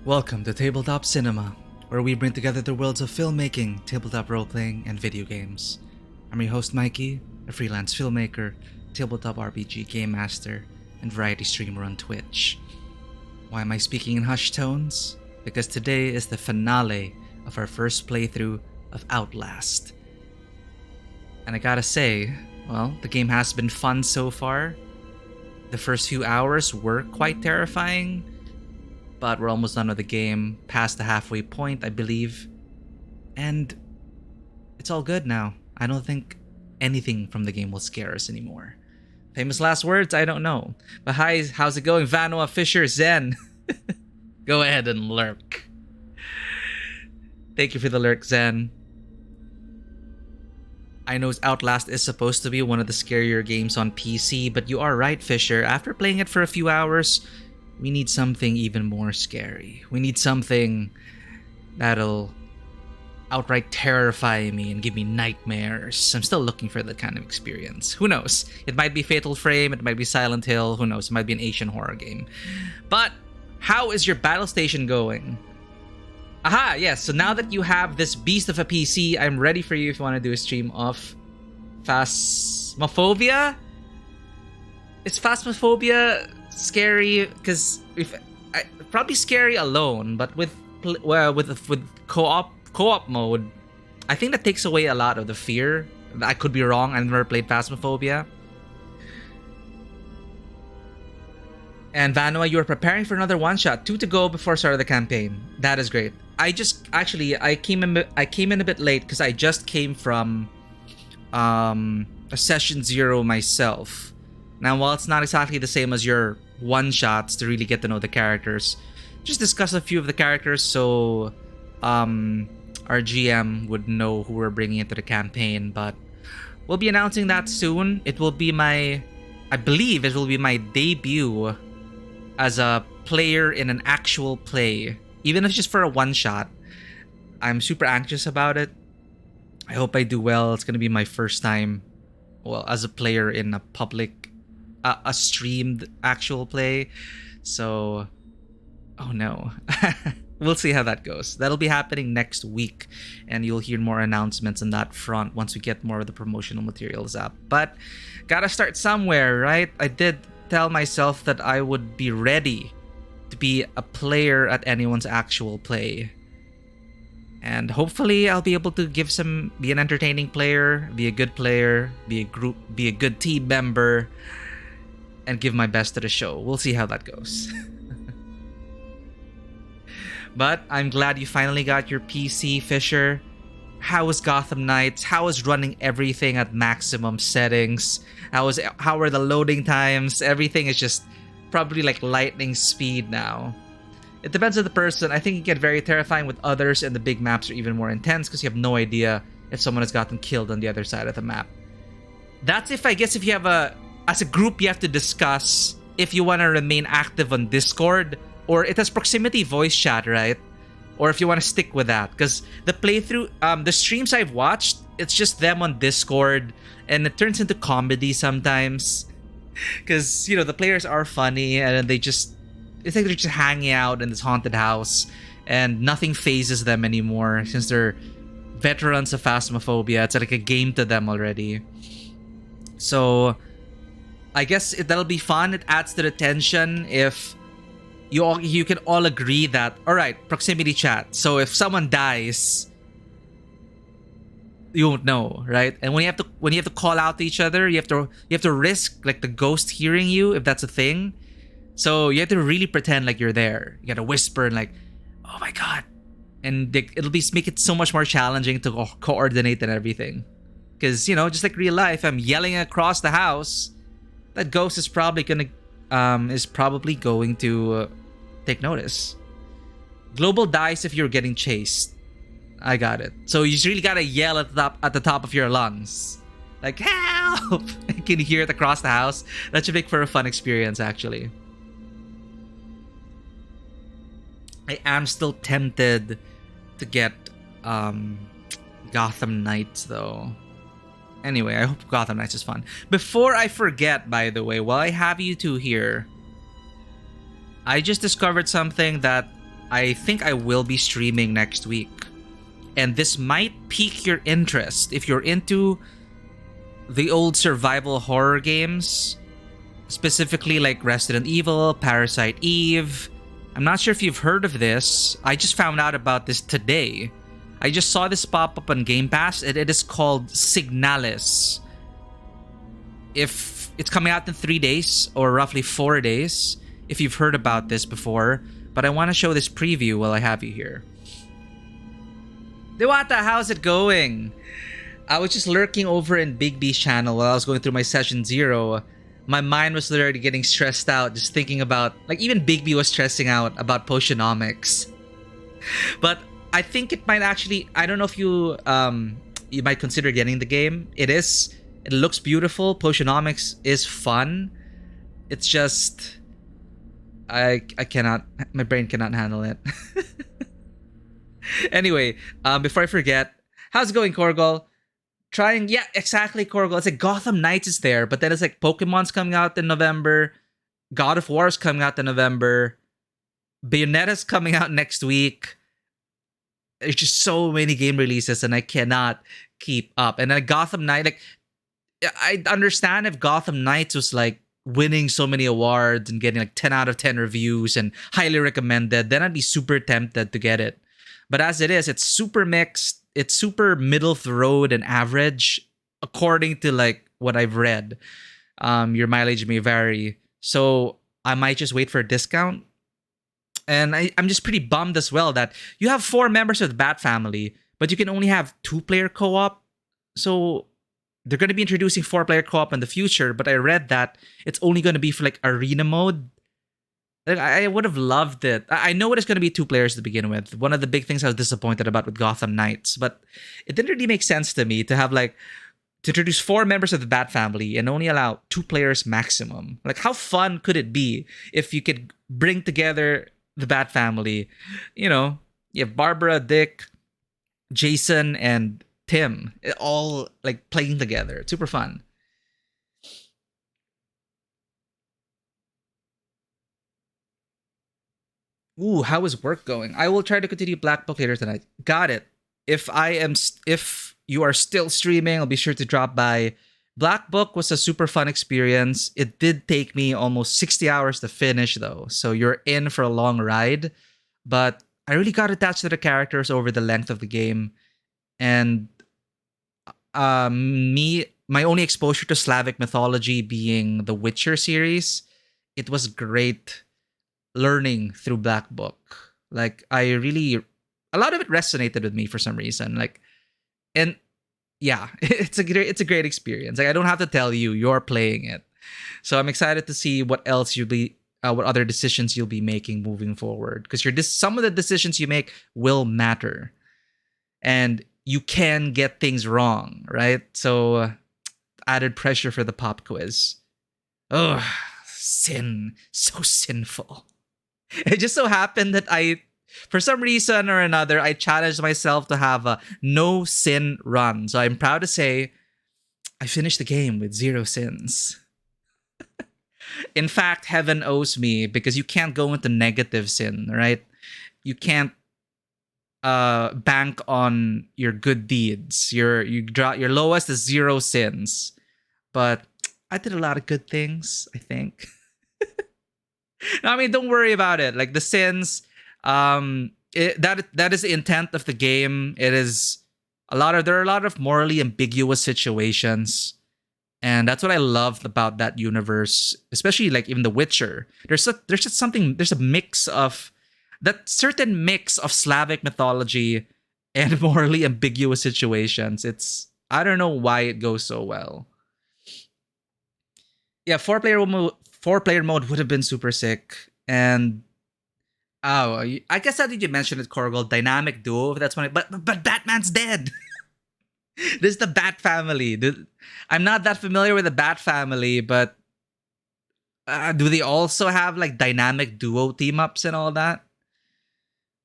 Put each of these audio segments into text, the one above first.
Welcome to Tabletop Cinema, where we bring together the worlds of filmmaking, tabletop role-playing, and video games. I'm your host Mikey, a freelance filmmaker, tabletop RPG game master, and variety streamer on Twitch. Why am I speaking in hushed tones? Because today is the finale of our first playthrough of Outlast. And I gotta say, well, the game has been fun so far. The first few hours were quite terrifying, but we're almost done with the game, past the halfway point, I believe. And it's all good now. I don't think anything from the game will scare us anymore. Famous last words? I don't know. But hi, how's it going? Vanoa, Fisher, Zen. Go ahead and lurk. Thank you for the lurk, Zen. I know Outlast is supposed to be one of the scarier games on PC, but you are right, Fisher. After playing it for a few hours, we need something even more scary. We need something that'll outright terrify me and give me nightmares. I'm still looking for that kind of experience. Who knows? It might be Fatal Frame, it might be Silent Hill, who knows? It might be an Asian horror game. But how is your battle station going? Aha, yes. So now that you have this beast of a PC, I'm ready for you if you want to do a stream of Phasmophobia? Is Phasmophobia scary? Because probably scary alone, but with co-op mode, I think that takes away a lot of the fear. I could be wrong. I've never played Phasmophobia. And Vanoa, you are preparing for another one-shot. 2 to go before start of the campaign. That is great. I came in a bit late because I just came from a session 0 myself. Now, while it's not exactly the same as your one-shots to really get to know the characters, just discuss a few of the characters so our GM would know who we're bringing into the campaign. But we'll be announcing that soon. It will be I believe it will be my debut as a player in an actual play, even if it's just for a one-shot. I'm super anxious about it. I hope I do well. It's gonna be my first time, well, as a player in a public, a streamed actual play. So, oh no. We'll see how that goes. That'll be happening next week, and you'll hear more announcements on that front once we get more of the promotional materials up. But gotta start somewhere, right? I did tell myself that I would be ready to be a player at anyone's actual play. And hopefully I'll be able to be an entertaining player, be a good player, be a good team member, and give my best to the show. We'll see how that goes. But I'm glad you finally got your PC, Fisher. How was Gotham Knights? How is running everything at maximum settings? How are the loading times? Everything is just probably like lightning speed now. It depends on the person. I think it can get very terrifying with others, and the big maps are even more intense because you have no idea if someone has gotten killed on the other side of the map. That's if you have as a group, you have to discuss if you want to remain active on Discord, or it has proximity voice chat, right? Or if you want to stick with that. Because the playthrough, the streams I've watched, it's just them on Discord, and it turns into comedy sometimes. Because, the players are funny, and it's like they're just hanging out in this haunted house, and nothing phases them anymore since they're veterans of Phasmophobia. It's like a game to them already. So, I guess that'll be fun. It adds to the tension if you can all agree that, all right, proximity chat. So if someone dies, you won't know, right? And when you have to call out to each other, you have to risk like the ghost hearing you, if that's a thing. So you have to really pretend like you're there. You gotta whisper and like, oh my god, and it'll make it so much more challenging to coordinate and everything. Because just like real life, I'm yelling across the house. That ghost is probably going to take notice. Global dies if you're getting chased. I got it. So you just really gotta yell at the top of your lungs, like help! You can hear it across the house. That should make for a fun experience, actually. I am still tempted to get Gotham Knights though. Anyway, I hope Gotham Knights is fun. Before I forget, by the way, while I have you two here, I just discovered something that I think I will be streaming next week. And this might pique your interest if you're into the old survival horror games, specifically like Resident Evil, Parasite Eve. I'm not sure if you've heard of this. I just found out about this today. I just saw this pop up on Game Pass, and it is called Signalis. If it's coming out in 3 days or roughly 4 days, if you've heard about this before, but I want to show this preview while I have you here. Dewata, how's it going? I was just lurking over in Big B's channel while I was going through my session 0. My mind was already getting stressed out just thinking about, like, even Big B was stressing out about Potionomics. But I think it might actually, I don't know if you you might consider getting the game. It looks beautiful. Potionomics is fun. It's just I cannot, my brain cannot handle it. Anyway, before I forget, how's it going, Korgol? Trying, yeah, exactly, Korgol. It's like Gotham Knights is there, but then it's like Pokemon's coming out in November, God of War is coming out in November, Bayonetta's coming out next week. There's just so many game releases, and I cannot keep up. And then Gotham Knight, like, I understand if Gotham Knights was like winning so many awards and getting like 10 out of 10 reviews and highly recommended, then I'd be super tempted to get it. But as it is, it's super mixed. It's super middle of the road and average, according to like what I've read. Your mileage may vary, so I might just wait for a discount. And I'm just pretty bummed as well that you have 4 members of the Bat family, but you can only have 2-player co-op. So they're going to be introducing 4-player co-op in the future, but I read that it's only going to be for like arena mode. Like, I would have loved it. I know it is going to be 2 players to begin with. One of the big things I was disappointed about with Gotham Knights, but it didn't really make sense to me to have like to introduce 4 members of the Bat family and only allow 2 players maximum. Like, how fun could it be if you could bring together the Bat family? You know, you have Barbara, Dick, Jason, and Tim all like playing together. It's super fun. Ooh, how is work going? I will try to continue Black Book later tonight. Got it. If you are still streaming, I'll be sure to drop by. Black Book was a super fun experience. It did take me almost 60 hours to finish though, so you're in for a long ride. But I really got attached to the characters over the length of the game, and my only exposure to Slavic mythology being the Witcher series, it was great learning through Black Book. Like, a lot of it resonated with me for some reason. Like, and yeah, it's a great experience. Like, I don't have to tell you, you're playing it. So I'm excited to see what else what other decisions you'll be making moving forward. Because some of the decisions you make will matter, and you can get things wrong, right? So added pressure for the pop quiz. Oh, sin, so sinful. It just so happened that for some reason or another, I challenged myself to have a no sin run. So I'm proud to say I finished the game with 0 sins. In fact, heaven owes me, because you can't go into negative sin, right? You can't bank on your good deeds. Your lowest is 0 sins. But I did a lot of good things, I think. No, I mean, don't worry about it. Like, the sins, that is the intent of the game. It is there are a lot of morally ambiguous situations, and that's what I loved about that universe, especially like even The Witcher. There's a mix of that certain mix of Slavic mythology and morally ambiguous situations. I don't know why it goes so well. Yeah, 4-player mode would have been super sick. And I guess how did you mention it, Korgel? Dynamic duo. That's when. But Batman's dead. This is the Bat family. I'm not that familiar with the Bat family, but do they also have like dynamic duo team ups and all that?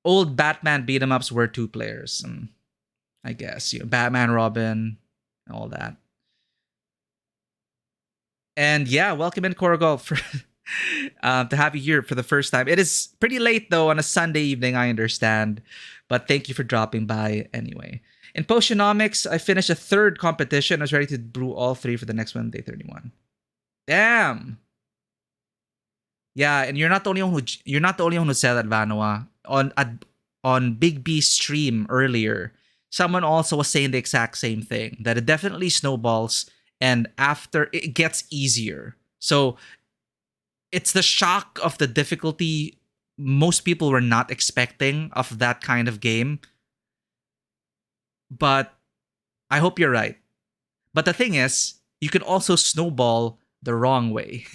Old Batman beat 'em ups were 2 players. I guess Batman, Robin, all that. And yeah, welcome in, Korgol. to have you here for the first time. It is pretty late though on a Sunday evening, I understand, but thank you for dropping by anyway. In Potionomics, I finished a third competition. I was ready to brew all three for the next one, day 31. Damn. Yeah, and you're not the only one who said that, Vanua. On Big B's stream earlier, someone also was saying the exact same thing, that it definitely snowballs and after it gets easier. So it's the shock of the difficulty most people were not expecting of that kind of game. But I hope you're right. But the thing is, you can also snowball the wrong way.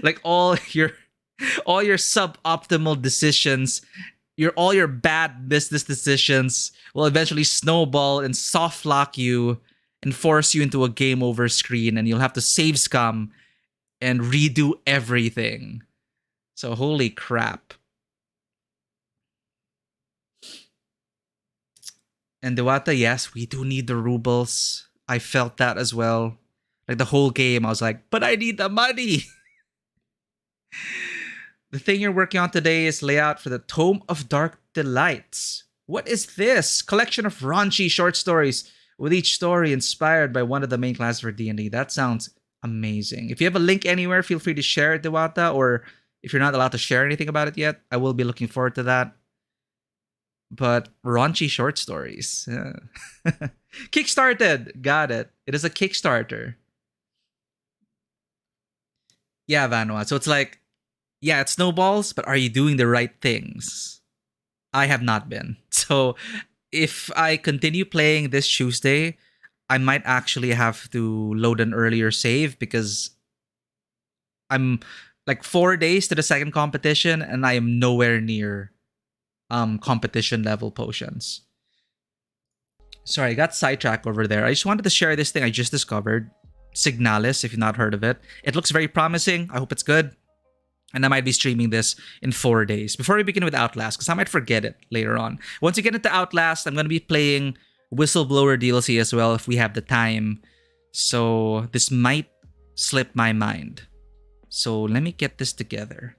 Like all your suboptimal decisions, all your bad business decisions will eventually snowball and soft lock you and force you into a game over screen, and you'll have to save scum and redo everything. So holy crap. And Dewata, yes, we do need the rubles. I felt that as well. Like the whole game, I was like, but I need the money. The thing you're working on today is layout for the Tome of Dark Delights. What is this? Collection of raunchy short stories, with each story inspired by one of the main classes for D&D. That sounds amazing. If you have a link anywhere, feel free to share it, Dewata, or if you're not allowed to share anything about it yet, I will be looking forward to that. But raunchy short stories. Yeah. Kickstarted. Got it. It is a Kickstarter. Yeah, Vanua. So it's like, yeah, it snowballs, but are you doing the right things? I have not been. So if I continue playing this Tuesday, I might actually have to load an earlier save because I'm like 4 days to the second competition and I am nowhere near competition level potions. Sorry, I got sidetracked over there. I just wanted to share this thing I just discovered. Signalis, if you've not heard of it. It looks very promising. I hope it's good. And I might be streaming this in 4 days. Before we begin with Outlast, because I might forget it later on. Once we get into Outlast, I'm going to be playing Whistleblower DLC as well if we have the time. So this might slip my mind. So let me get this together.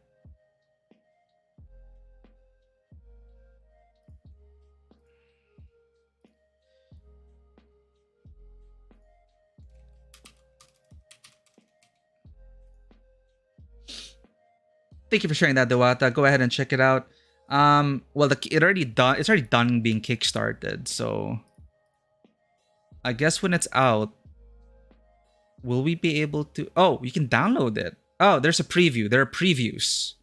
Thank you for sharing that, Dewata. Go ahead and check it out. Well, it's already done being kickstarted, so I guess when it's out, will we be able to? Oh, you can download it. Oh, there's a preview. There are previews.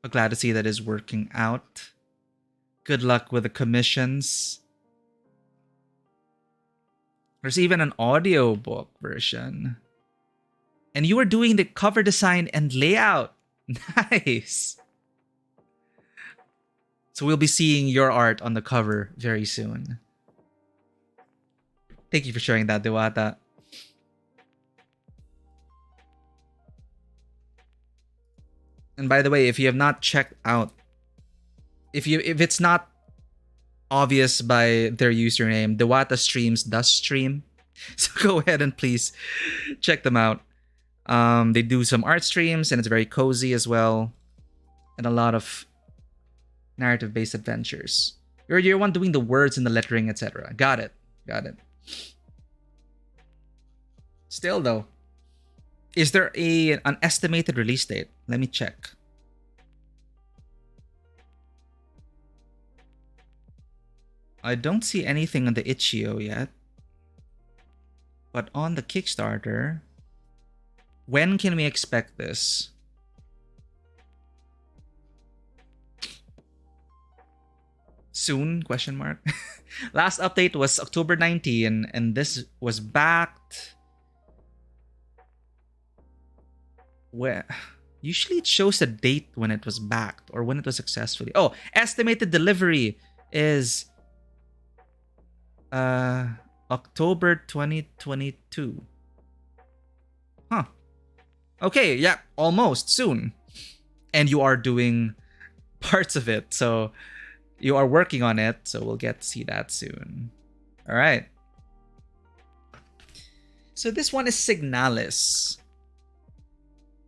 I'm glad to see that is working out. Good luck with the commissions. There's even an audiobook version. And you are doing the cover design and layout. Nice. So we'll be seeing your art on the cover very soon. Thank you for sharing that, Dewata. And by the way, if you have not checked out, if it's not obvious by their username, Dewata Streams does stream. So go ahead and please check them out. They do some art streams and it's very cozy as well. And a lot of narrative-based adventures. You're one doing the words and the lettering, etc. Got it. Still though, is there an estimated release date? Let me check. I don't see anything on the itch.io yet. But on the Kickstarter, when can we expect this? Soon? Question mark. Last update was October 19, and this was backed. Where usually it shows a date when it was backed or when it was successfully. Oh, estimated delivery is October 2022. Huh. Okay, yeah, almost soon. And you are doing parts of it, so you are working on it, so we'll get to see that soon. All right. So this one is Signalis.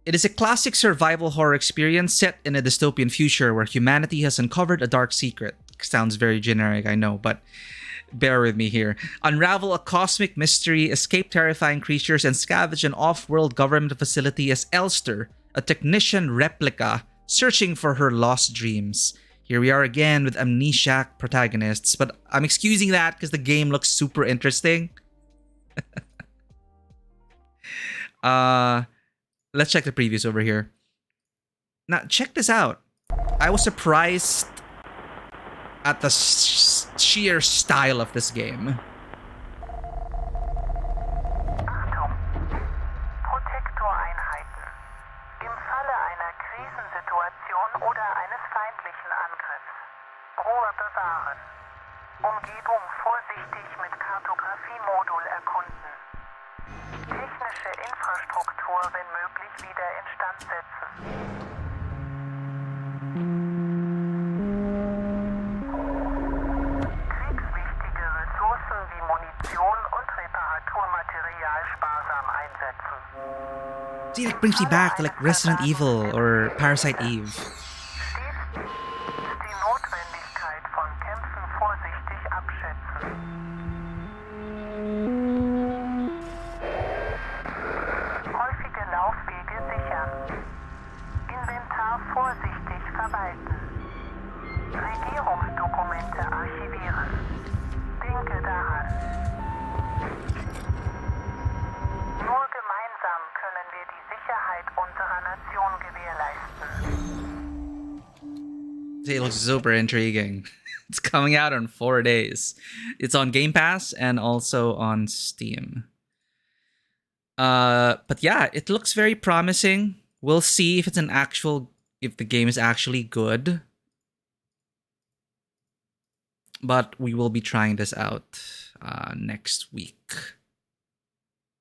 It is a classic survival horror experience set in a dystopian future where humanity has uncovered a dark secret. Sounds very generic, I know, but bear with me here. Unravel a cosmic mystery, escape terrifying creatures, and scavenge an off-world government facility as Elster, a technician replica, searching for her lost dreams. Here we are again with amnesiac protagonists, but I'm excusing that because the game looks super interesting. Let's check the previews over here. Now, check this out. I was surprised at the sheer style of this game. Achtung! Protektoreinheiten. Im Falle einer Krisensituation oder eines feindlichen Angriffs. Ruhe bewahren. Umgebung vorsichtig mit Kartografiemodul erkunden. Technische Infrastruktur, wenn möglich, wieder instand setzen. Kriegswichtige Ressourcen wie Munition und Reparaturmaterial sparsam einsetzen. See, it brings me back to like Resident Evil or Parasite Eve. Stets die Notwendigkeit von Kämpfen vorsichtig abschätzen. Häufige Laufwege sichern. Inventar vorsichtig verwalten. Regierungsdokumente archivieren. Denke daran. Nur gemeinsam können wir die Sicherheit unserer Nation gewährleisten. It looks super intriguing. It's coming out in 4 days. It's on Game Pass and also on Steam. But yeah, it looks very promising. We'll see if if the game is actually good. But we will be trying this out next week.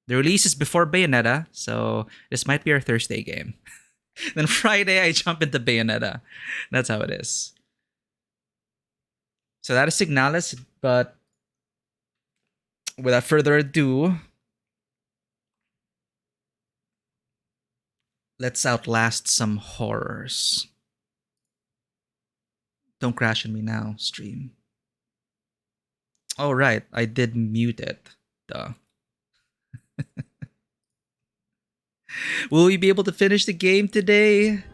The release is before Bayonetta, so this might be our Thursday game. Then Friday, I jump into Bayonetta. That's how it is. So that is Signalis, but without further ado, let's outlast some horrors. Don't crash on me now, stream. Oh, right. I did mute it. Duh. Will we be able to finish the game today?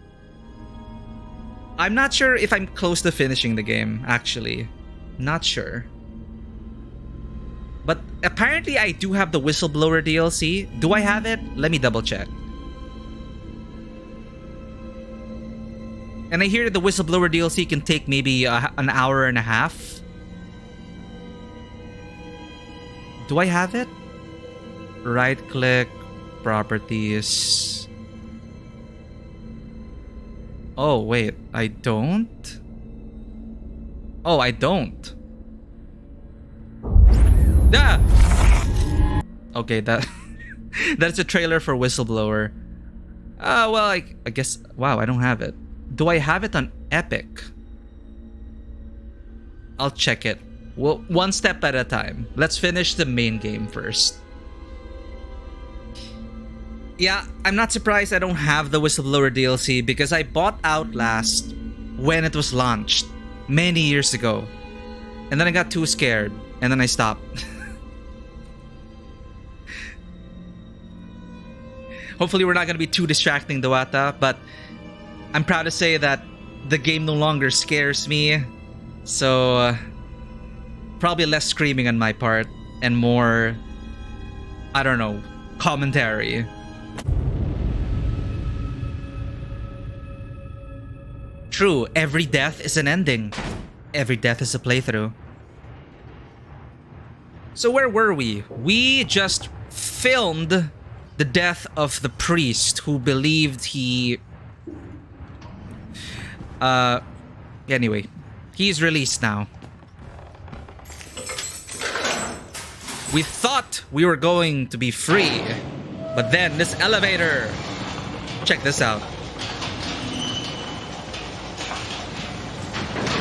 I'm not sure if I'm close to finishing the game, actually. Not sure. But apparently I do have the Whistleblower DLC. Do I have it? Let me double check. And I hear that the Whistleblower DLC can take maybe an hour and a half. Do I have it? Right click, properties. Oh, wait, I don't? Oh, I don't. Ah! Okay, that's a trailer for Whistleblower. Well, I guess, wow, I don't have it. Do I have it on Epic? I'll check it. Well, one step at a time. Let's finish the main game first. Yeah, I'm not surprised I don't have the Whistleblower DLC because I bought Outlast when it was launched many years ago. And then I got too scared and then I stopped. Hopefully we're not going to be too distracting, Dawata, but I'm proud to say that the game no longer scares me. So, probably less screaming on my part and more, I don't know, commentary. True, every death is an ending. Every death is a playthrough. So where were we? We just filmed the death of the priest who believed he... Anyway, he's released now. We thought we were going to be free, but then this elevator... Check this out.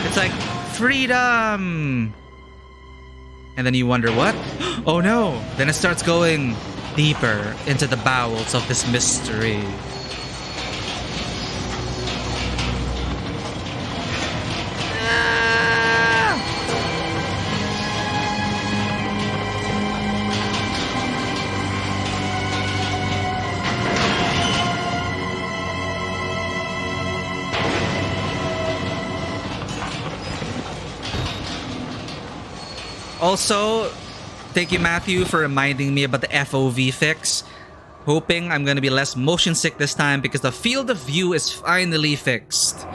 It's like, freedom! And then you wonder, what? Oh no! Then it starts going, deeper into the bowels of this mystery. Also, thank you, Matthew, for reminding me about the FOV fix. Hoping I'm gonna be less motion sick this time because the field of view is finally fixed.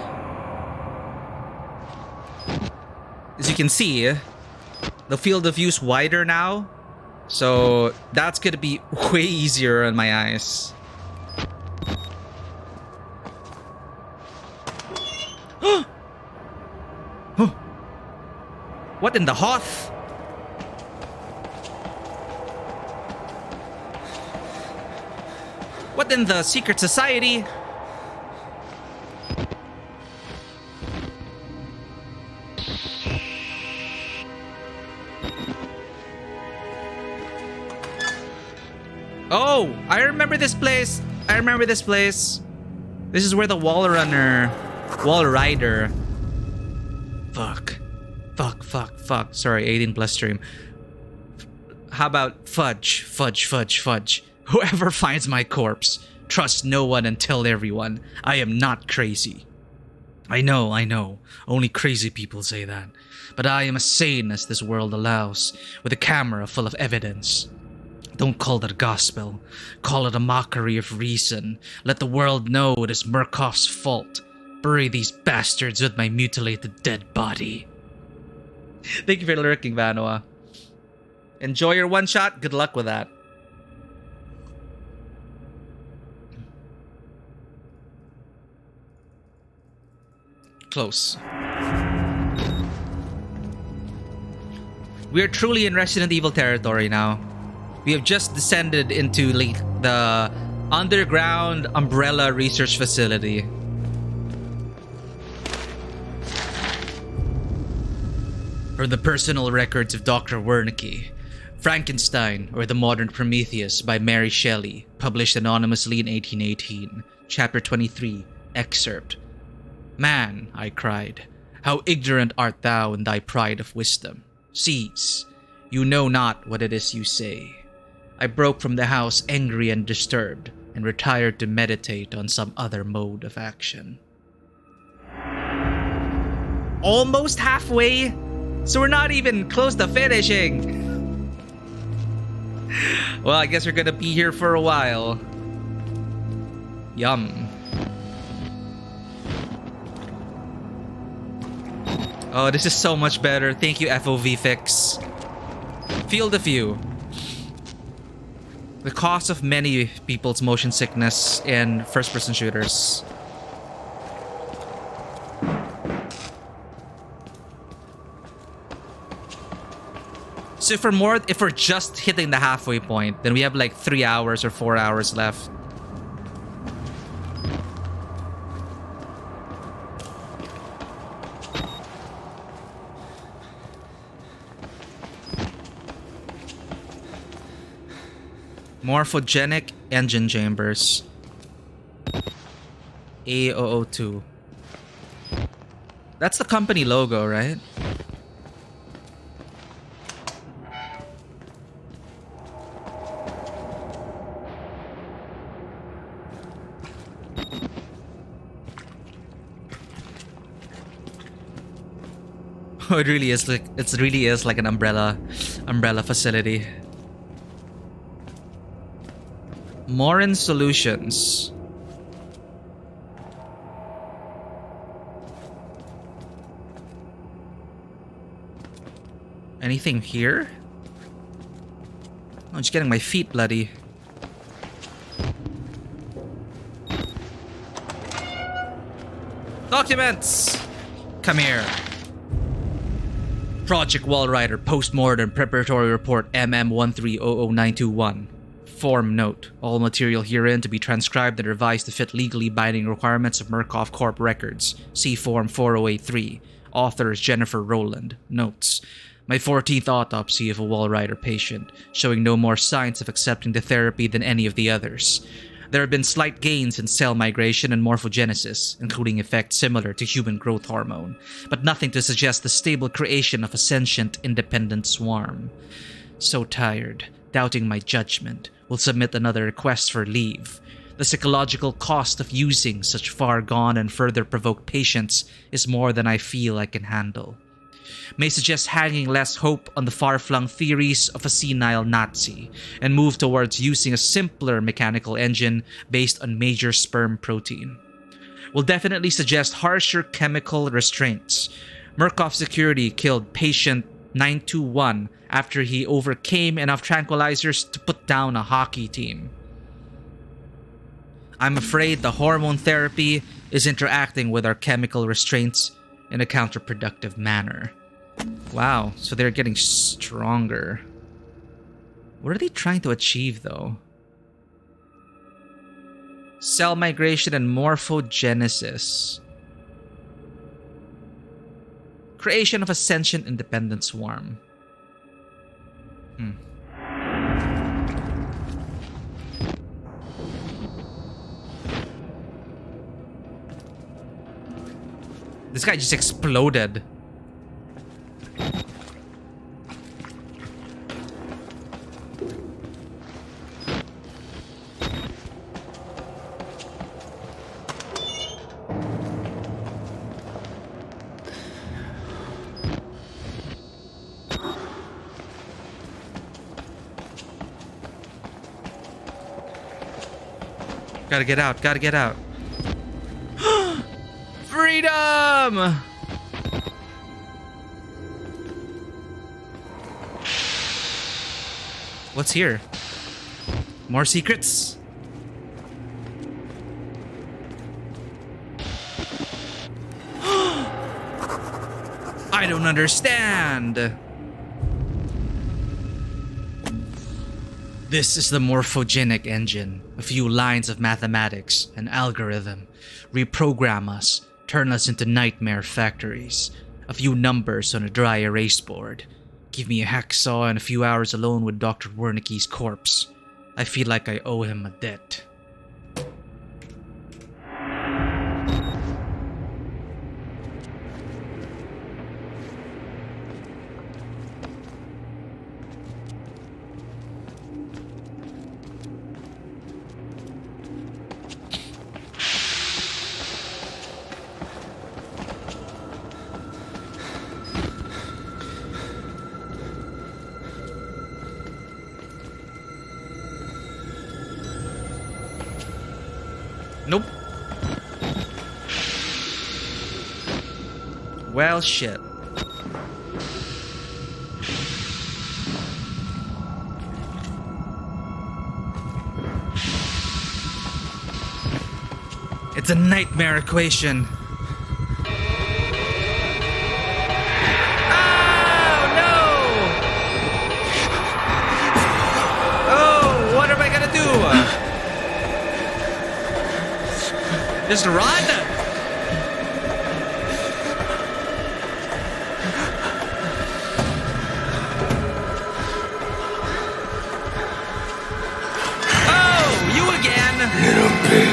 As you can see, the field of view is wider now. So that's gonna be way easier on my eyes. What in the Hoth? What in the secret society? Oh, I remember this place. I remember this place. This is where the wall rider. Fuck. Sorry, 18 plus stream. How about fudge? Whoever finds my corpse, trust no one and tell everyone. I am not crazy. I know. Only crazy people say that. But I am as sane as this world allows, with a camera full of evidence. Don't call that gospel. Call it a mockery of reason. Let the world know it is Murkoff's fault. Bury these bastards with my mutilated dead body. Thank you for lurking, Vanoa. Enjoy your one shot. Good luck with that. Close. We are truly in Resident Evil territory now. We have just descended into the underground umbrella research facility. From the personal records of Dr. Wernicke, Frankenstein, or the Modern Prometheus by Mary Shelley, published anonymously in 1818, Chapter 23, Excerpt. Man, I cried, how ignorant art thou in thy pride of wisdom. Cease, you know not what it is you say. I broke from the house angry and disturbed, and retired to meditate on some other mode of action. Almost halfway? So we're not even close to finishing. Well, I guess we're gonna be here for a while. Yum. Oh, this is so much better. Thank you, FOV Fix. Field of view. The cause of many people's motion sickness in first-person shooters. So if we're just hitting the halfway point, then we have like 3 hours or 4 hours left. Morphogenic engine chambers. A002. That's the company logo, right? Oh, it really is like an umbrella facility. Morin Solutions. Anything here? I'm just getting my feet bloody. Documents! Come here. Project Wallrider Postmortem Preparatory Report MM1300921. Form note. All material herein to be transcribed and revised to fit legally binding requirements of Murkoff Corp records. See Form 4083. Author is Jennifer Rowland. Notes. My 14th autopsy of a Walrider patient, showing no more signs of accepting the therapy than any of the others. There have been slight gains in cell migration and morphogenesis, including effects similar to human growth hormone, but nothing to suggest the stable creation of a sentient, independent swarm. So tired, doubting my judgment, will submit another request for leave. The psychological cost of using such far-gone and further provoked patients is more than I feel I can handle. May suggest hanging less hope on the far-flung theories of a senile Nazi and move towards using a simpler mechanical engine based on major sperm protein. Will definitely suggest harsher chemical restraints. Murkoff Security killed patient 921 after he overcame enough tranquilizers to put down a hockey team. I'm afraid the hormone therapy is interacting with our chemical restraints in a counterproductive manner. Wow, so they're getting stronger. What are they trying to achieve, though? Cell migration and morphogenesis. Creation of a sentient independent swarm. This guy just exploded. Gotta get out, gotta get out. Freedom! What's here? More secrets? I don't understand. This is the morphogenic engine. A few lines of mathematics, an algorithm. Reprogram us, turn us into nightmare factories. A few numbers on a dry erase board. Give me a hacksaw and a few hours alone with Dr. Wernicke's corpse. I feel like I owe him a debt. Nope. Well, shit. It's a nightmare equation. Oh, no! Oh, what am I gonna do? Just run! Oh, you again! Little pig.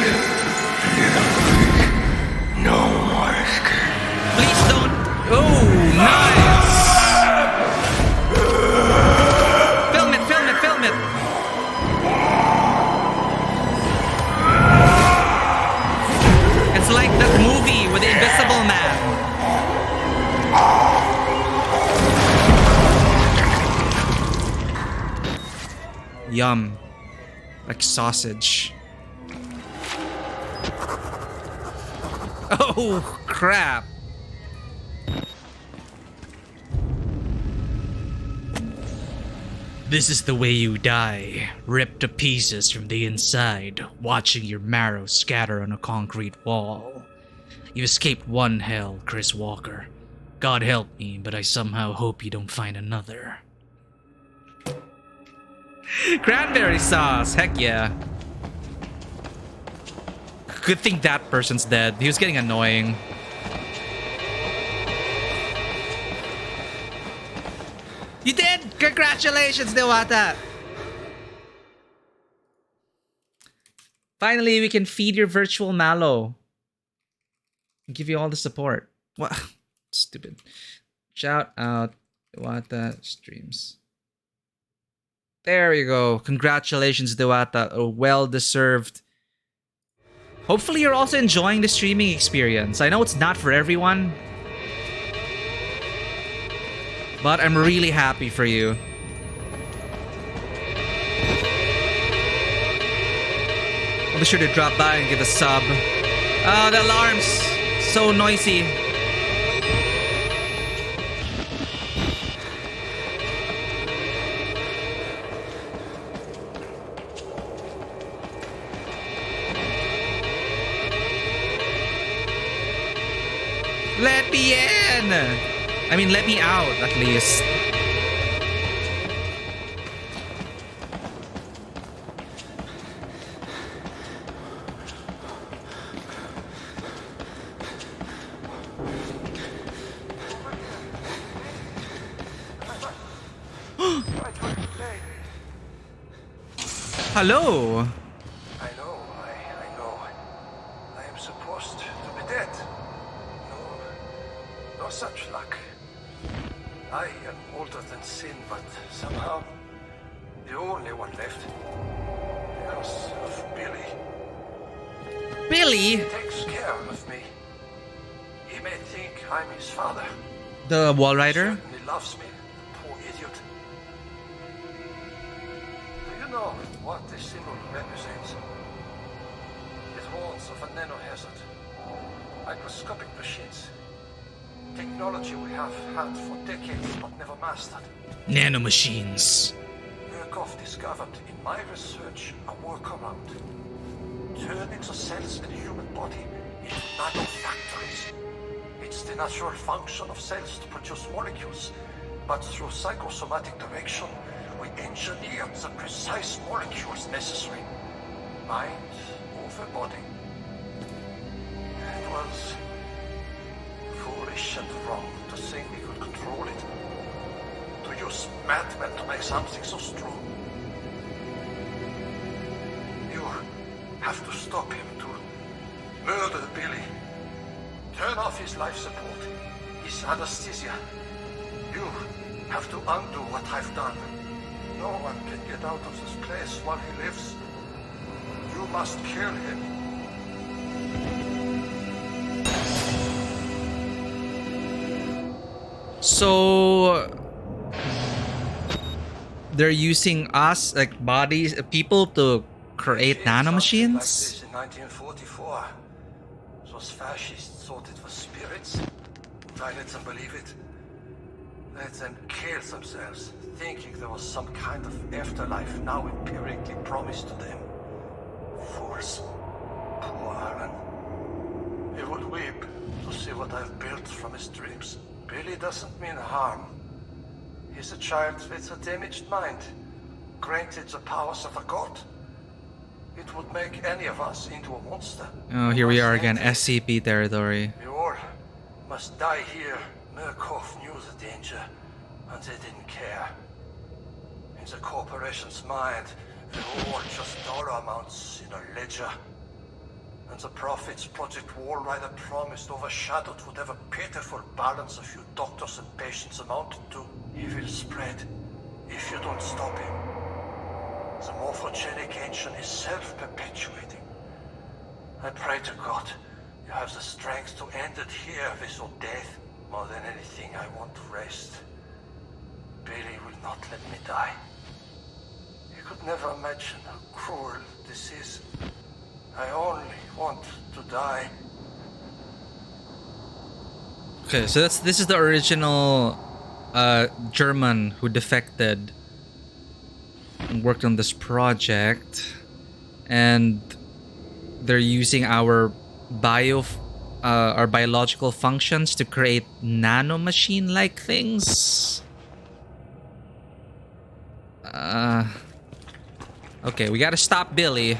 No more escape. Please don't. Oh, nice! Film it, film it, film it! It's like that movie with the Invisible Man. Yum. Like sausage. Oh, crap. This is the way you die, ripped to pieces from the inside, watching your marrow scatter on a concrete wall. You escaped one hell, Chris Walker. God help me, but I somehow hope you don't find another. Cranberry sauce, heck yeah. Good thing that person's dead. He was getting annoying. You did! Congratulations, Dewata! Finally, we can feed your virtual Mallow. And give you all the support. What? Stupid. Shout out Dewata streams. There you go. Congratulations, Dewata. A well-deserved. Hopefully, you're also enjoying the streaming experience. I know it's not for everyone, but I'm really happy for you. I'll be sure to drop by and give a sub. Oh, the alarm's so noisy. Let me in! I mean, let me out, at least. Hello! I know. I am supposed to be dead. No such luck. I am older than sin, but somehow the only one left. Because of Billy. Billy? He takes care of me. He may think I'm his father. The wall He rider? certainly loves me, poor idiot. Do you know what this symbol represents? It warns of a nanohazard. Microscopic machines. Technology we have had for decades but never mastered. Nanomachines. Murkoff discovered in my research a workaround. Turning the cells in the human body into nanofactories. It's the natural function of cells to produce molecules, but through psychosomatic direction, we engineered the precise molecules necessary. Mind over body. It was foolish and wrong to think we could control it. To use madmen to make something so strong. You have to stop him, to murder Billy. Turn off his life support, his anesthesia. You have to undo what I've done. No one can get out of this place while he lives. You must kill him. So they're using us, like bodies, people, to create nanomachines? Like this in 1944. Those fascists thought it was spirits. I let them believe it. Let them kill themselves, thinking there was some kind of afterlife now empirically promised to them. Fools. Poor Alan. He would weep to see what I've built from his dreams. Billy doesn't mean harm. He's a child with a damaged mind, granted the powers of a god. It would make any of us into a monster. Oh, here we are again, SCP territory. We all must die here. Murkoff knew the danger, and they didn't care. In the corporation's mind, they're all just dollar amounts in a ledger. And the profits Project Wall Rider promised overshadowed whatever pitiful balance a few doctors and patients amounted to. He will spread if you don't stop him. The morphogenic engine is self-perpetuating. I pray to God you have the strength to end it here with your death. More than anything, I want to rest. Billy will not let me die. He could never imagine how cruel this is. I only want to die. Okay, so this is the original German who defected and worked on this project, and they're using our biological functions to create nanomachine-like things. Okay, we gotta stop Billy.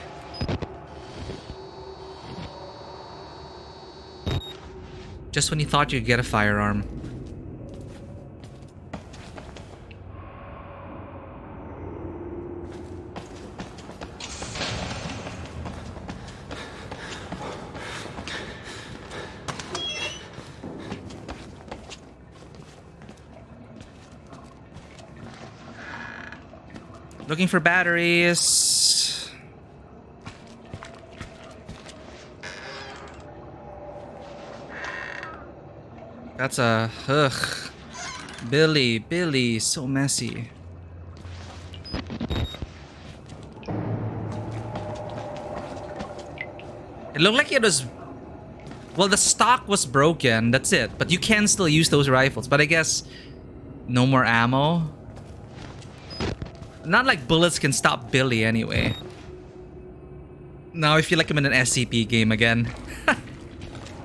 Just when you thought you'd get a firearm. Looking for batteries. That's a... Ugh. Billy, so messy. It looked like it was... Well, the stock was broken, that's it. But you can still use those rifles. But I guess no more ammo. Not like bullets can stop Billy anyway. Now I feel like I'm in an SCP game again.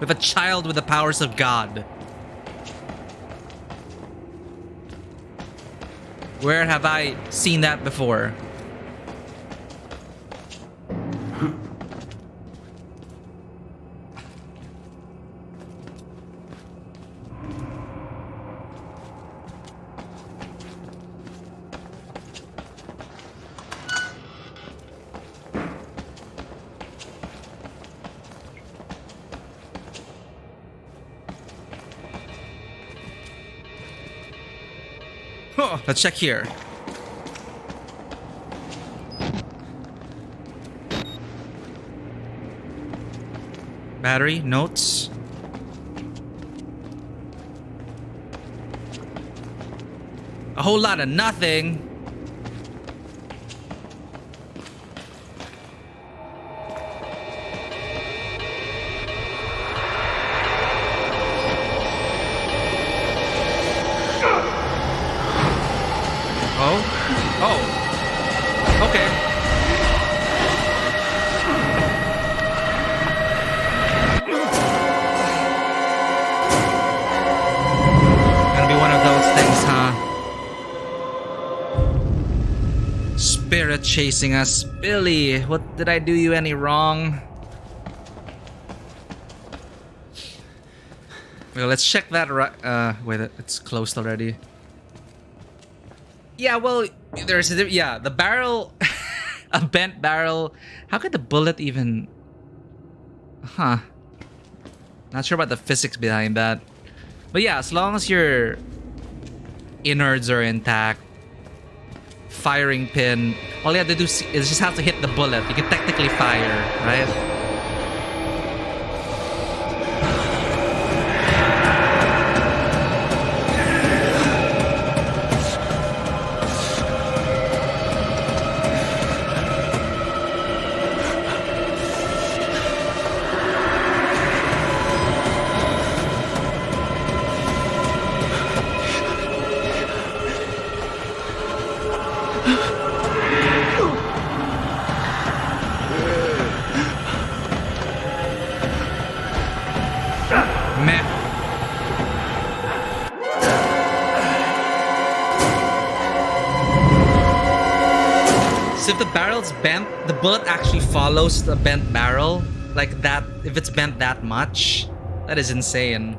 With a child with the powers of God. Where have I seen that before? Oh, let's check here. Battery, notes. A whole lot of nothing. Chasing us. Billy, what did I do you any wrong? Well, let's check that wait, it's closed already. Yeah, well, there's the barrel. A bent barrel. How could the bullet even... Huh. Not sure about the physics behind that. But yeah, as long as your innards are intact, firing pin, all you have to do is just have to hit the bullet. You can technically fire, right? So if the barrel's bent, the bullet actually follows the bent barrel. Like that, if it's bent that much, that is insane.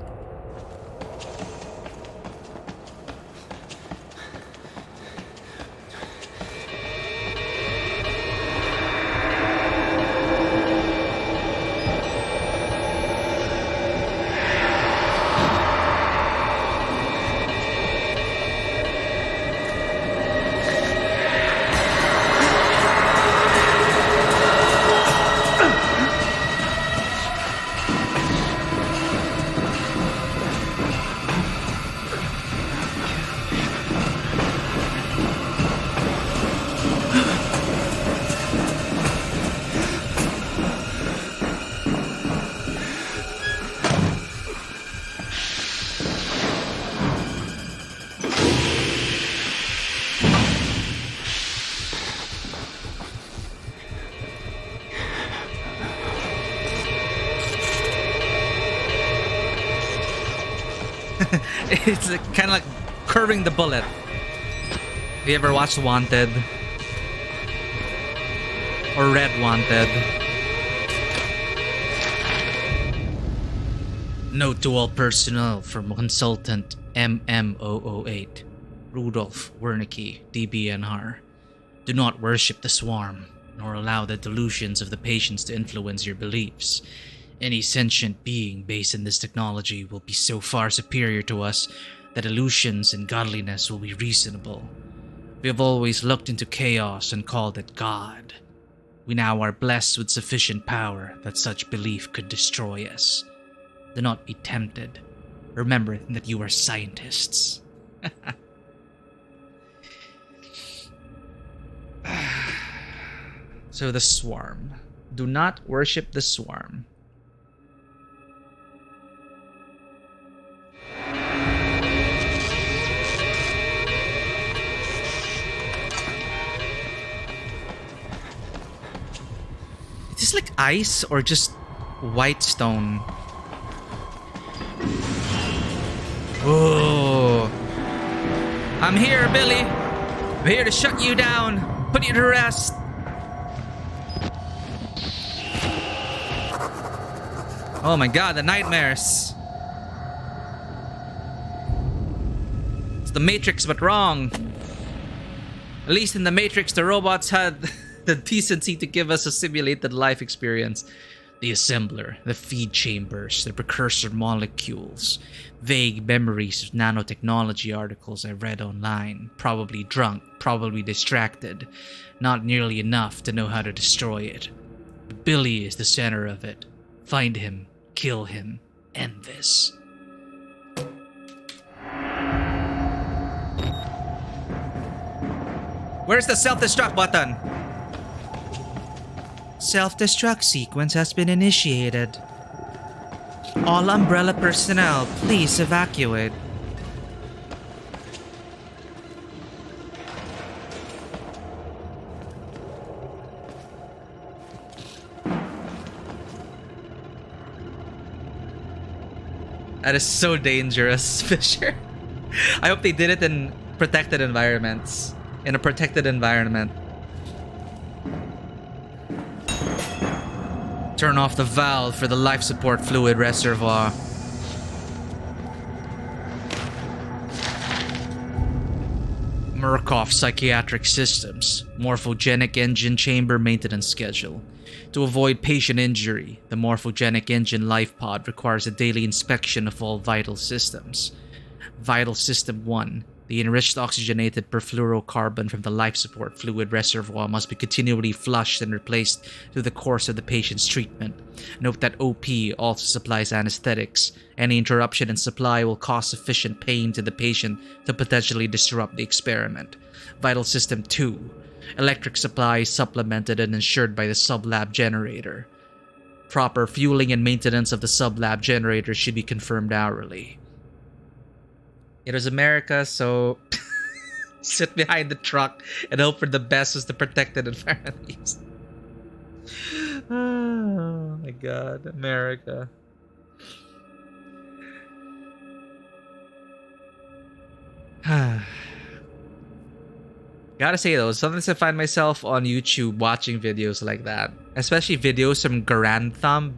It's kind of like curving the bullet. Have you ever watched Wanted? Or read Wanted? Note to all personnel from consultant MM008, Rudolf Wernicke, DBNR. Do not worship the swarm, nor allow the delusions of the patients to influence your beliefs. Any sentient being based in this technology will be so far superior to us that illusions and godliness will be reasonable. We have always looked into chaos and called it God. We now are blessed with sufficient power that such belief could destroy us. Do not be tempted. Remember that you are scientists. So the swarm. Do not worship the swarm. Is this like ice or just white stone? Oh, I'm here, Billy. I'm here to shut you down, put you to rest. Oh my god, the nightmares. It's the Matrix, but wrong. At least in the Matrix, the robots had the decency to give us a simulated life experience. The assembler, the feed chambers, the precursor molecules, vague memories of nanotechnology articles I read online, probably drunk, probably distracted, not nearly enough to know how to destroy it. But Billy is the center of it. Find him, kill him, end this. Where's the self-destruct button? Self-destruct sequence has been initiated. All Umbrella personnel, please evacuate. That is so dangerous, Fisher. I hope they did it in protected environments. In a protected environment. Turn off the valve for the life support fluid reservoir. Murkoff Psychiatric Systems. Morphogenic engine chamber maintenance schedule. To avoid patient injury, the morphogenic engine life pod requires a daily inspection of all vital systems. Vital System 1. The enriched oxygenated perfluorocarbon from the life support fluid reservoir must be continually flushed and replaced through the course of the patient's treatment. Note that OP also supplies anesthetics. Any interruption in supply will cause sufficient pain to the patient to potentially disrupt the experiment. Vital System 2. Electric supply is supplemented and ensured by the sublab generator. Proper fueling and maintenance of the sublab generator should be confirmed hourly. It was America, so sit behind the truck and hope for the best as the protected environment. Oh my god, America. Gotta say though, sometimes I find myself on YouTube watching videos like that, especially videos from Garand Thumb.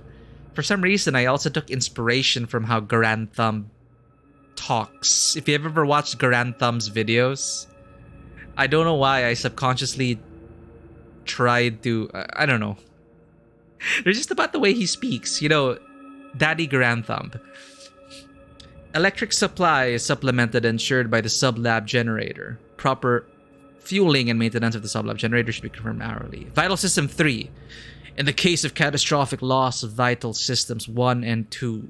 For some reason, I also took inspiration from how Garand Thumb talks. If you've ever watched Garand Thumb's videos, I don't know why I subconsciously tried to, I don't know. They're just about the way he speaks, you know, Daddy Garand Thumb. Electric supply is supplemented and ensured by the sublab generator. Proper fueling and maintenance of the sublab generator should be confirmed hourly. Vital System 3. In the case of catastrophic loss of vital systems 1 and 2,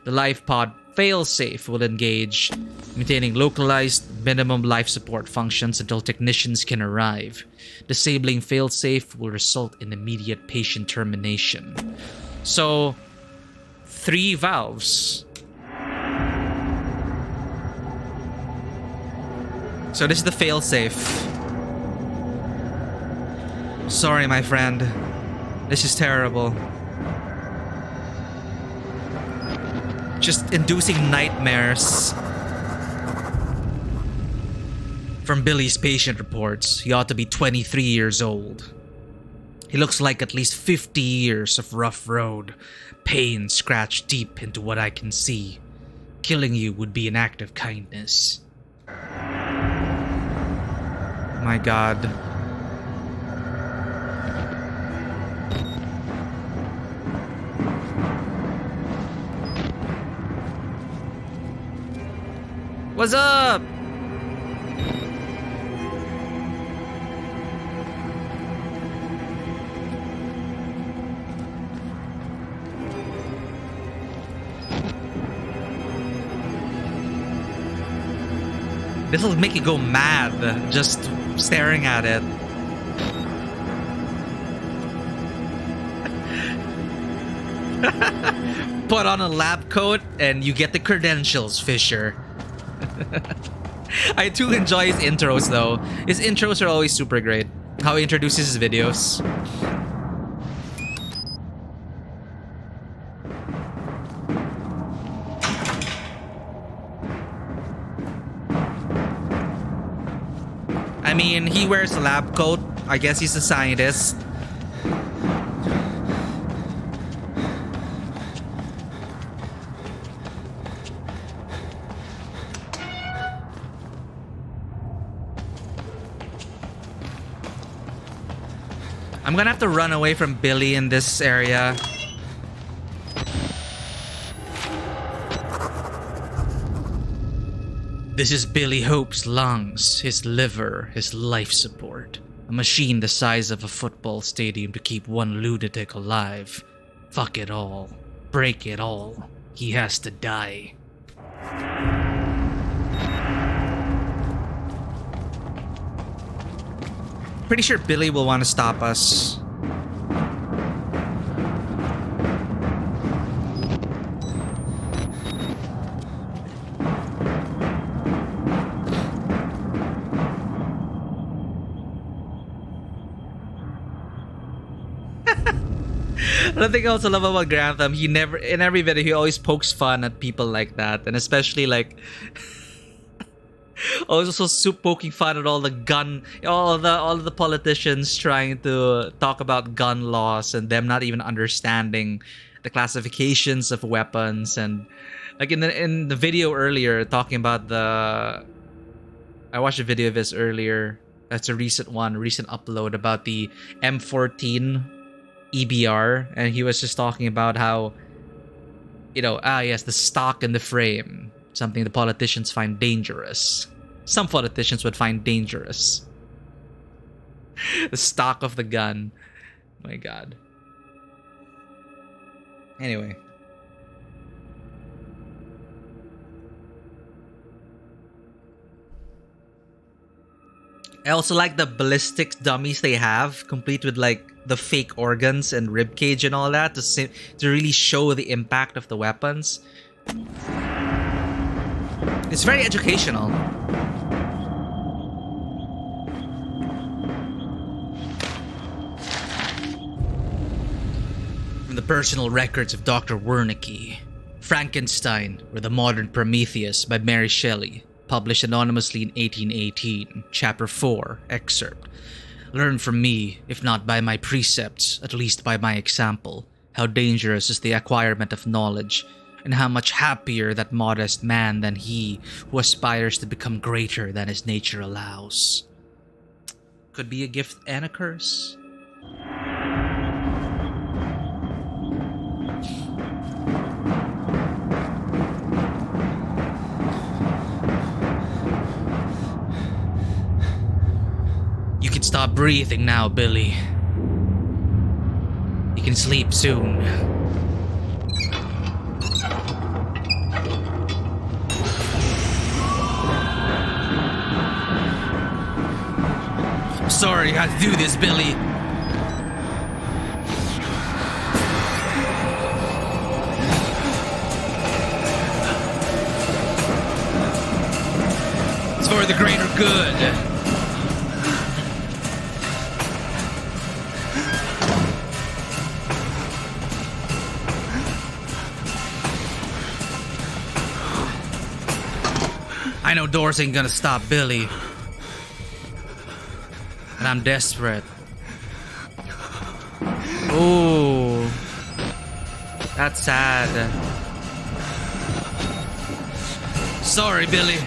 the life pod failsafe will engage, maintaining localized minimum life support functions until technicians can arrive. Disabling failsafe will result in immediate patient termination. So, 3 valves. So this is the failsafe. Sorry, my friend. This is terrible. Just inducing nightmares. From Billy's patient reports, he ought to be 23 years old. He looks like at least 50 years of rough road, pain scratched deep into what I can see. Killing you would be an act of kindness. My god. What's up? This'll make you go mad just staring at it. Put on a lab coat and you get the credentials, Fisher. I do enjoy his intros though. His intros are always super great. How he introduces his videos. I mean, he wears a lab coat. I guess he's a scientist. I'm gonna have to run away from Billy in this area. This is Billy Hope's lungs, his liver, his life support. A machine the size of a football stadium to keep one lunatic alive. Fuck it all. Break it all. He has to die. Pretty sure Billy will want to stop us. Another thing I also love about Grantham, he never, in every video, he always pokes fun at people like that, and especially like, also poking fun at all the gun, all of the politicians trying to talk about gun laws and them not even understanding the classifications of weapons, and like in the video earlier talking about the, I watched a video of this earlier. That's a recent upload about the M14 EBR, and he was just talking about how, you know, yes, the stock in the frame, something the politicians find dangerous. Some politicians would find dangerous. The stock of the gun. My God. Anyway. I also like the ballistics dummies they have, complete with like the fake organs and ribcage and all that to really show the impact of the weapons. It's very educational. From the personal records of Dr. Wernicke, Frankenstein, or the Modern Prometheus by Mary Shelley, published anonymously in 1818, Chapter 4, excerpt. Learn from me, if not by my precepts, at least by my example, how dangerous is the acquirement of knowledge, and how much happier that modest man than he who aspires to become greater than his nature allows. Could be a gift and a curse. You can stop breathing now, Billy. You can sleep soon. I'm sorry I had to do this, Billy. It's for the greater good. I know doors ain't gonna stop Billy. And I'm desperate. Ooh. That's sad. Sorry, Billy.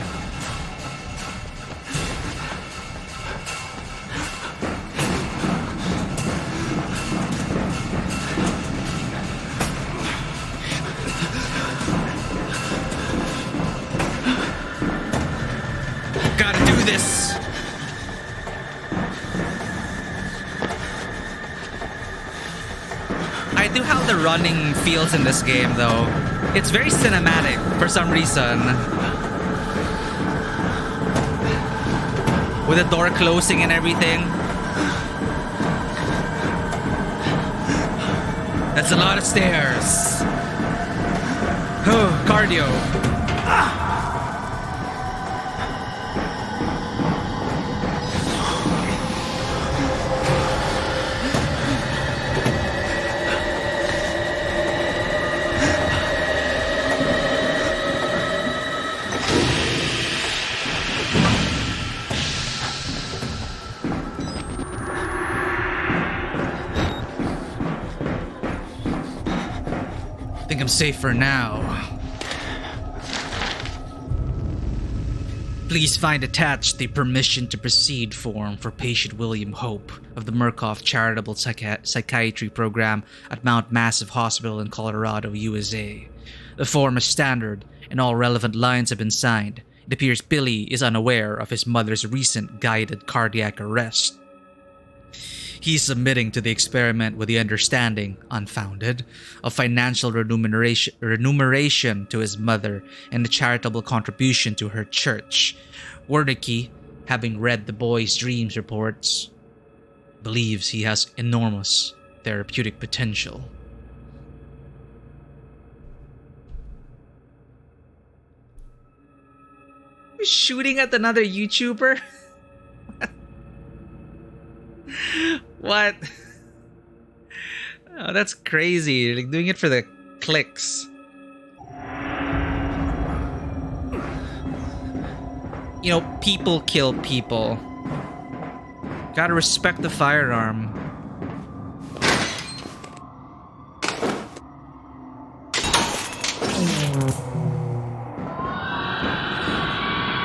Gotta do this. I do how the running feels in this game, though. It's very cinematic for some reason. with the door closing and everything. That's a lot of stairs. Oh, cardio. I think I'm safe for now. Please find attached the permission to proceed form for patient William Hope of the Murkoff Charitable Psychiatry Program at Mount Massive Hospital in Colorado, USA. The form is standard and all relevant lines have been signed. It appears Billy is unaware of his mother's recent guided cardiac arrest. He's submitting to the experiment with the understanding, unfounded, of financial remuneration to his mother and a charitable contribution to her church. Wernicke, having read the boy's dreams reports, believes he has enormous therapeutic potential. We're shooting at another YouTuber? What? Oh, that's crazy. Like doing it for the clicks. You know, people kill people. Gotta respect the firearm.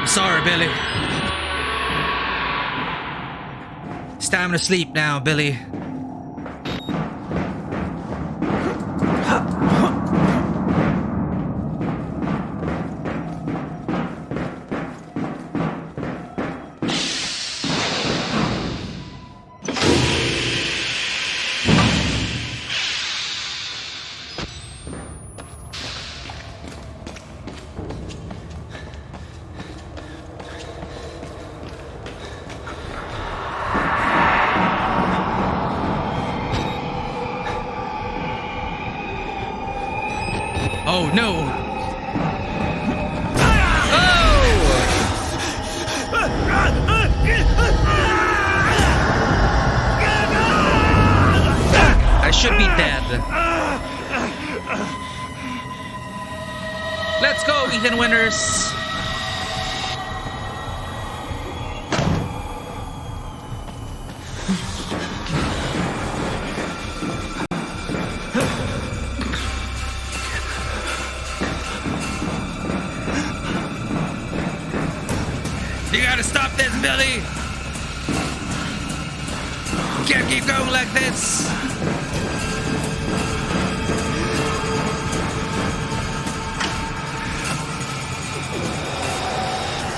I'm sorry, Billy. It's time to sleep now, Billy. Oh no! I should be dead. Let's go, Ethan Winters! You gotta stop this, Billy! Can't keep going like this!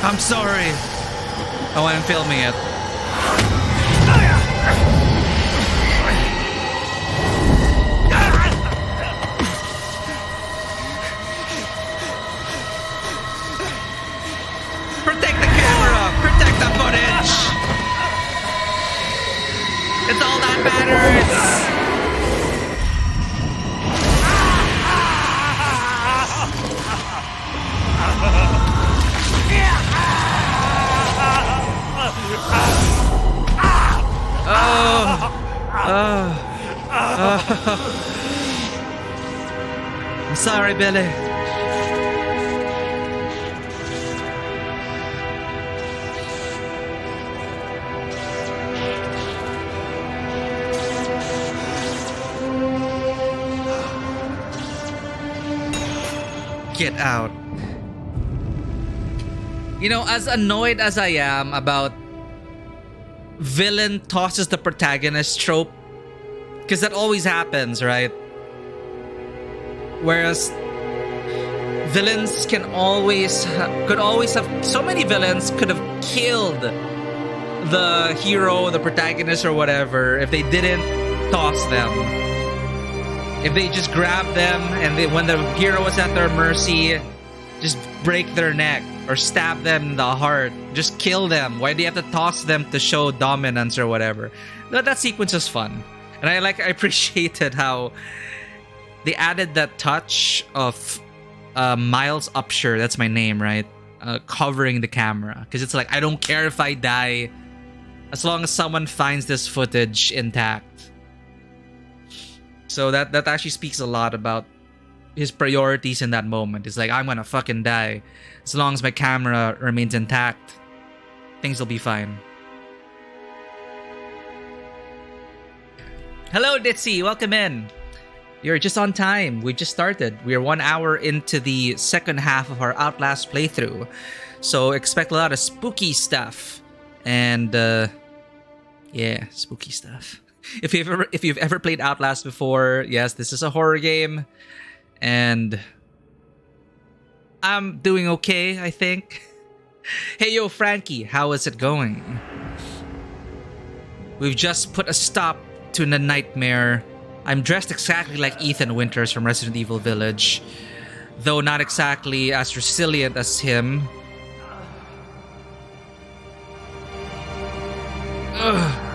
I'm sorry. Oh, I'm filming it. Protect the camera! Protect the footage! It's all that matters! I'm sorry, Billy. Get out. You know, as annoyed as I am about villain tosses the protagonist trope, because that always happens, right? Whereas villains could always have so many villains could have killed the hero, the protagonist, or whatever if they didn't toss them. If they just grab them and when the hero was at their mercy, just break their neck or stab them in the heart. Just kill them. Why do you have to toss them to show dominance or whatever? That sequence was fun. And I appreciated how they added that touch of Miles Upshur, that's my name, right? Covering the camera. Because it's like, I don't care if I die, as long as someone finds this footage intact. So that actually speaks a lot about his priorities in that moment. It's like, I'm gonna fucking die. As long as my camera remains intact, things will be fine. Hello, Ditzy. Welcome in. You're just on time. We just started. We're 1 hour into the second half of our Outlast playthrough. So expect a lot of spooky stuff. And, yeah, spooky stuff. If you've ever played Outlast before, yes, this is a horror game. And I'm doing okay, I think. Hey, yo, Frankie, how is it going? We've just put a stop to the nightmare. I'm dressed exactly like Ethan Winters from Resident Evil Village, though not exactly as resilient as him. Ugh.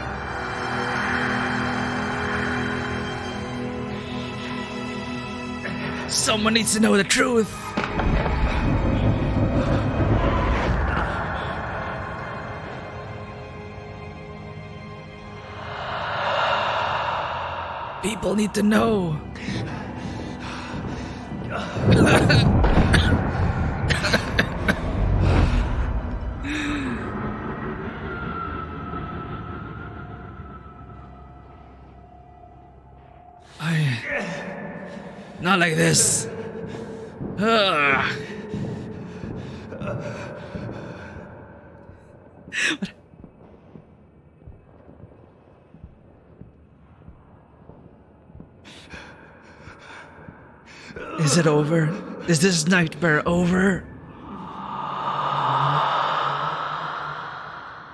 Someone needs to know the truth. People need to know. Not like this. Is it over? Is this nightmare over?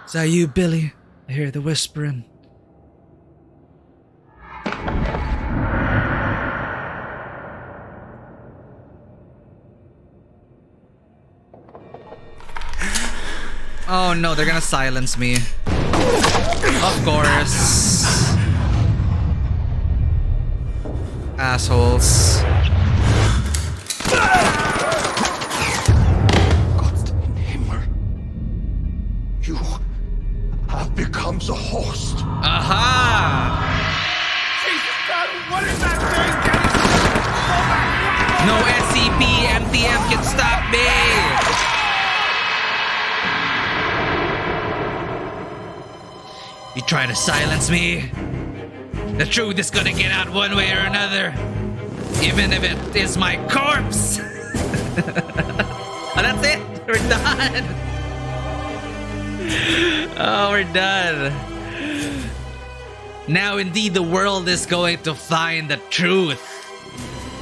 Is that you, Billy? I hear the whispering. Oh no, they're gonna silence me. Of course. Assholes. Gott in Himmel. You have become the host. Aha! What is that thing? No SCP MTF can stop me! You try to silence me? The truth is gonna get out one way or another. Even if it is my corpse! Oh, that's it! We're done! Oh, we're done. Now indeed the world is going to find the truth.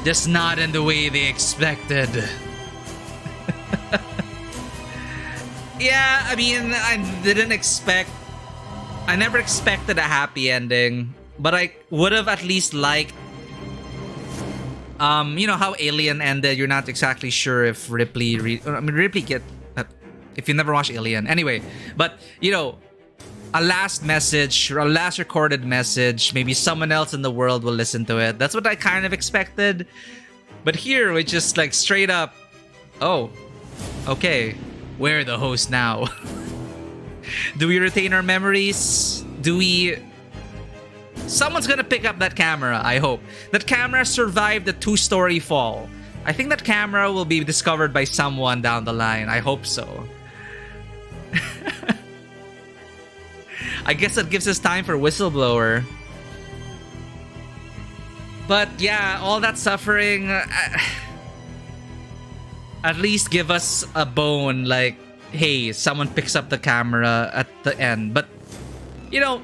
Just not in the way they expected. Yeah, I mean, I never expected a happy ending, but I would have at least liked, you know how Alien ended. You're not exactly sure if Ripley if you never watched Alien, anyway. But you know, a last message, or a last recorded message. Maybe someone else in the world will listen to it. That's what I kind of expected. But here, we just like straight up, oh, okay, we're the host now. Do we retain our memories? Someone's gonna pick up that camera, I hope. That camera survived the 2-story fall. I think that camera will be discovered by someone down the line. I hope so. I guess that gives us time for Whistleblower. But yeah, all that suffering... at least give us a bone, like, hey, someone picks up the camera at the end. But, you know,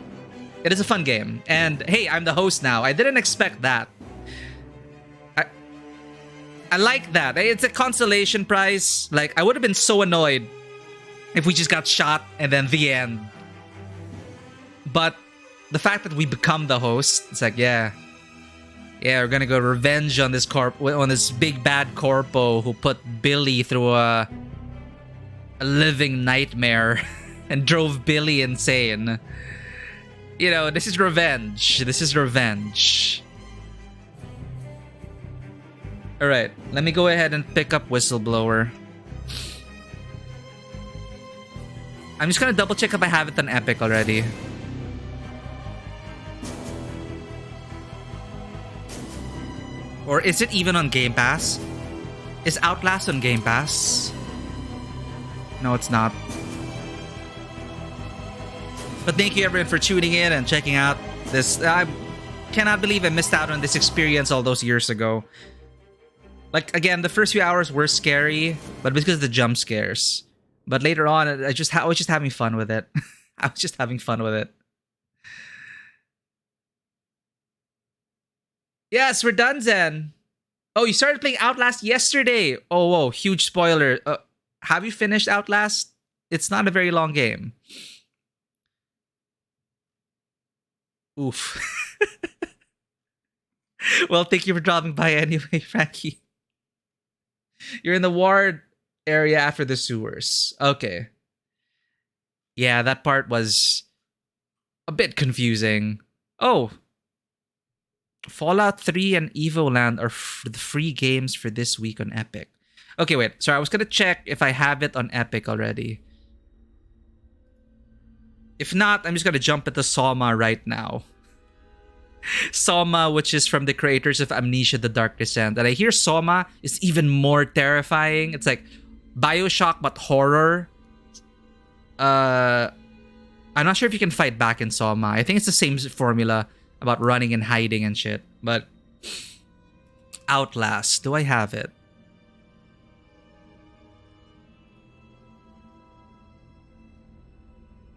it is a fun game. And hey, I'm the host now. I didn't expect that. I like that. It's a consolation prize. Like, I would have been so annoyed if we just got shot and then the end. But the fact that we become the host, it's like, yeah, we're gonna go revenge on this big bad corpo who put Billy through a a living nightmare and drove Billy insane. You know, this is revenge. This is revenge. Alright, let me go ahead and pick up Whistleblower. I'm just gonna double check if I have it on Epic already. Or is it even on Game Pass? Is Outlast on Game Pass? No, it's not. But thank you everyone for tuning in and checking out this. I cannot believe I missed out on this experience all those years ago. Like, again, the first few hours were scary, but because of the jump scares. But later on, I was just having fun with it. I was just having fun with it. Yes, we're done, Zen. Oh, you started playing Outlast yesterday. Oh, whoa, huge spoiler. Have you finished Outlast? It's not a very long game. Oof. Well, thank you for dropping by anyway, Frankie. You're in the ward area after the sewers. Okay. Yeah, that part was a bit confusing. Oh. Fallout 3 and Evoland are the free games for this week on Epic. Okay, wait. Sorry, I was gonna check if I have it on Epic already. If not, I'm just gonna jump into Soma right now. Soma, which is from the creators of Amnesia: The Dark Descent. And I hear Soma is even more terrifying. It's like BioShock but horror. I'm not sure if you can fight back in Soma. I think it's the same formula about running and hiding and shit. But Outlast, do I have it?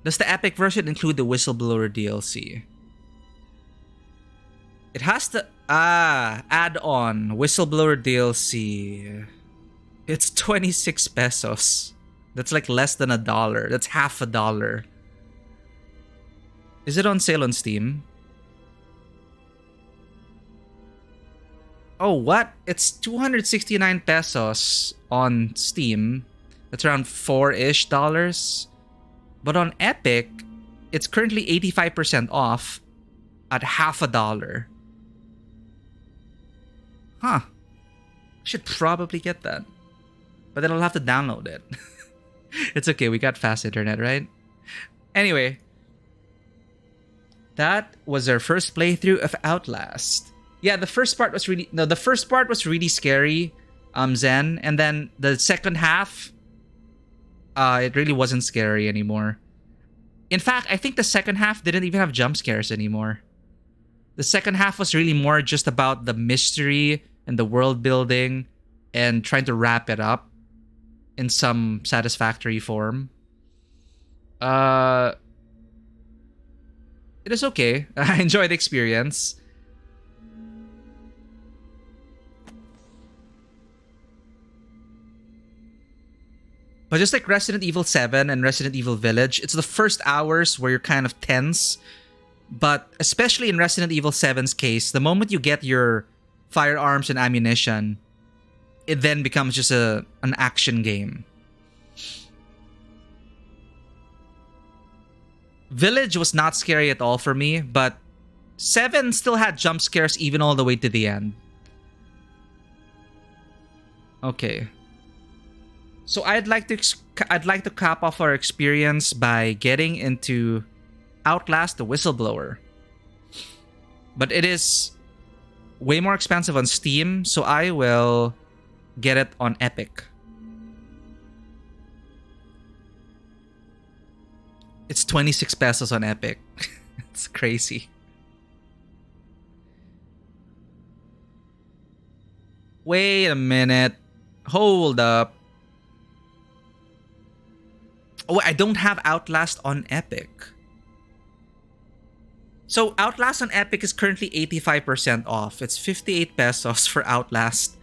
Does the Epic version include the Whistleblower DLC? It has the add-on Whistleblower DLC. It's 26 pesos. That's like less than $1. That's half $1. Is it on sale on Steam? Oh, what? It's 269 pesos on Steam. That's around $4-ish dollars. But on Epic, it's currently 85% off at half $1. Huh. Should probably get that. But then I'll have to download it. It's okay, we got fast internet, right? Anyway. That was our first playthrough of Outlast. Yeah, the first part was really scary, Zen. And then the second half, it really wasn't scary anymore. In fact, I think the second half didn't even have jump scares anymore. The second half was really more just about the mystery and the world building and trying to wrap it up in some satisfactory form. It is okay. I enjoyed the experience. But just like Resident Evil 7 and Resident Evil Village, it's the first hours where you're kind of tense. But especially in Resident Evil 7's case, the moment you get your firearms and ammunition, it then becomes just an action game. Village was not scary at all for me, but 7 still had jump scares even all the way to the end. Okay. So I'd like to cap off our experience by getting into Outlast: The Whistleblower. But it is way more expensive on Steam, so I will get it on Epic. It's 26 pesos on Epic. It's crazy. Wait a minute. Hold up. Oh, I don't have Outlast on Epic. So Outlast on Epic is currently 85% off. It's 58 pesos for Outlast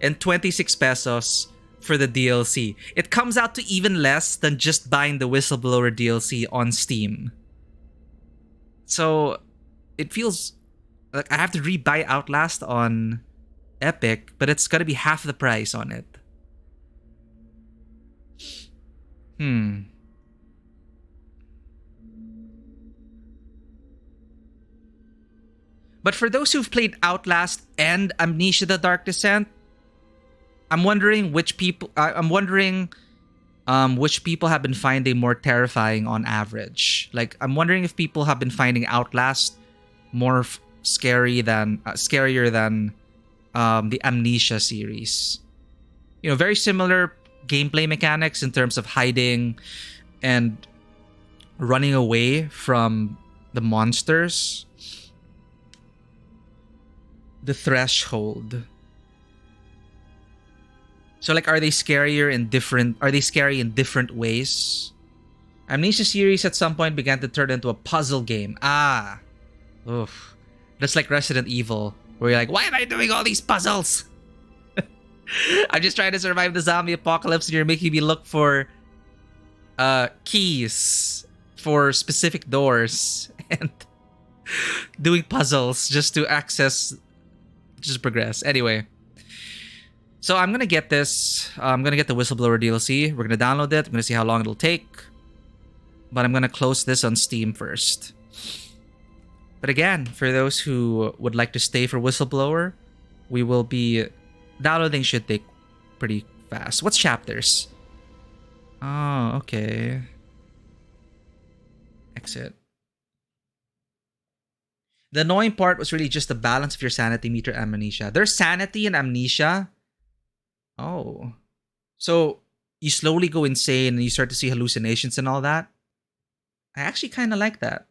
and 26 pesos for the DLC. It comes out to even less than just buying the Whistleblower DLC on Steam. So it feels like I have to rebuy Outlast on Epic, but it's gotta be half the price on it. Hmm. But for those who've played Outlast and Amnesia: The Dark Descent, I'm wondering which people. I'm wondering which people have been finding more terrifying on average. Like, I'm wondering if people have been finding Outlast more scarier than the Amnesia series. You know, very similar gameplay mechanics in terms of hiding and running away from the monsters. The threshold. So, like, are they scary in different ways? Amnesia series at some point began to turn into a puzzle game. Ah. Oof. That's like Resident Evil, where you're like, why am I doing all these puzzles? I'm just trying to survive the zombie apocalypse and you're making me look for keys for specific doors and doing puzzles just to progress. Anyway. So I'm going to get this. I'm going to get the Whistleblower DLC. We're going to download it. I'm going to see how long it'll take. But I'm going to close this on Steam first. But again, for those who would like to stay for Whistleblower, we will be... Downloading should take pretty fast. What's chapters? Oh, okay. Exit. The annoying part was really just the balance of your sanity meter and amnesia. There's sanity and amnesia. Oh. So you slowly go insane and you start to see hallucinations and all that. I actually kind of like that.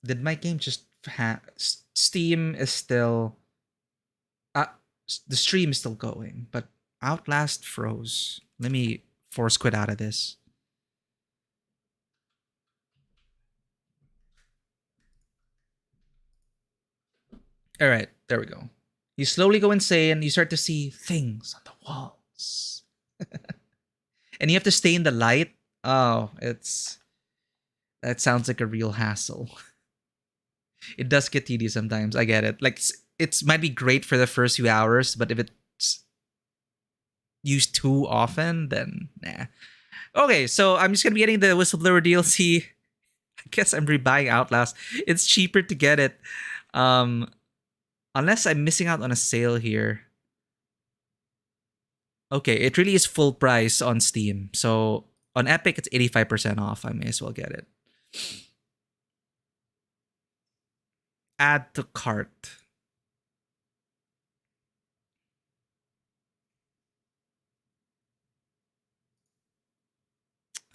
Did my game just Steam is still the stream is still going, but Outlast froze. Let me force quit out of this. All right, there we go. You slowly go insane, you start to see things on the walls. And you have to stay in the light. Oh, that sounds like a real hassle. It does get tedious sometimes. I get it. Like, it might be great for the first few hours, but if it's used too often, then nah. Okay, so I'm just gonna be getting the Whistleblower DLC. I guess I'm rebuying Outlast. It's cheaper to get it. Unless I'm missing out on a sale here. Okay, it really is full price on Steam. So on Epic, it's 85% off. I may as well get it. Add to cart.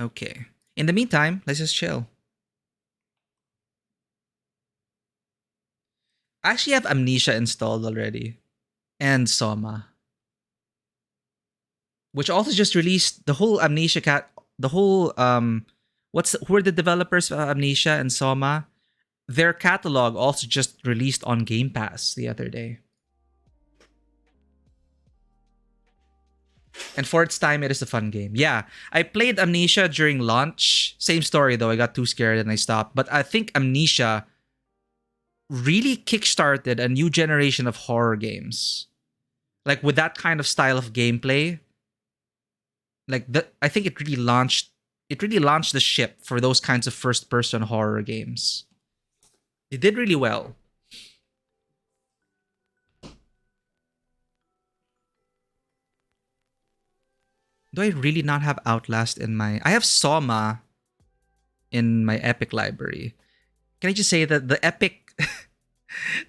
Okay. In the meantime, let's just chill. I actually have Amnesia installed already. And Soma. Which also just released the whole Amnesia who are the developers of Amnesia and Soma? Their catalog also just released on Game Pass the other day. And for its time, it is a fun game. Yeah, I played Amnesia during launch. Same story though, I got too scared and I stopped. But I think Amnesia really kickstarted a new generation of horror games. Like, with that kind of style of gameplay. Like, I think it really launched the ship for those kinds of first-person horror games. It did really well. Do I really not have Outlast in my... I have Soma in my Epic library. Can I just say that the Epic...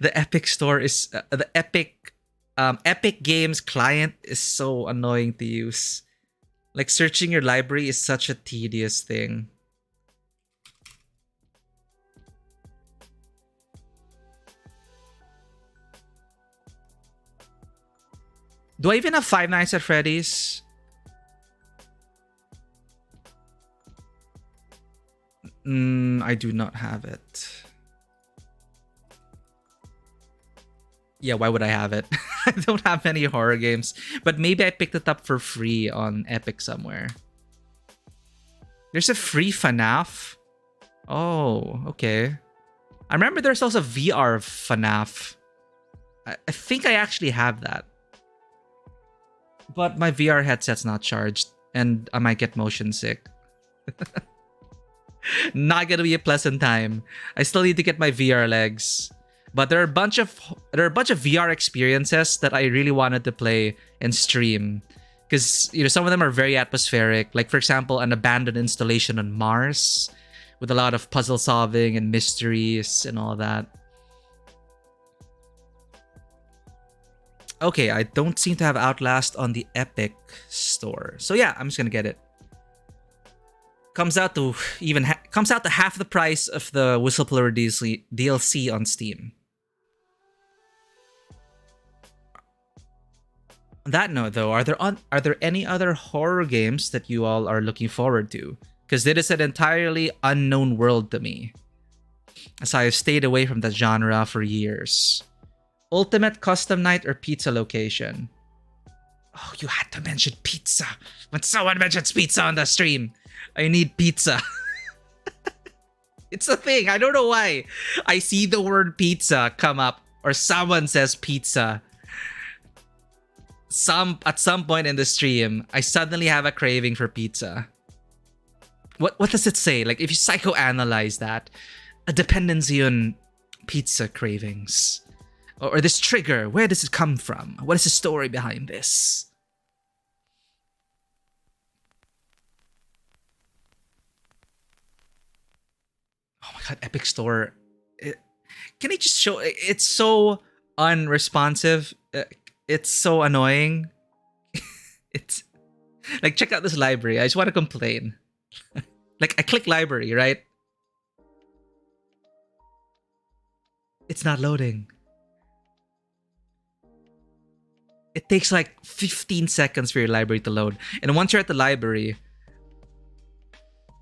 the Epic store is... the Epic... Epic Games client is so annoying to use. Like, searching your library is such a tedious thing. Do I even have Five Nights at Freddy's? I do not have it. Yeah, why would I have it? I don't have any horror games. But maybe I picked it up for free on Epic somewhere. There's a free FNAF? Oh, okay. I remember there's also VR FNAF. I think I actually have that. But my VR headset's not charged, and I might get motion sick. Not gonna be a pleasant time. I still need to get my VR legs. But there are a bunch of VR experiences that I really wanted to play and stream. Because some of them are very atmospheric. Like, for example, an abandoned installation on Mars with a lot of puzzle solving and mysteries and all that. Okay, I don't seem to have Outlast on the Epic store. So yeah, I'm just gonna get it. Comes out to half the price of the Whistleblower DLC on Steam. On that note, though, are there any other horror games that you all are looking forward to? Because it is an entirely unknown world to me, as I have stayed away from that genre for years. Ultimate custom night or pizza location? Oh, you had to mention pizza. When someone mentions pizza on the stream, I need pizza. It's a thing. I don't know why. I see the word pizza come up, or someone says pizza. At some point in the stream, I suddenly have a craving for pizza. What does it say? Like, if you psychoanalyze that, a dependency on pizza cravings. Or this trigger, where does it come from? What is the story behind this? Oh my god, Epic Store. Can I just show? It's so unresponsive. It's so annoying. It's like, check out this library. I just want to complain. Like, I click library, right? It's not loading. It takes like 15 seconds for your library to load. And once you're at the library,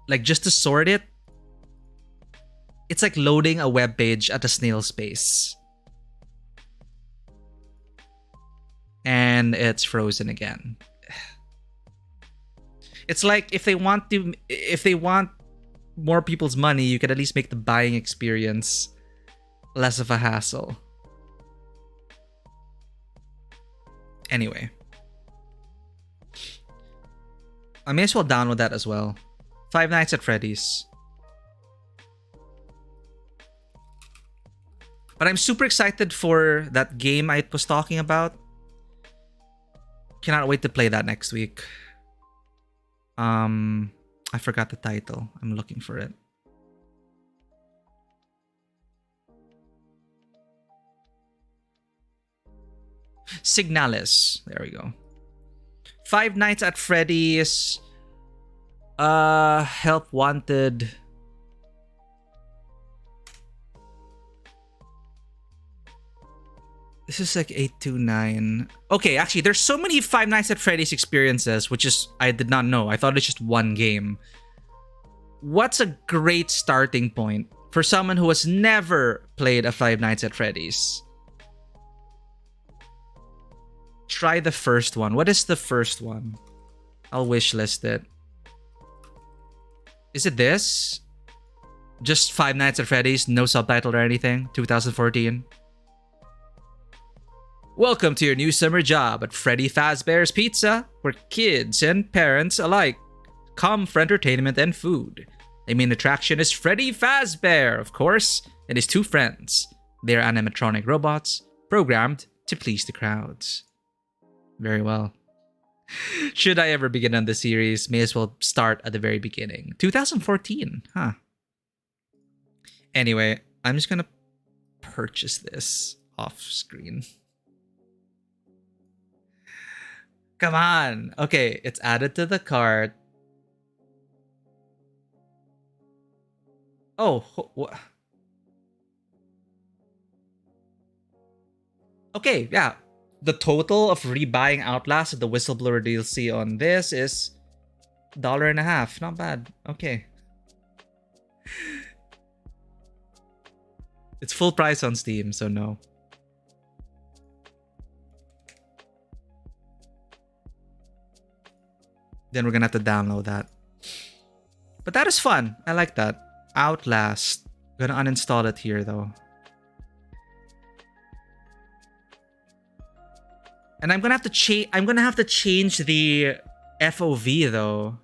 like, just to sort it, it's like loading a web page at a snail's pace. And it's frozen again. It's like, if they want more people's money, you could at least make the buying experience less of a hassle. Anyway, I may as well download that as well. Five Nights at Freddy's. But I'm super excited for that game I was talking about. Cannot wait to play that next week. I forgot the title. I'm looking for it. Signalis. There we go. Five Nights at Freddy's. Help Wanted. This is like 829. Okay, actually, there's so many Five Nights at Freddy's experiences, which is, I did not know. I thought it's just one game. What's a great starting point for someone who has never played a Five Nights at Freddy's? Try the first one. What is the first one? I'll wishlist it. Is it this? Just Five Nights at Freddy's, no subtitle or anything? 2014? Welcome to your new summer job at Freddy Fazbear's Pizza, where kids and parents alike come for entertainment and food. The main attraction is Freddy Fazbear, of course, and his two friends. They are animatronic robots, programmed to please the crowds. Very well. Should I ever begin on the series, may as well start at the very beginning. 2014, huh? Anyway, I'm just gonna purchase this off screen. Come on. Okay, it's added to the cart. Oh, okay, yeah. The total of rebuying Outlast at the Whistleblower DLC on this is $1.50. Not bad. Okay. It's full price on Steam, so no. Then we're gonna have to download that. But that is fun. I like that. Outlast. Gonna uninstall it here though. And I'm gonna have to change. I'm gonna have to change the FOV though.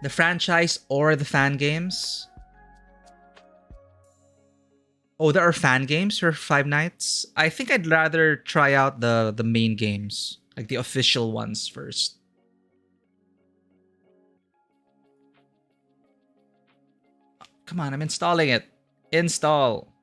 The franchise or the fan games. Oh, there are fan games for Five Nights. I think I'd rather try out the main games, like the official ones first. Come on, I'm installing it. Install.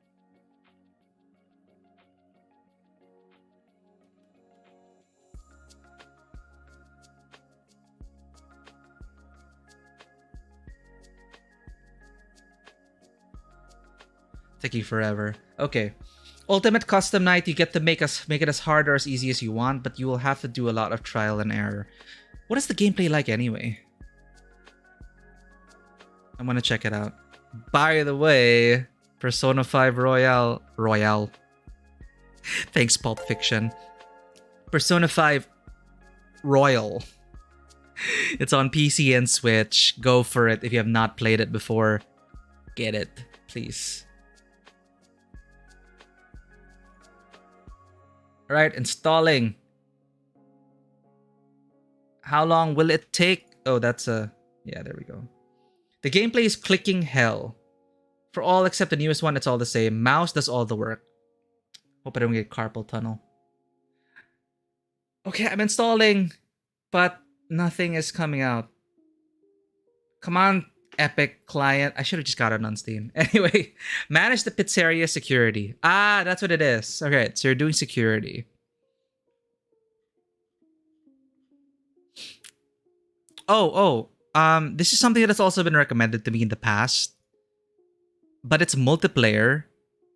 Taking forever. Okay. Ultimate Custom Night, you get to make it as hard or as easy as you want, but you will have to do a lot of trial and error. What is the gameplay like anyway? I'm gonna check it out. By the way, Persona 5 Royale. Thanks, Pulp Fiction. Persona 5 Royal. It's on PC and Switch. Go for it if you have not played it before. Get it, please. Alright, installing. How long will it take? Oh, that's a... Yeah, there we go. The gameplay is clicking hell. For all except the newest one, it's all the same. Mouse does all the work. Hope I don't get carpal tunnel. Okay, I'm installing, but nothing is coming out. Come on, Epic client. I should have just got it on Steam. Anyway, manage the pizzeria security. Ah, that's what it is. Okay, so you're doing security. This is something that's also been recommended to me in the past. But it's multiplayer.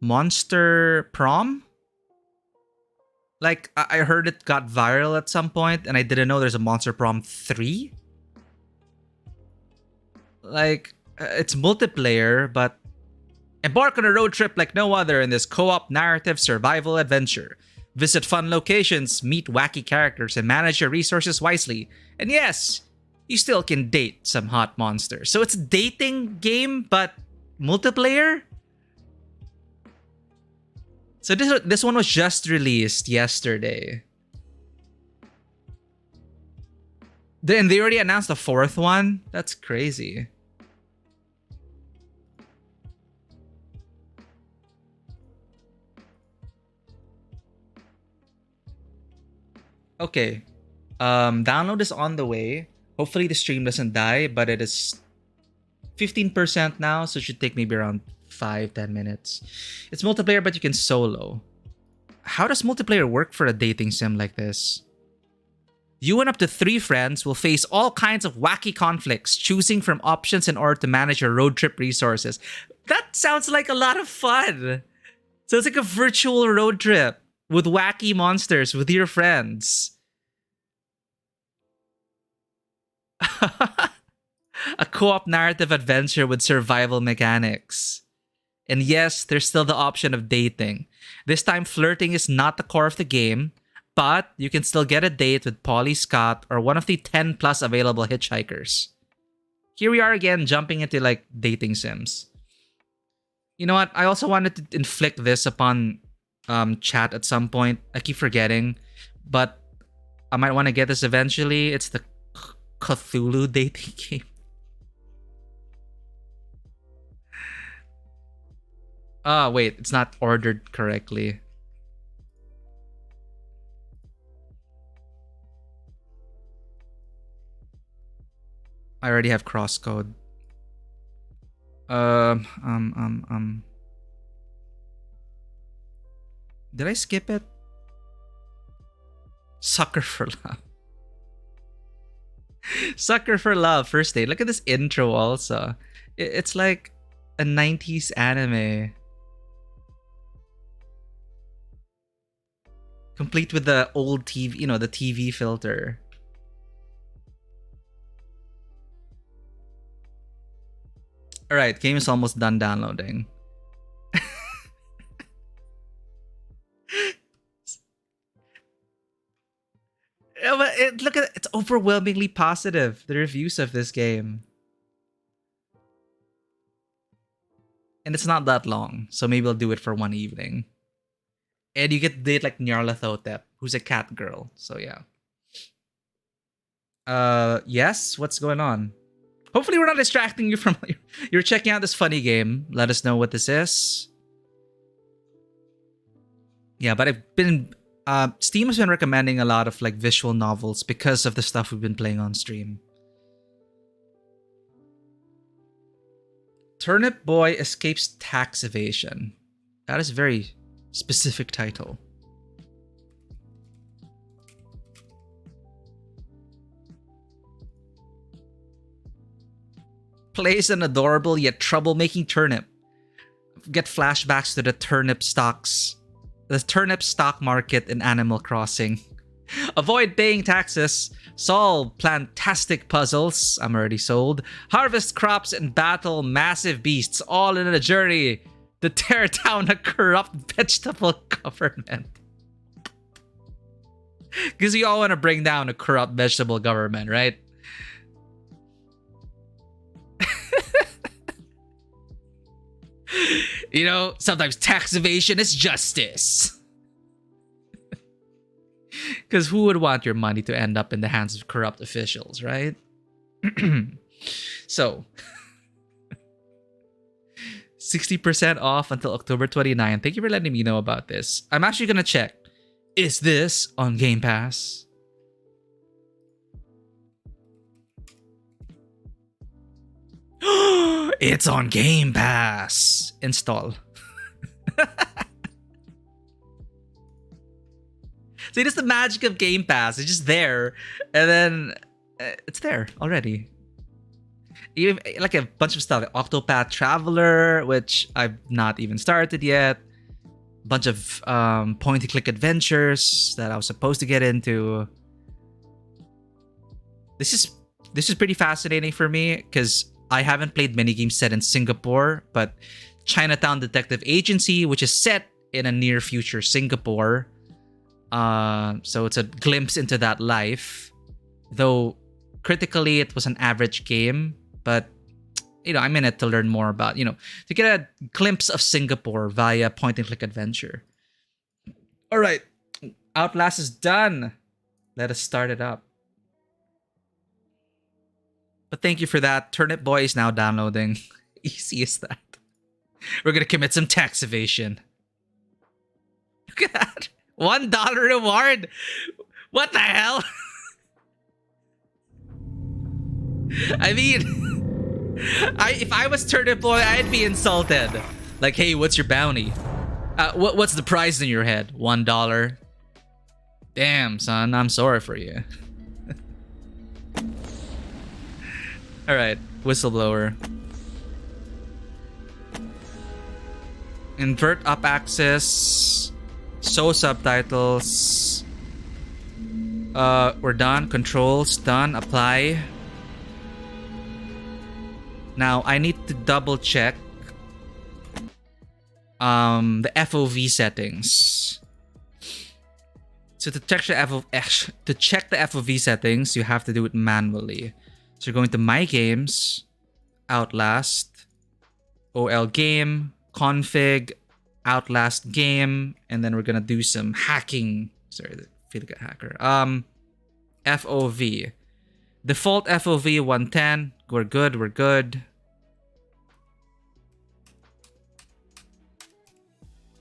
Monster Prom? Like, I heard it got viral at some point, and I didn't know there's a Monster Prom 3. Like, it's multiplayer, but embark on a road trip like no other in this co-op narrative survival adventure. Visit fun locations, meet wacky characters, and manage your resources wisely. And yes, you still can date some hot monsters. So it's a dating game, but multiplayer? So this one was just released yesterday. And they already announced a fourth one? That's crazy. Okay. Download is on the way. Hopefully the stream doesn't die, but it is 15% now, so it should take maybe around 5-10 minutes. It's multiplayer, but you can solo. How does multiplayer work for a dating sim like this? You and up to 3 friends will face all kinds of wacky conflicts, choosing from options in order to manage your road trip resources. That sounds like a lot of fun. Sounds like a virtual road trip with wacky monsters with your friends. A co-op narrative adventure with survival mechanics. And yes, there's still the option of dating. This time, flirting is not the core of the game, but you can still get a date with Polly Scott or one of the 10 plus available hitchhikers. Here we are again, jumping into like dating sims. You know what? I also wanted to inflict this upon chat at some point. I keep forgetting, but I might want to get this eventually. It's the Cthulhu dating game. Ah, wait, it's not ordered correctly. I already have crosscode. Did I skip it? Sucker for Love. Sucker for Love, first date. Look at this intro also. It's like a 90s anime. Complete with the old TV, you know, the TV filter. Alright, game is almost done downloading. Yeah, but look at it, it's overwhelmingly positive, the reviews of this game. And it's not that long, so maybe I'll do it for one evening. And you get to date like Nyarlathotep, who's a cat girl. So yeah. Yes, what's going on? Hopefully we're not distracting you from you're checking out this funny game. Let us know what this is. Yeah, but I've been Steam has been recommending a lot of like visual novels because of the stuff we've been playing on stream. Turnip Boy escapes tax evasion. That is a very specific title. Plays an adorable yet troublemaking turnip. Get flashbacks to the turnip stock market in Animal Crossing. Avoid paying taxes. Solve fantastic puzzles. I'm already sold. Harvest crops and battle massive beasts, all in a journey to tear down a corrupt vegetable government. Because you all want to bring down a corrupt vegetable government, right? You know, sometimes tax evasion is justice. Because who would want your money to end up in the hands of corrupt officials, right? So, 60% off until October 29. Thank you for letting me know about this. I'm actually going to check. Is this on Game Pass? It's on Game Pass. Install. See, that's the magic of Game Pass. It's just there, and then it's there already. Even like a bunch of stuff, like Octopath Traveler, which I've not even started yet. A bunch of point-and-click adventures that I was supposed to get into. This is pretty fascinating for me because I haven't played many games set in Singapore, but Chinatown Detective Agency, which is set in a near future Singapore. So it's a glimpse into that life. Though critically it was an average game, but you know, I'm in it to learn more about, you know, to get a glimpse of Singapore via point and click adventure. All right. Outlast is done. Let us start it up. But thank you for that. Turnip Boy is now downloading. Easy as that. We're going to commit some tax evasion. Look at that. $1 reward. What the hell? I mean, if I was Turnip Boy, I'd be insulted. Like, hey, what's your bounty? What's the price in your head? $1. Damn, son, I'm sorry for you. All right, whistleblower. Invert up axis. Show subtitles. We're done. Controls done. Apply. Now I need to double check the FOV settings. So to check the FOV settings, you have to do it manually. So you're going to My Games, Outlast, OL Game, Config, Outlast Game, and then we're gonna do some hacking. Sorry, I feel like a hacker. FOV. Default FOV 110. We're good, we're good.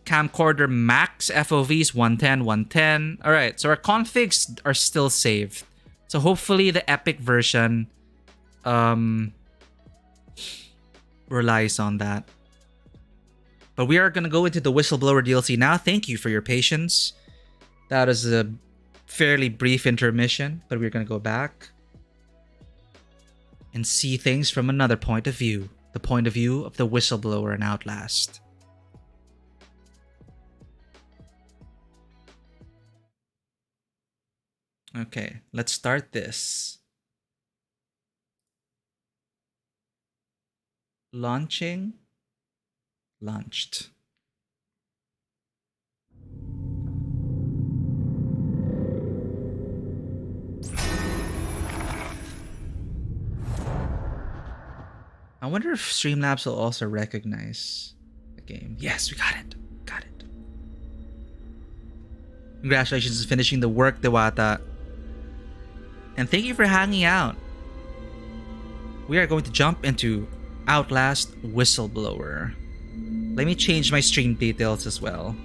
Camcorder max FOVs 110, 110. Alright, so our configs are still saved. So hopefully the epic version relies on that. But we are going to go into the Whistleblower DLC now. Thank you for your patience. That is a fairly brief intermission, but we're going to go back and see things from another point of view. The point of view of the Whistleblower in Outlast. Okay, let's start this. Launching. Launched. I wonder if Streamlabs will also recognize the game. Yes, we got it. Got it. Congratulations on finishing the work, Dewata. And thank you for hanging out. We are going to jump into Outlast Whistleblower. Let me change my stream details as well.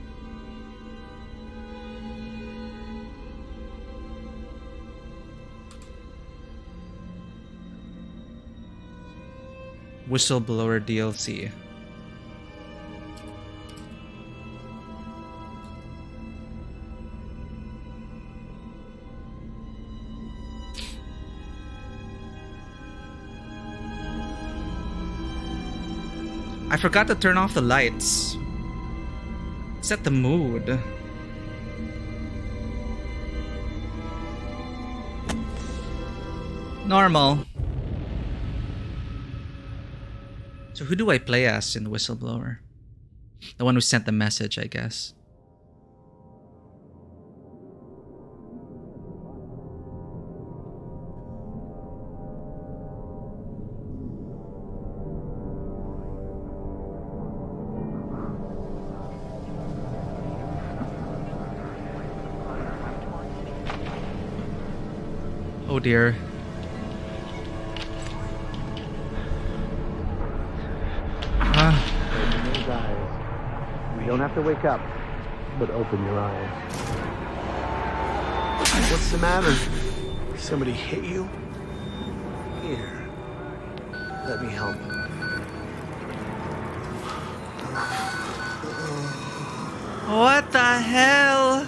Whistleblower DLC. I forgot to turn off the lights. Set the mood. Normal. So who do I play as in Whistleblower? The one who sent the message, I guess. Oh dear. Open those eyes. You don't have to wake up, but open your eyes. What's the matter? Somebody hit you? Here. Let me help you. What the hell?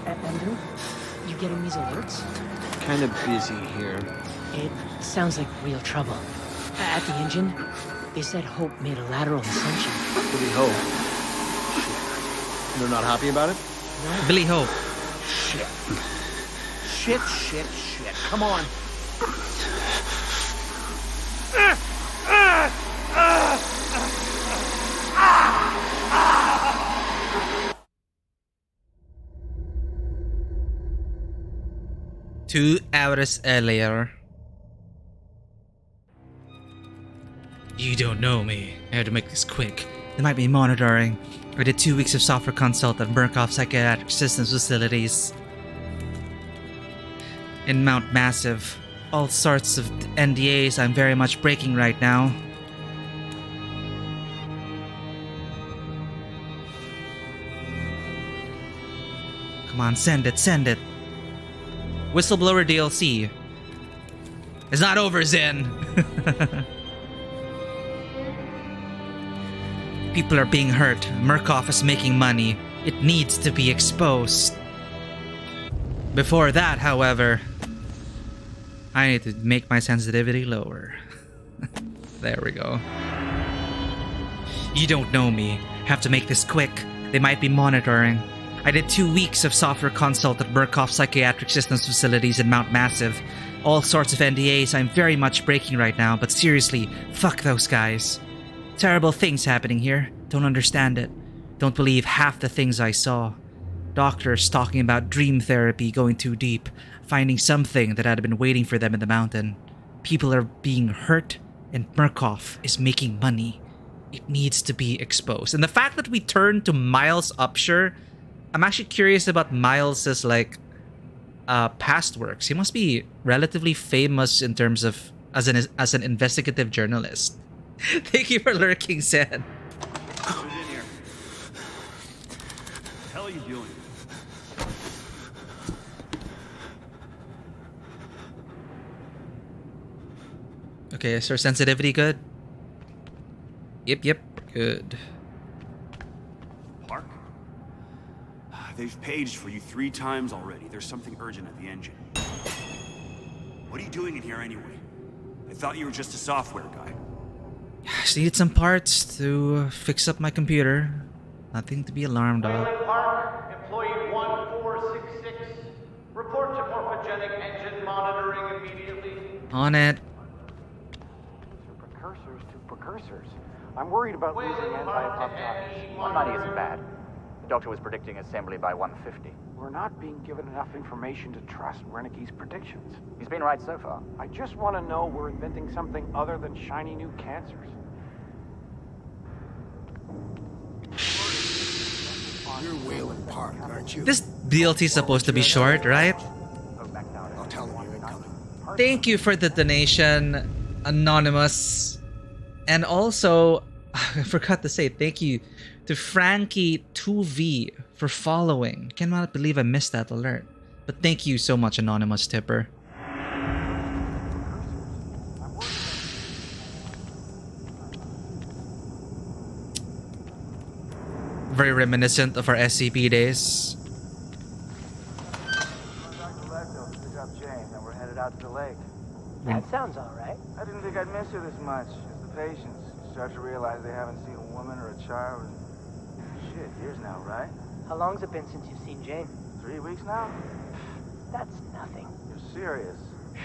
Andrew, you getting these alerts? Kind of busy here. It sounds like real trouble. At the engine, they said Hope made a lateral ascension. Billy Hope. They're not happy about it? Billy Hope. Shit. Come on. Two hours earlier. You don't know me. I had to make this quick. They might be monitoring. I did 2 weeks of software consult at Murkoff Psychiatric Systems facilities in Mount Massive. All sorts of NDAs I'm very much breaking right now. Come on, send it. Whistleblower DLC. It's not over, Zen. People are being hurt. Murkoff is making money. It needs to be exposed. Before that, however, I need to make my sensitivity lower. There we go. You don't know me. Have to make this quick. They might be monitoring. I did 2 weeks of software consult at Murkoff Psychiatric Systems facilities in Mount Massive. All sorts of NDAs I'm very much breaking right now, but seriously, fuck those guys. Terrible things happening here. Don't understand it. Don't believe half the things I saw. Doctors talking about dream therapy going too deep, finding something that had been waiting for them in the mountain. People are being hurt, and Murkoff is making money. It needs to be exposed. And the fact that we turned to Miles Upshur, I'm actually curious about Miles's past works. He must be relatively famous in terms of as an investigative journalist. Thank you for lurking, Sen. Who's in here? What the hell are you doing? Okay, is our sensitivity good? Yep, good. Park? They've paged for you 3 times already. There's something urgent at the engine. What are you doing in here anyway? I thought you were just a software guy. Just needed some parts to fix up my computer. Nothing to be alarmed of. Wayland Park, employee 1466. Report to morphogenic engine monitoring immediately. On it. Precursors to precursors. I'm worried about losing Wayland Park to anti-apoptotics. NE 190 isn't bad. The doctor was predicting assembly by 150. We're not being given enough information to trust Reneke's predictions. He's been right so far. I just want to know we're inventing something other than shiny new cancers. You're Wayland Park, aren't you? This DLC is supposed to be short, right? I'll tell him you're incoming. Thank you for the donation, Anonymous. And also, I forgot to say thank you to Frankie2V for following. Cannot believe I missed that alert. But thank you so much, Anonymous Tipper. Very reminiscent of our SCP days. We're headed out to the lake. That sounds all right. I didn't think I'd miss her this much. It's the patients. You start to realize they haven't seen a woman or a child in shit, years now, right? How long's it been since you've seen Jane? 3 weeks now? That's nothing. You're serious?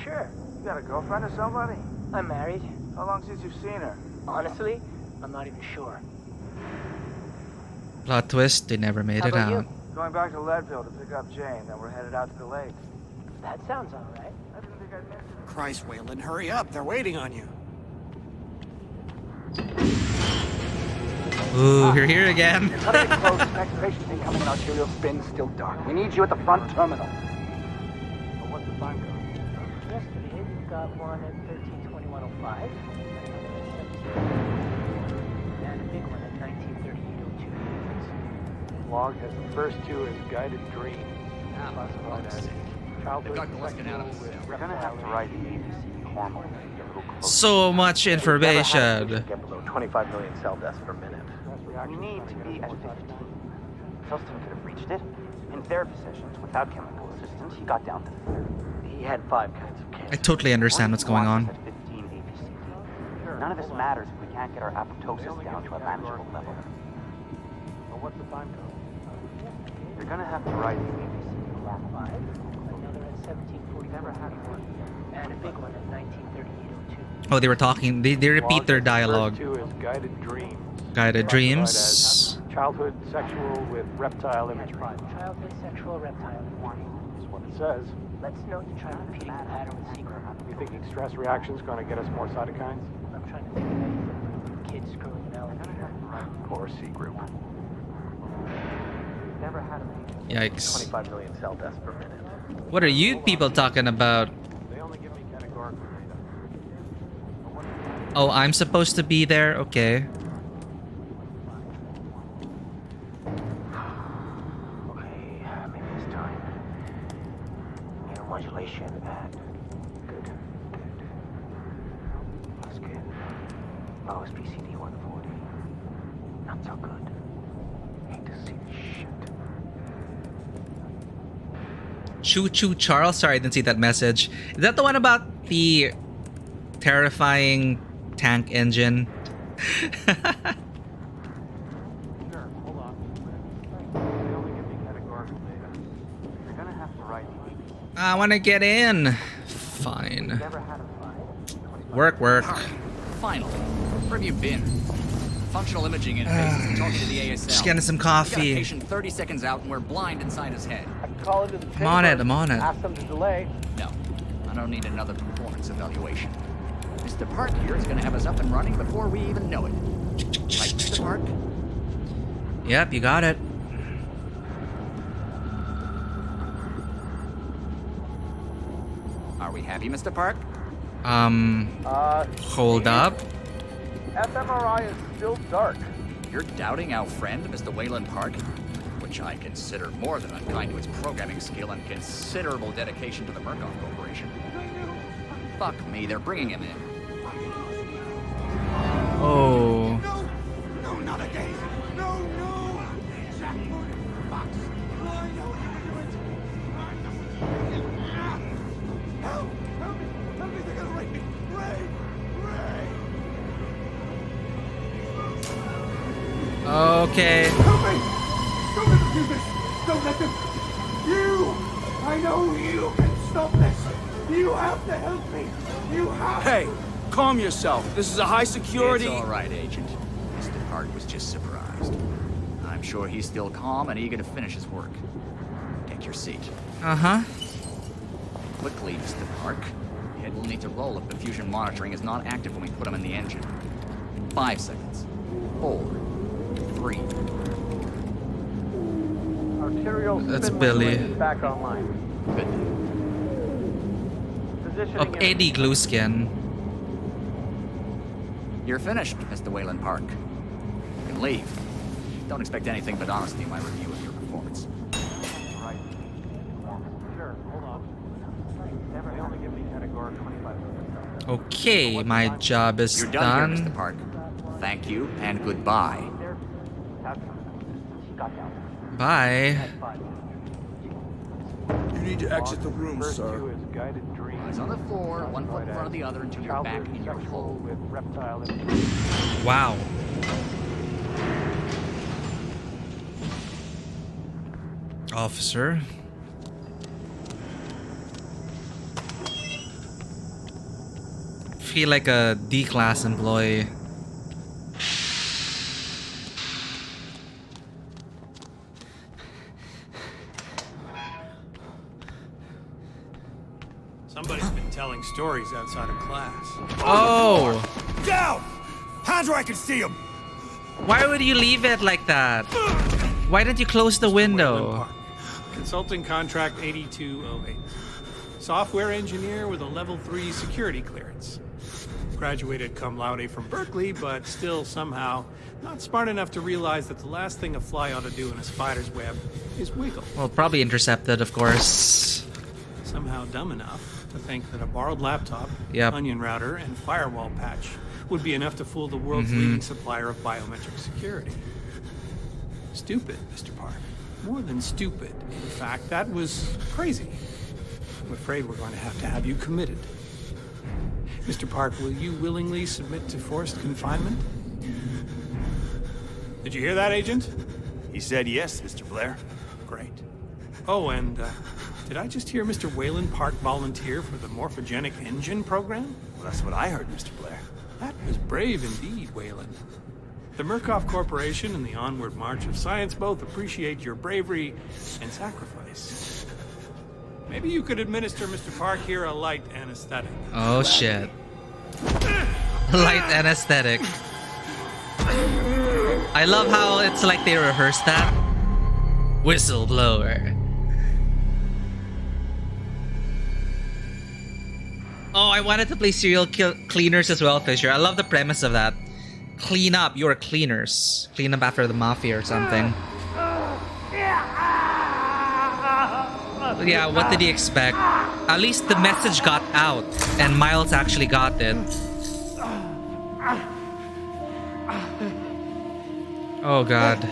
Sure. You got a girlfriend or somebody? I'm married. How long since you've seen her? Honestly, I'm not even sure. Plot twist, they never made How it about out. you? Going back to Leadville to pick up Jane, then we're headed out to the lake. That sounds all right. I didn't think I'd miss her. Christ, Wayland, hurry up. They're waiting on you. Ooh, you're here again. Cutting it close. Next patient's incoming in arterial spin, still dark. We need you at the front terminal. Well, what's the time code? Yesterday, we got one at 13:21:05. And a big one at 19:38:02. Log has the first two as guided dream. Classified as childhood sexual with We're gonna have to write the ABC hormone. So much information. Get below 25 million cell deaths per minute. We need to be at 15. Elston could have reached it. In therapy sessions, without chemical assistance, he got down to 30. He had 5 kinds of cancer. I totally understand what's going on. At 15 ABCD. None of this matters if we can't get our apoptosis down to a manageable level. Well, what's the time code? You're gonna have to write the ABC hormone. Another at 17:41. And a big one at 19:38:02. Oh, they were talking. They repeat their dialogue. First two is guided dreams. Guided Classified dreams. as childhood sexual with reptile imagery. Childhood sexual reptile. That's what it says. Let's note you try repeating the pattern with secret. You thinking stress reaction's going to get us more cytokines? I'm trying to think of anything. Kids screwing an alligator. Or C group. Never had a Yikes. 25 million cell deaths per minute. What are you people talking about? They only give me categorical data. Oh, I'm supposed to be there? Okay. Okay, maybe this time. Modulation at good. That's good. Lowest PCD 140. Not so good. Hate to see this shit. Choo Choo Charles. Sorry, I didn't see that message. Is that the one about the terrifying tank engine? Sure, hold on. They only give me categorical data. You're gonna have to write the ABC. I want to get in. Fine. Never had a fight. Work. Finally. Where have you been? Functional imaging interfaces and talking to the ASL. Just getting some We got a coffee. patient 30 seconds out and we're blind inside his head. I can call into the I'm on it, I'm on it. Ask them to delay. No, I don't need another performance evaluation. Mr. Park here is going to have us up and running before we even know it. Right, Mr. Park? Yep, you got it. Are we happy, Mr. Park? Hold up. fMRI is still dark. You're doubting our friend, Mr. Wayland Park? Which I consider more than unkind to its programming skill and considerable dedication to the Murkoff Corporation. Fuck me, they're bringing him in. Oh. No, not again. No. Jack, Fox. I know how to do it. Help me. They're gonna rape me. Ray. Okay. Help me. Don't let them do this. Don't let them. I know you can stop this. You have to help me. You have Hey, calm yourself. This is a high security... It's all right, Agent. Mr. Park was just surprised. I'm sure he's still calm and eager to finish his work. Take your seat. Uh-huh. Quickly, Mr. Park. Head will need to roll if the fusion monitoring is not active when we put him in the engine. 5 seconds. 4, 3. That's Billy. Back online. Good. Of Eddie Gluskin. You're finished, Mr. Wayland Park. You can leave. Don't expect anything but honesty in my review of your performance. Right. Sure, hold on. They only give me category 25%. Okay, my job is You're done here, Mr. Park. Thank you and goodbye. Bye. You need to exit the room, sir. Eyes on the floor, one foot in front of the other until you're back in your hole. Wow. Officer. Feel like a D-class employee. Somebody's been telling stories outside of class. Oh! Down! Hands where I can see them! Why would you leave it like that? Why didn't you close the window? Consulting contract 8208. Software engineer with a level 3 security clearance. Graduated cum laude from Berkeley, but still somehow not smart enough to realize that the last thing a fly ought to do in a spider's web is wiggle. Well, probably intercepted, of course. Somehow dumb enough to think that a borrowed laptop, Yep. onion router, and firewall patch would be enough to fool the world's leading supplier of biometric security. Stupid, Mr. Park. More than stupid. In fact, that was crazy. I'm afraid we're going to have you committed. Mr. Park, will you willingly submit to forced confinement? Did you hear that, Agent? He said yes, Mr. Blair. Great. Oh, and did I just hear Mr. Wayland Park volunteer for the morphogenic engine program? Well, that's what I heard, Mr. Blair. That was brave indeed, Wayland. The Murkoff Corporation and the Onward March of Science both appreciate your bravery and sacrifice. Maybe you could administer Mr. Park here a light anesthetic. Oh shit. Light anesthetic. I love how it's like they rehearsed that. Whistleblower. Oh, I wanted to play serial cleaners as well, Fisher. I love the premise of that. Clean up, you're cleaners. Clean up after the mafia or something. Yeah, what did he expect? At least the message got out, and Miles actually got it. Oh god.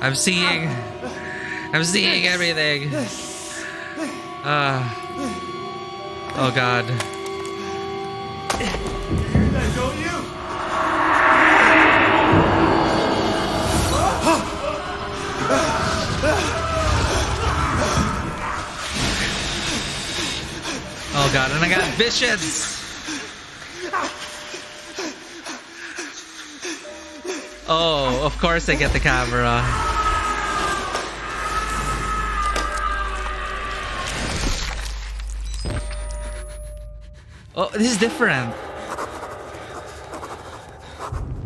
I'm seeing everything. Oh god. Don't you? Oh god, and I got visions. Oh, of course I get the camera. Oh, this is different.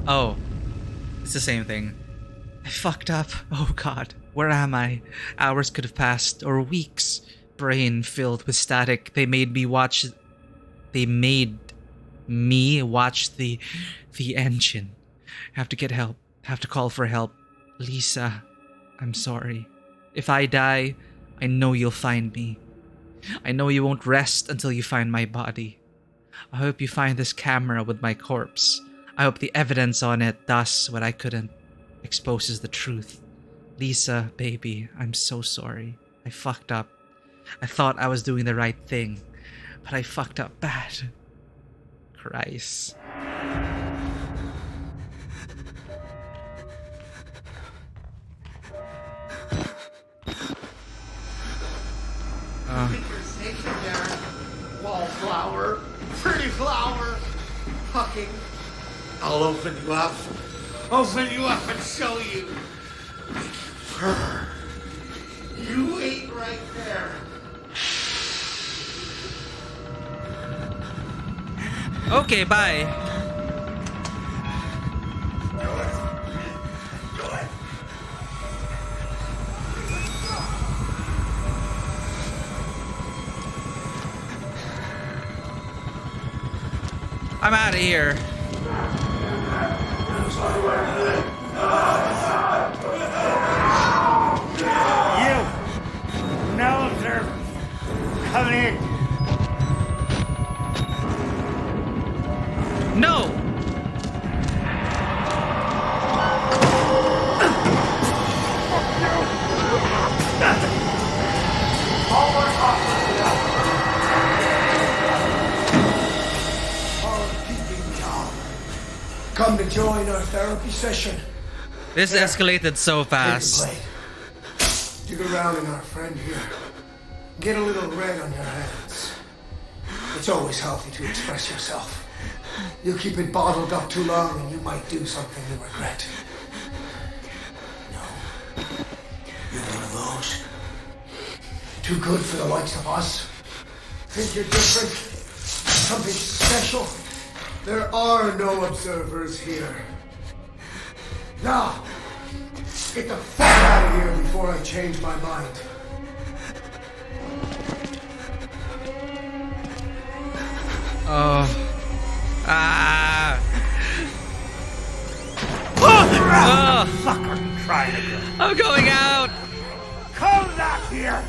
Oh, it's the same thing. I fucked up. Oh god, where am I? Hours could have passed, or weeks. Brain filled with static. They made me watch the engine. Have to get help. Have to call for help. Lisa, I'm sorry. If I die, I know you'll find me. I know you won't rest until you find my body. I hope you find this camera with my corpse. I hope the evidence on it does what I couldn't, exposes the truth. Lisa, baby, I'm so sorry. I fucked up. I thought I was doing the right thing, but I fucked up bad. Christ. Wallflower, pretty flower, fucking. I'll open you up and show you. You wait right there. Okay, bye. I'm out of here. You! No observers! Come in! No! Come to join our therapy session. This escalated so fast. Dig around in our friend here. Get a little red on your hands. It's always healthy to express yourself. You keep it bottled up too long and you might do something you regret. No. You're one of those. Too good for the likes of us. Think you're different? Something special? There are no observers here. Now, get the fuck out of here before I change my mind. Oh. Ah. What the fuck are you trying to do? I'm going out. Come back here.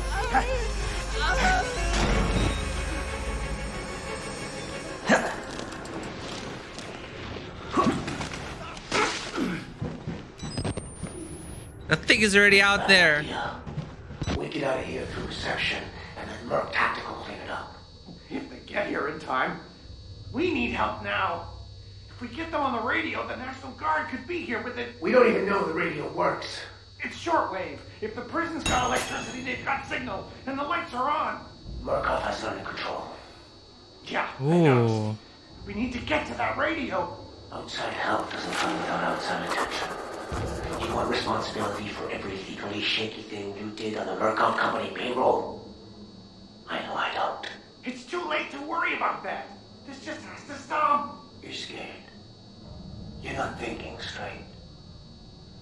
The thing is already out there. We get out of here through reception, and then Merc Tactical clean it up. If they get here in time. We need help now. If we get them on the radio, the National Guard could be here with it. We don't even know the radio works. It's shortwave. If the prison's got electricity, they've got signal, and the lights are on. Murkoff has it under control. Yeah, I Ooh. know. We need to get to that radio. Outside help doesn't come without outside attention. You want responsibility for every legally shaky thing you did on the Murkoff Company payroll? I know I don't. It's too late to worry about that. This just has to stop. You're scared. You're not thinking straight.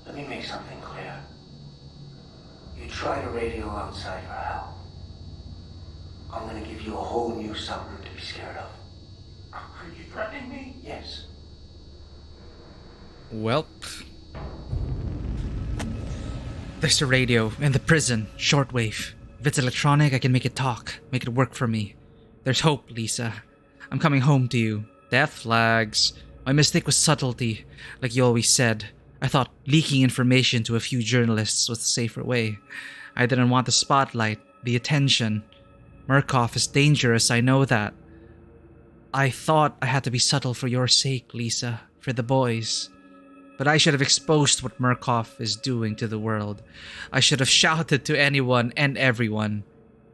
Let me make something clear. You try to radio outside for help. I'm gonna give you a whole new something to be scared of. Are you threatening me? Yes. Welp. There's a radio in the prison, shortwave. If it's electronic, I can make it talk, make it work for me. There's hope, Lisa. I'm coming home to you. Death flags. My mistake was subtlety, like you always said. I thought leaking information to a few journalists was the safer way. I didn't want the spotlight, the attention. Murkoff is dangerous, I know that. I thought I had to be subtle for your sake, Lisa, for the boys. But I should have exposed what Murkoff is doing to the world. I should have shouted to anyone and everyone.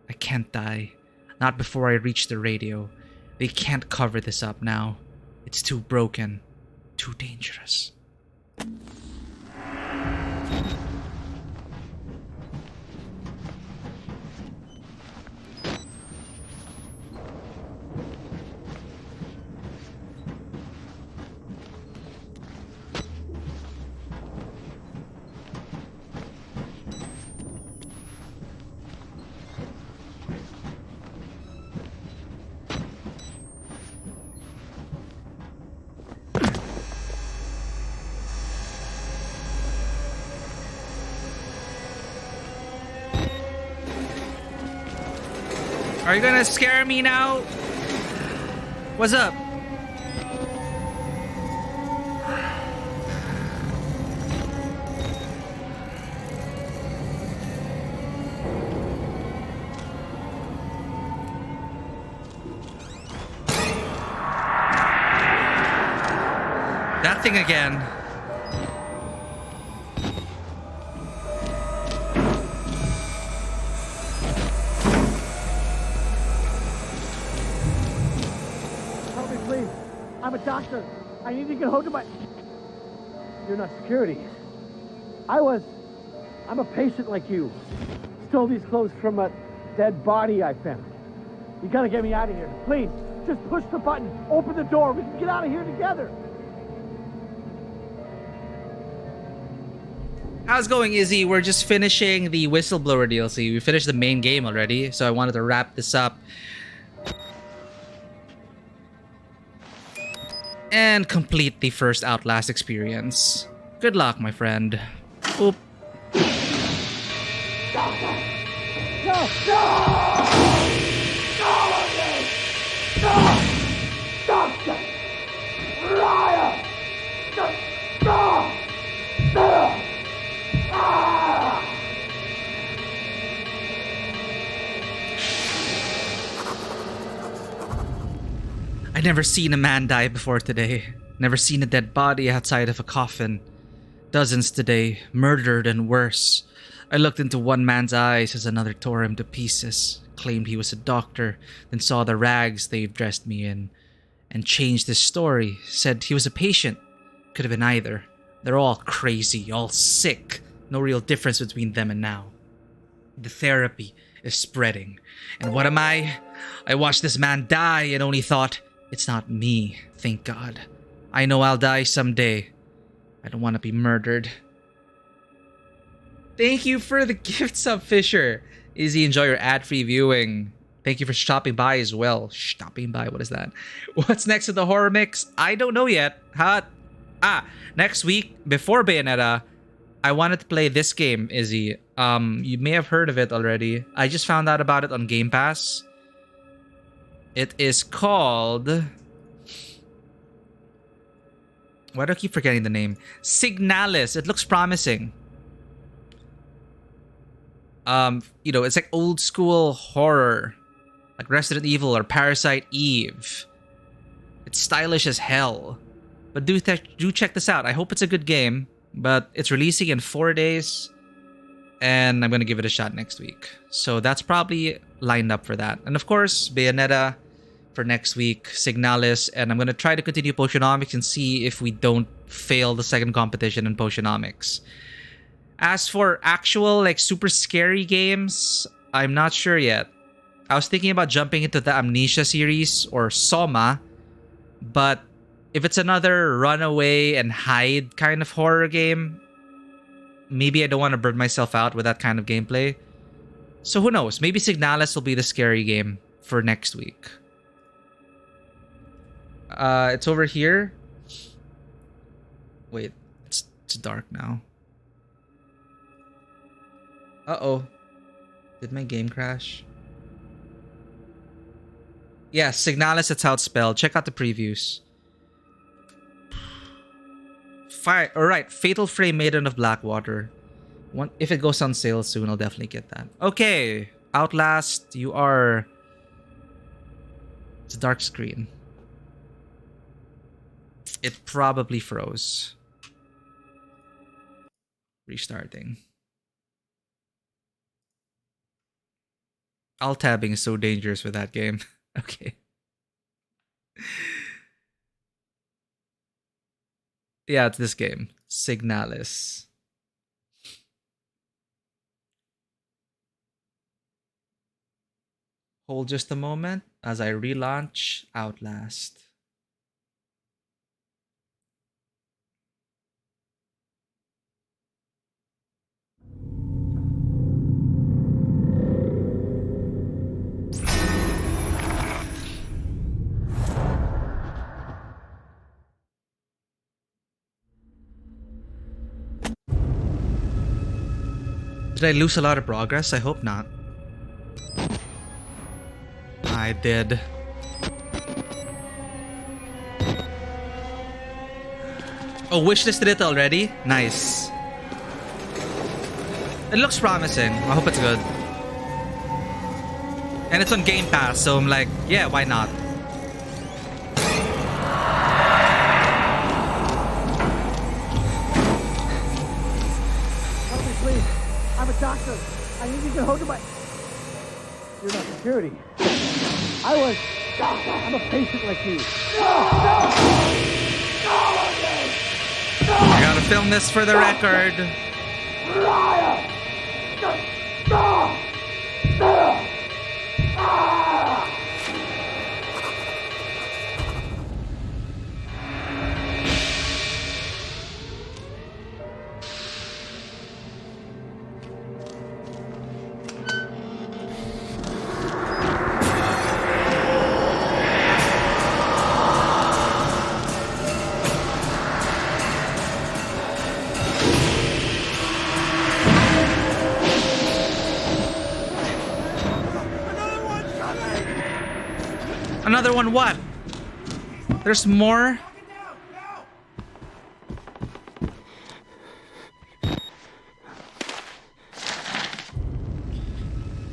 I can't die. Not before I reach the radio. They can't cover this up now. It's too broken. Too dangerous. Are you gonna scare me now? What's up? That thing again. I'm a doctor. I need to get home to my... You're not security. I'm a patient like you. Stole these clothes from a dead body I found. You gotta get me out of here. Please, just push the button. Open the door. We can get out of here together. How's it going, Izzy? We're just finishing the Whistleblower DLC. We finished the main game already, so I wanted to wrap this up. and complete the first Outlast experience. Good luck, my friend. Oop. I'd never seen a man die before today. Never seen a dead body outside of a coffin. Dozens today, murdered and worse. I looked into one man's eyes as another tore him to pieces, claimed he was a doctor, then saw the rags they've dressed me in, and changed his story, said he was a patient. Could have been either. They're all crazy, all sick. No real difference between them and now. The therapy is spreading. And what am I? I watched this man die and only thought, it's not me, thank God. I know I'll die someday. I don't want to be murdered. Thank you for the gift sub, Fisher. Izzy, enjoy your ad-free viewing. Thank you for stopping by as well. Stopping by, what is that? What's next in the horror mix? I don't know yet. Next week, before Bayonetta, I wanted to play this game, Izzy. You may have heard of it already. I just found out about it on Game Pass. It is called... Why do I keep forgetting the name? Signalis. It looks promising. It's like old school horror. Like Resident Evil or Parasite Eve. It's stylish as hell. But do check this out. I hope it's a good game. But it's releasing in 4 days. And I'm going to give it a shot next week. So that's probably lined up for that. And of course, Bayonetta for next week, Signalis, and I'm going to try to continue Potionomics and see if we don't fail the second competition in Potionomics. As for actual, like, super scary games, I'm not sure yet. I was thinking about jumping into the Amnesia series or Soma, but if it's another runaway and hide kind of horror game, maybe I don't want to burn myself out with that kind of gameplay. So who knows? Maybe Signalis will be the scary game for next week. It's over here. Wait, it's dark now. Uh-oh. Did my game crash? Yeah, Signalis, that's how it's spelled. Check out the previews. Alright, Fatal Frame Maiden of Blackwater. If it goes on sale soon, I'll definitely get that. Okay, Outlast, you are... It's a dark screen. It probably froze. Restarting. Alt-tabbing is so dangerous with that game. Okay. Yeah, it's this game. Signalis. Hold just a moment as I relaunch Outlast. Did I lose a lot of progress? I hope not. I did. Oh, wishlisted it already? Nice. It looks promising. I hope it's good. And it's on Game Pass, so I'm like, yeah, why not? Help me, please. I'm a doctor. I need you to hold my... You're not security. I'm a patient like you. I gotta film this for the record. Another one what? There's more?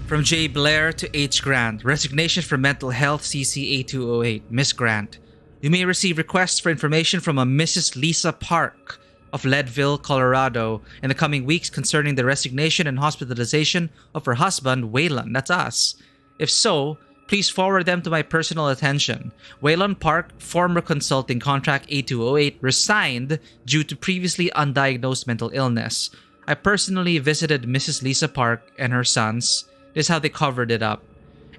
From J. Blair to H. Grant. Resignation for mental health CC A208. Miss Grant. You may receive requests for information from a Mrs. Lisa Park of Leadville, Colorado in the coming weeks concerning the resignation and hospitalization of her husband, Waylon. That's us. If so, please forward them to my personal attention. Waylon Park, former consulting contract A208, resigned due to previously undiagnosed mental illness. I personally visited Mrs. Lisa Park and her sons. This is how they covered it up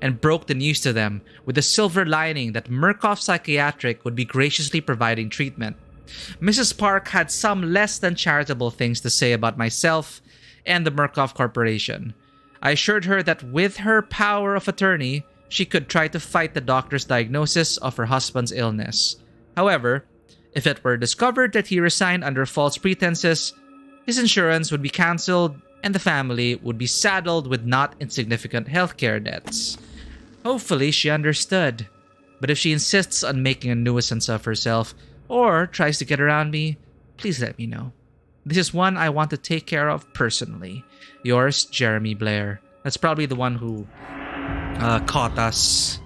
and broke the news to them with the silver lining that Murkoff Psychiatric would be graciously providing treatment. Mrs. Park had some less than charitable things to say about myself and the Murkoff Corporation. I assured her that with her power of attorney, she could try to fight the doctor's diagnosis of her husband's illness. However, if it were discovered that he resigned under false pretenses, his insurance would be cancelled and the family would be saddled with not insignificant healthcare debts. Hopefully she understood. But if she insists on making a nuisance of herself or tries to get around me, please let me know. This is one I want to take care of personally. Yours, Jeremy Blair. That's probably the one who caught us.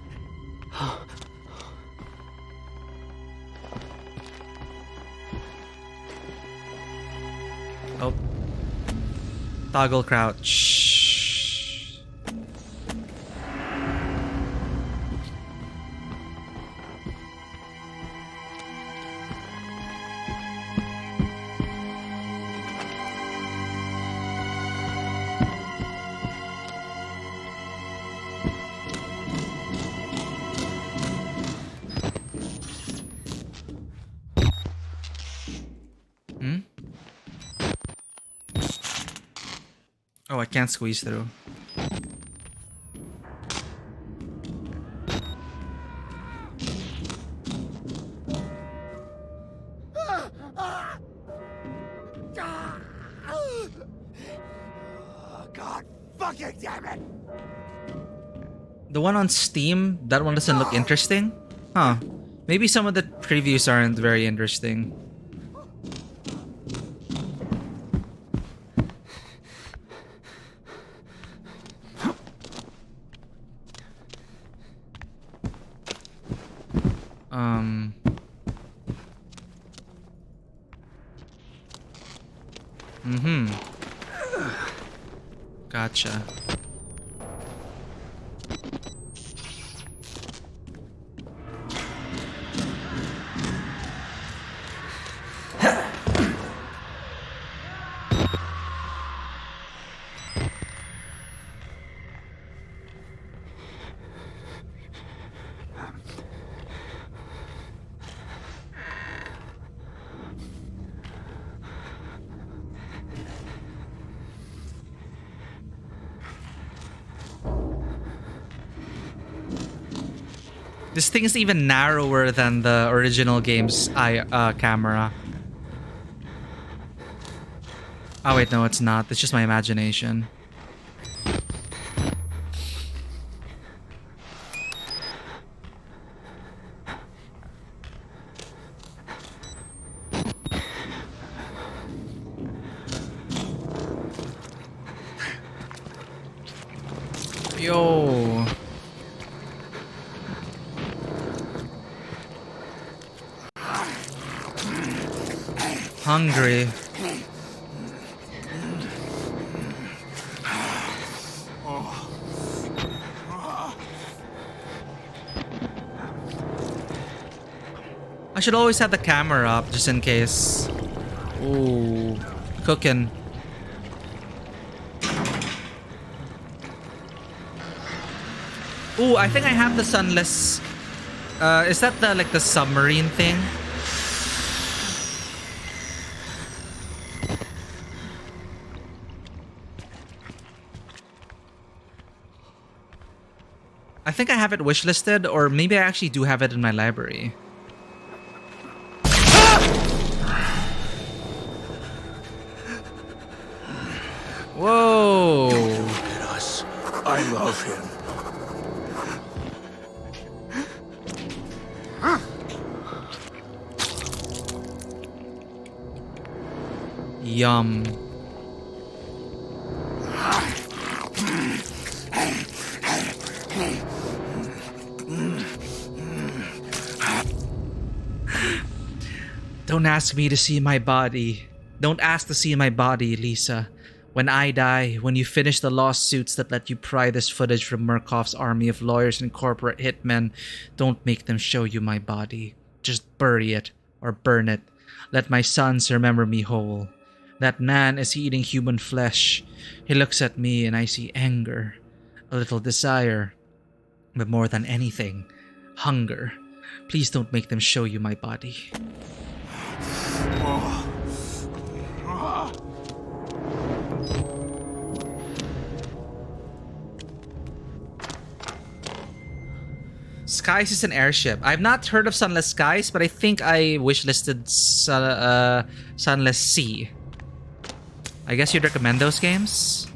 Oh. Toggle crouch. Oh, I can't squeeze through. God fucking damn it! The one on Steam, that one doesn't look interesting? Huh. Maybe some of the previews aren't very interesting. Gotcha. This thing is even narrower than the original game's camera. Oh wait, no, it's not. It's just my imagination. Yo. Hungry. I should always have the camera up just in case. Ooh, cooking. Ooh, I think I have the sunless. Is that the like the submarine thing? I think I have it wishlisted, or maybe I actually do have it in my library. Whoa! Look at us. I love him. Yum. Don't ask me to see my body. Don't ask to see my body, Lisa. When I die, when you finish the lawsuits that let you pry this footage from Murkoff's army of lawyers and corporate hitmen, don't make them show you my body. Just bury it or burn it. Let my sons remember me whole. That man is eating human flesh. He looks at me and I see anger, a little desire, but more than anything, hunger. Please don't make them show you my body. Skies is an airship. I've not heard of Sunless Skies, but I think I wishlisted Sunless Sea. I guess you'd recommend those games?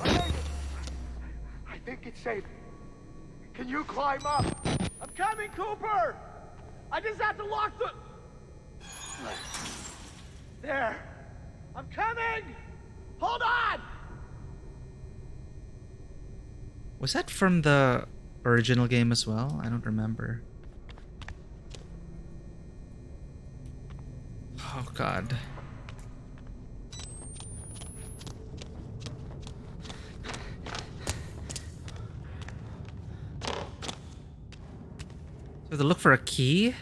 I think it's safe. Can you climb up? I'm coming, Cooper! I just have to lock the... There. I'm coming! Hold on! Was that from the original game as well? I don't remember. Oh god. So to look for a key?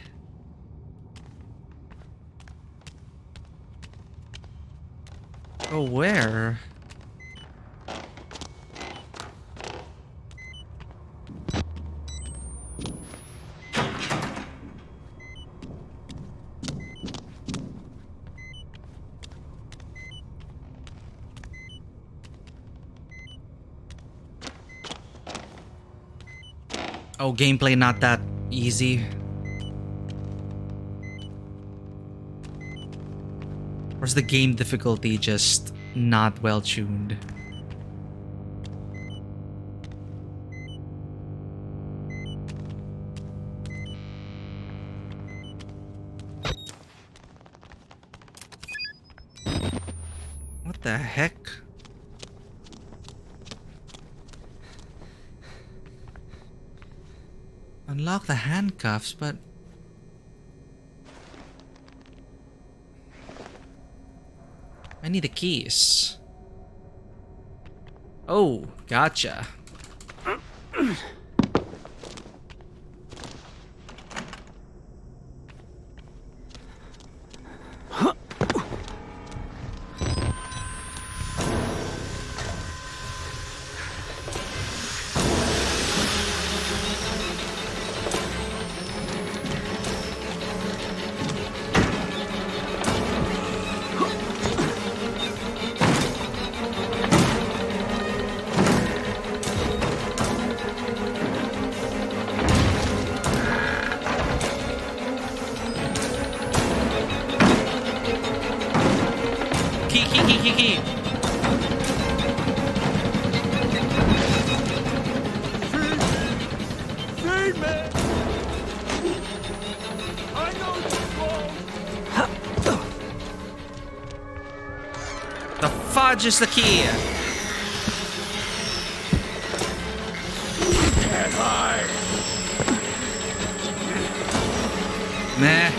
Oh, where? Oh, gameplay not that easy. Or is the game difficulty just not well tuned? What the heck? Unlock the handcuffs, but... I need the keys. Oh, gotcha. Key. Save me! I know it's wrong. The fudge is the key. Can't hide. Nah.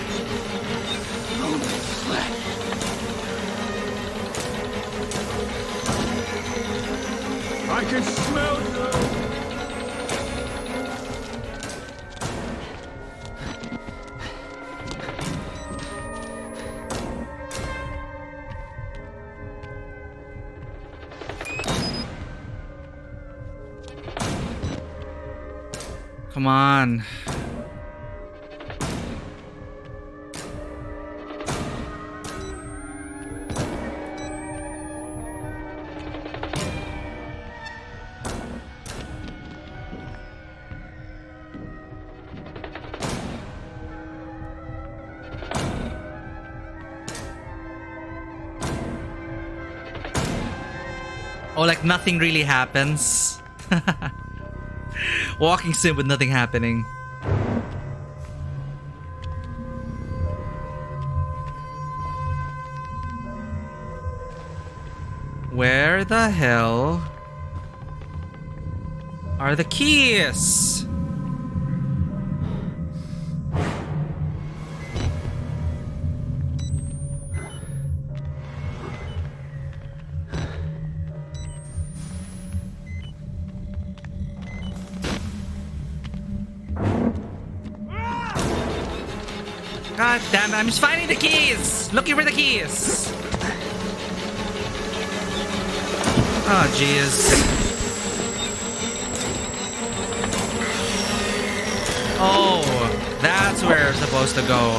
I can smell you. Come on. Oh, like nothing really happens. Walking sim with nothing happening. Where the hell are the keys? God damn it, I'm just finding the keys! Looking for the keys! Oh, jeez. Oh, that's where we're supposed to go.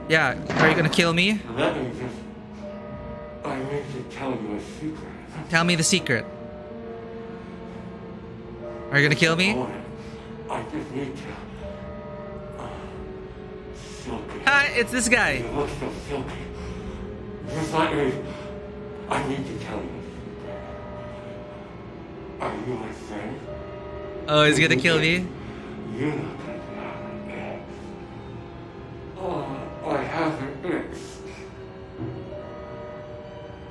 Yeah, are you gonna kill me? I need to tell you a secret. Tell me the secret. Are you gonna kill me? I just need to. Silky. Hi, it's this guy. You look so silky. Just like me. I need to tell you a secret. Are you my friend? Oh, he's gonna kill me? You look like you have an ex. Oh, I have an ex.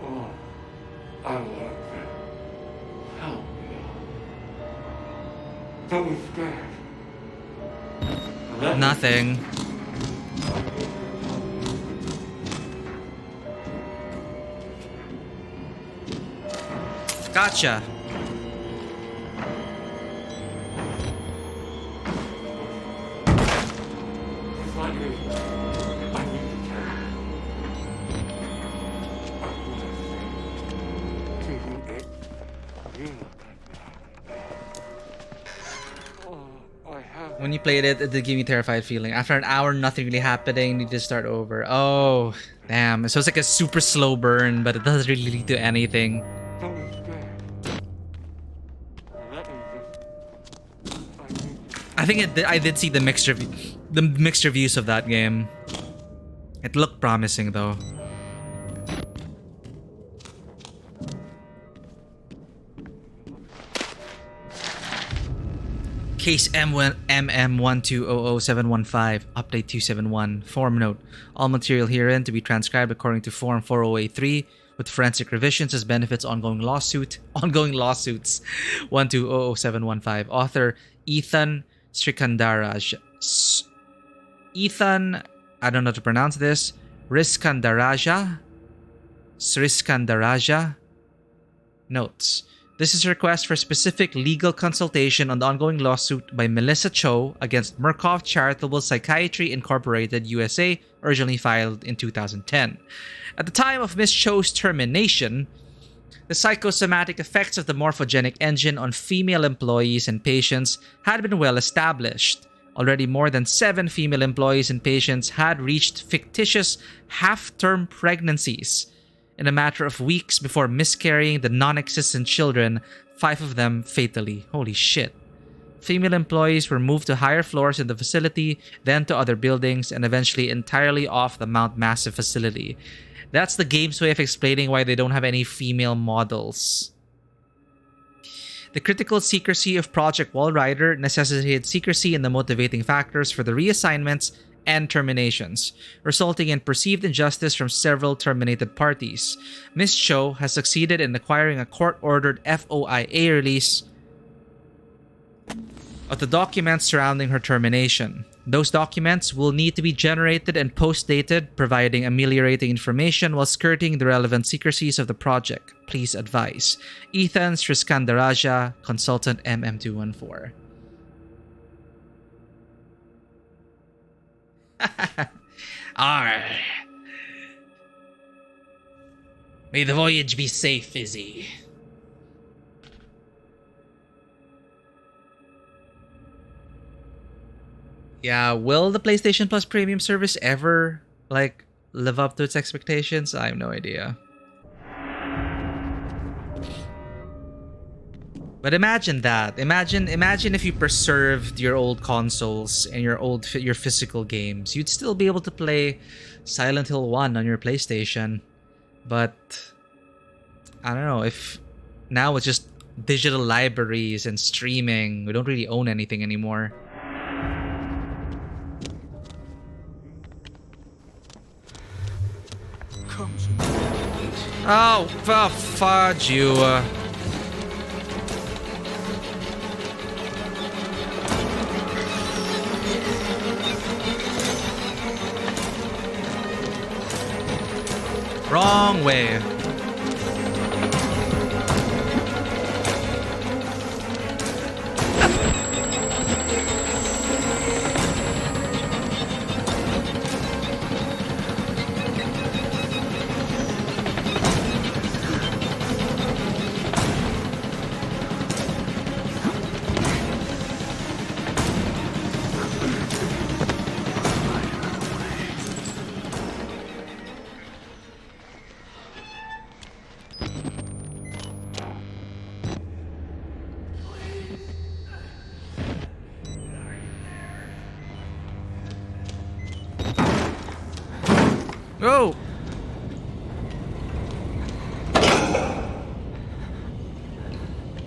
Oh, I want to help you. Don't be scared. Nothing. Gotcha. When you played it, it did give me a terrified feeling. After an hour, nothing really happening. Need to start over. Oh, damn. So it's like a super slow burn, but it doesn't really lead to anything. I think I did see the mixed reviews of that game. It looked promising though. Case MM1200715, update 271, form note. All material herein to be transcribed according to form 4083 with forensic revisions as benefits ongoing lawsuits 1200715. Author Ethan Srikandaraj. Ethan, I don't know how to pronounce this. Sriskandaraja. Notes. This is a request for specific legal consultation on the ongoing lawsuit by Melissa Cho against Murkoff Charitable Psychiatry Incorporated USA, originally filed in 2010. At the time of Ms. Cho's termination, the psychosomatic effects of the morphogenic engine on female employees and patients had been well established. Already more than 7 female employees and patients had reached fictitious half-term pregnancies in a matter of weeks before miscarrying the non-existent children, 5 of them fatally. Holy shit. Female employees were moved to higher floors in the facility, then to other buildings, and eventually entirely off the Mount Massive facility. That's the game's way of explaining why they don't have any female models. The critical secrecy of Project Walrider necessitated secrecy in the motivating factors for the reassignments and terminations, resulting in perceived injustice from several terminated parties. Ms. Cho has succeeded in acquiring a court-ordered FOIA release of the documents surrounding her termination. Those documents will need to be generated and post-dated, providing ameliorating information while skirting the relevant secrecies of the project. Please advise. Ethan Sriskandaraja, Consultant MM214. Arr. May the voyage be safe, Izzy. Yeah, will the PlayStation Plus Premium service ever, like, live up to its expectations? I have no idea. But imagine that. Imagine if you preserved your old consoles and your physical games. You'd still be able to play Silent Hill 1 on your PlayStation. But I don't know, if now it's just digital libraries and streaming. We don't really own anything anymore. Oh, fudge you. Wrong way. Oh!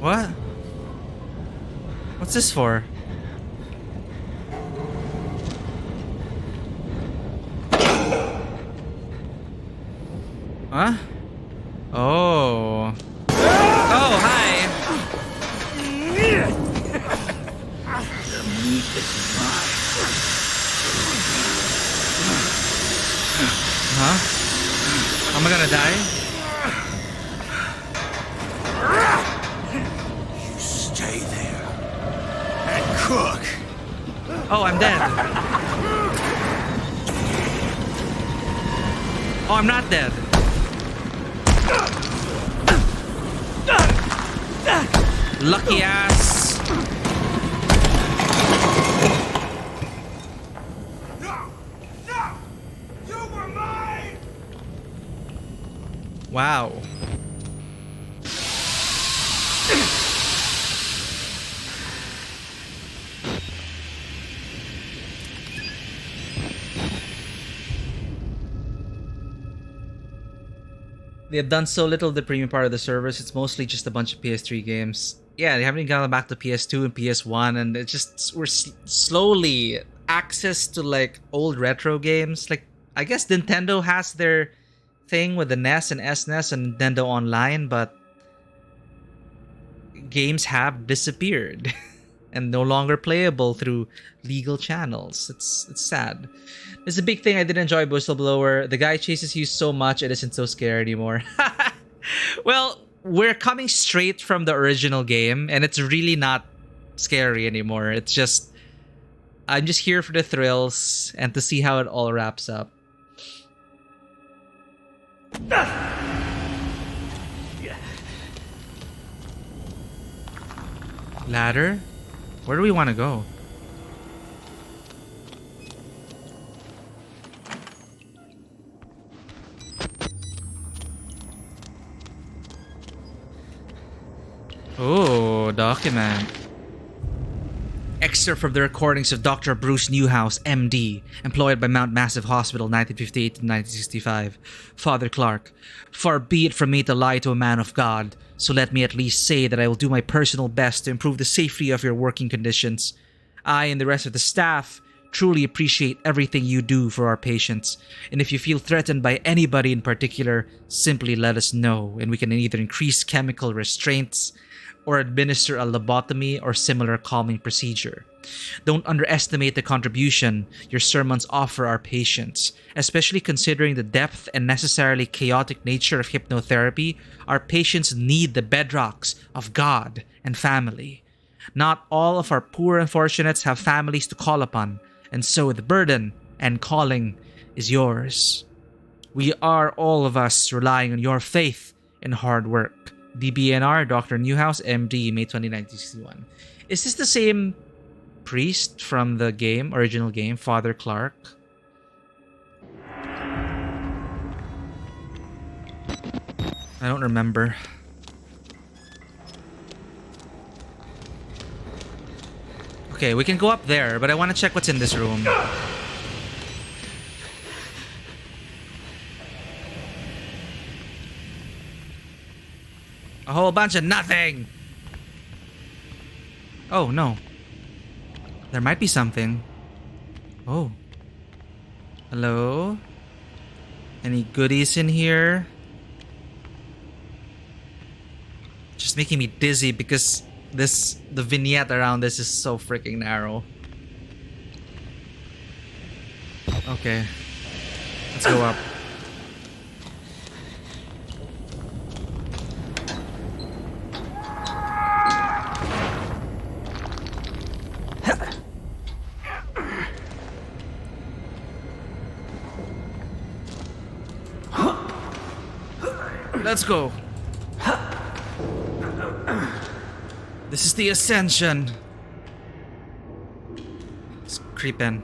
What? What's this for? Huh? Oh. Oh, hi! The meat is mine. Huh? Am I gonna die? You stay there and cook. Oh, I'm dead. Oh, I'm not dead. Lucky ass. No! No! You were mine! Wow. They have done so little of the premium part of the service. It's mostly just a bunch of PS3 games. Yeah, they haven't even gone back to PS2 and PS1, and it just we're slowly access to like old retro games. Like I guess Nintendo has their thing with the NES and SNES and Nintendo Online, but games have disappeared and no longer playable through legal channels. It's sad. There's a big thing I did enjoy, Whistleblower. The guy chases you so much it isn't so scary anymore. Well, we're coming straight from the original game and it's really not scary anymore. It's just I'm just here for the thrills and to see how it all wraps up. Ladder? Where do we want to go? Oh, document. Excerpt from the recordings of Dr. Bruce Newhouse, MD, employed by Mount Massive Hospital 1958 to 1965. Father Clark, far be it from me to lie to a man of God, so let me at least say that I will do my personal best to improve the safety of your working conditions. I and the rest of the staff truly appreciate everything you do for our patients, and if you feel threatened by anybody in particular, simply let us know, and we can either increase chemical restraints or administer a lobotomy or similar calming procedure. Don't underestimate the contribution your sermons offer our patients, especially considering the depth and necessarily chaotic nature of hypnotherapy. Our patients need the bedrocks of God and family. Not all of our poor unfortunates have families to call upon, and so the burden and calling is yours. We are all of us relying on your faith and hard work. DBNR, Dr. Newhouse, MD, May 20, 1961. Is this the same priest from the game, original game, Father Clark? I don't remember. Okay, we can go up there, but I want to check what's in this room. A whole bunch of nothing! Oh, no. There might be something. Oh. Hello? Any goodies in here? Just making me dizzy because the vignette around this is so freaking narrow. Okay. Let's go up. Let's go. This is the ascension. Let's creep in.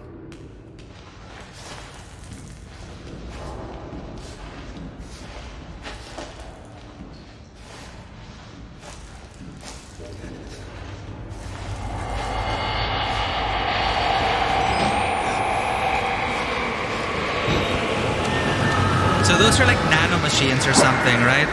So those are like nano machines or something, right?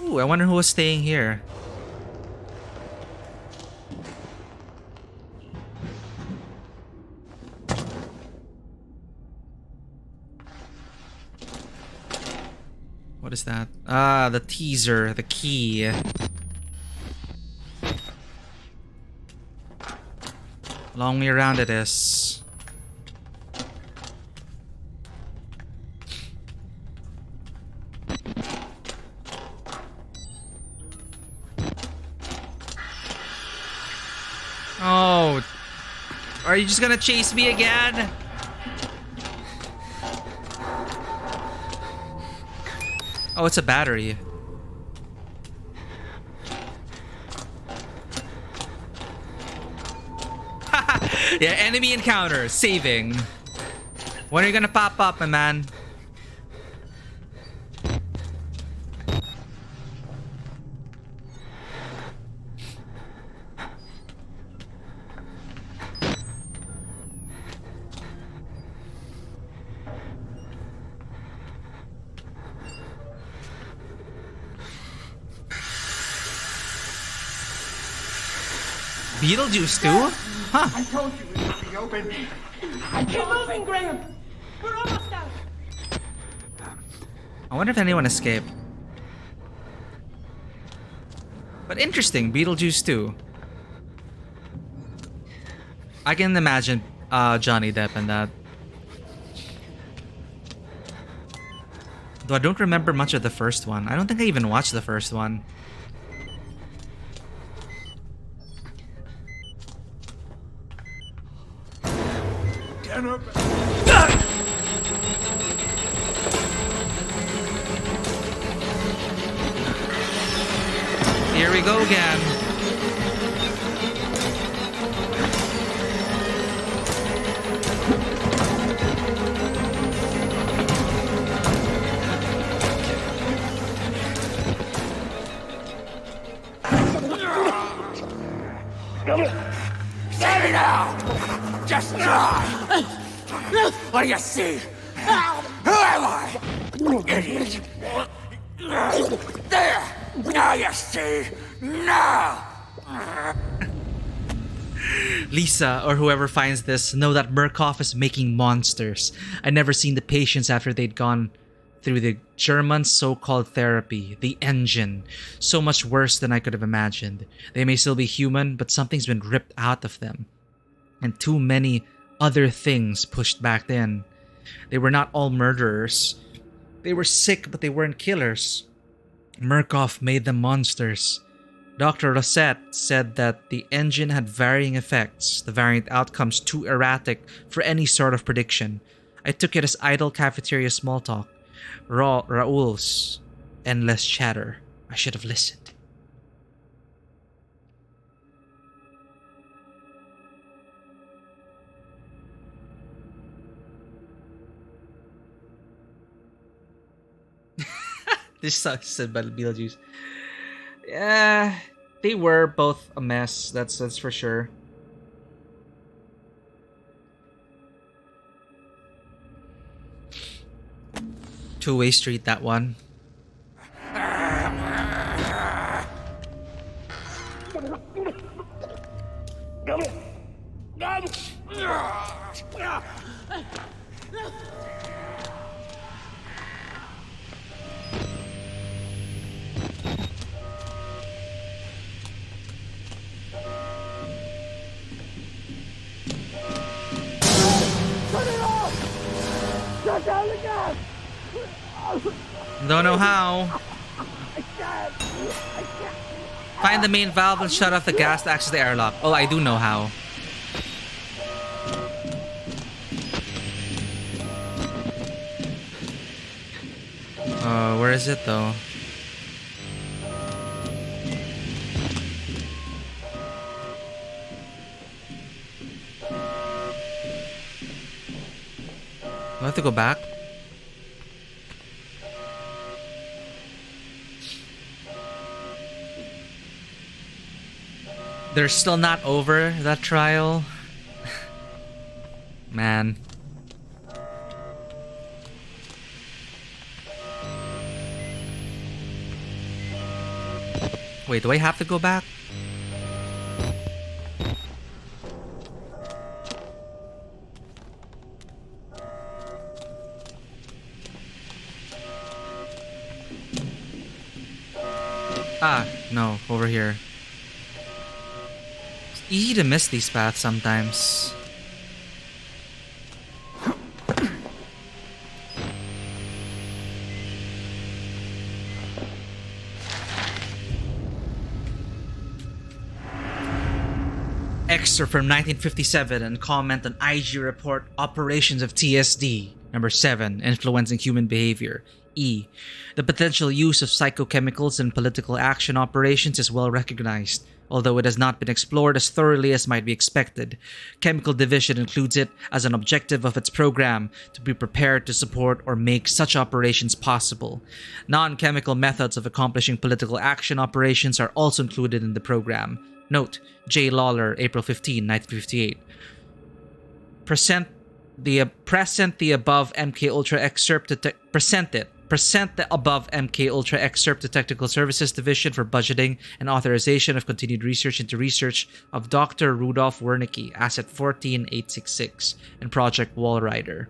Ooh, I wonder who was staying here. What is that? Ah, the teaser, the key. Long way around it is. Oh, are you just gonna chase me again? Oh, it's a battery. Yeah, enemy encounter, saving. When are you gonna pop up, my man? Beetlejuice too? Huh. I told you it would be open. Keep moving, Graham. We're almost out. I wonder if anyone escaped. But interesting, Beetlejuice too. I can imagine Johnny Depp in that. Though I don't remember much of the first one. I don't think I even watched the first one. Here we go again. Say now! Just try! What do you see? Who am I? Idiot! There! Now you see! Now! Lisa, or whoever finds this, know that Murkoff is making monsters. I'd never seen the patients after they'd gone through the German so-called therapy, the engine. So much worse than I could have imagined. They may still be human, but something's been ripped out of them. And too many other things pushed back in. They were not all murderers. They were sick, but they weren't killers. Murkoff made them monsters. Dr. Rosette said that the engine had varying effects, the variant outcomes too erratic for any sort of prediction. I took it as idle cafeteria small talk. Raoul's endless chatter. I should have listened. This sucks, said Beetlejuice. Yeah, they were both a mess. That's for sure. Two-way street, that one. Shut down the gas! Don't know how. Find the main valve and shut off the gas to access the airlock. Oh, I do know how. Where is it though? Do I have to go back? They're still not over that trial. Man. Wait, do I have to go back? Ah, no, over here. It's easy to miss these paths sometimes. Excerpt from 1957 and comment on IG report Operations of TSD. Number 7, Influencing Human Behavior. E. The potential use of psychochemicals in political action operations is well recognized, although it has not been explored as thoroughly as might be expected. Chemical Division includes it as an objective of its program to be prepared to support or make such operations possible. Non-chemical methods of accomplishing political action operations are also included in the program. Note, J. Lawler, April 15, 1958. Present the above MK Ultra excerpt to Present the above MK Ultra excerpt to Technical Services Division for budgeting and authorization of continued research into research of Dr. Rudolf Wernicke, Asset 14866, and Project Wallrider.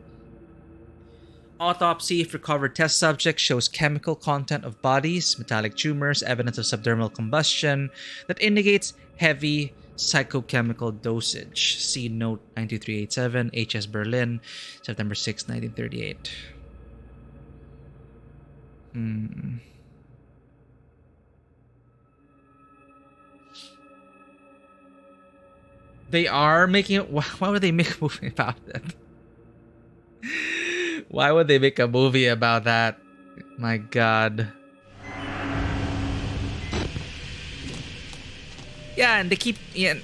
Autopsy of recovered test subjects shows chemical content of bodies, metallic tumors, evidence of subdermal combustion that indicates heavy psychochemical dosage. See note 92387, HS Berlin, September 6, 1938. They are making it. Why would they make a movie about it? Why would they make a movie about that? My God. Yeah, and they keep. Yeah,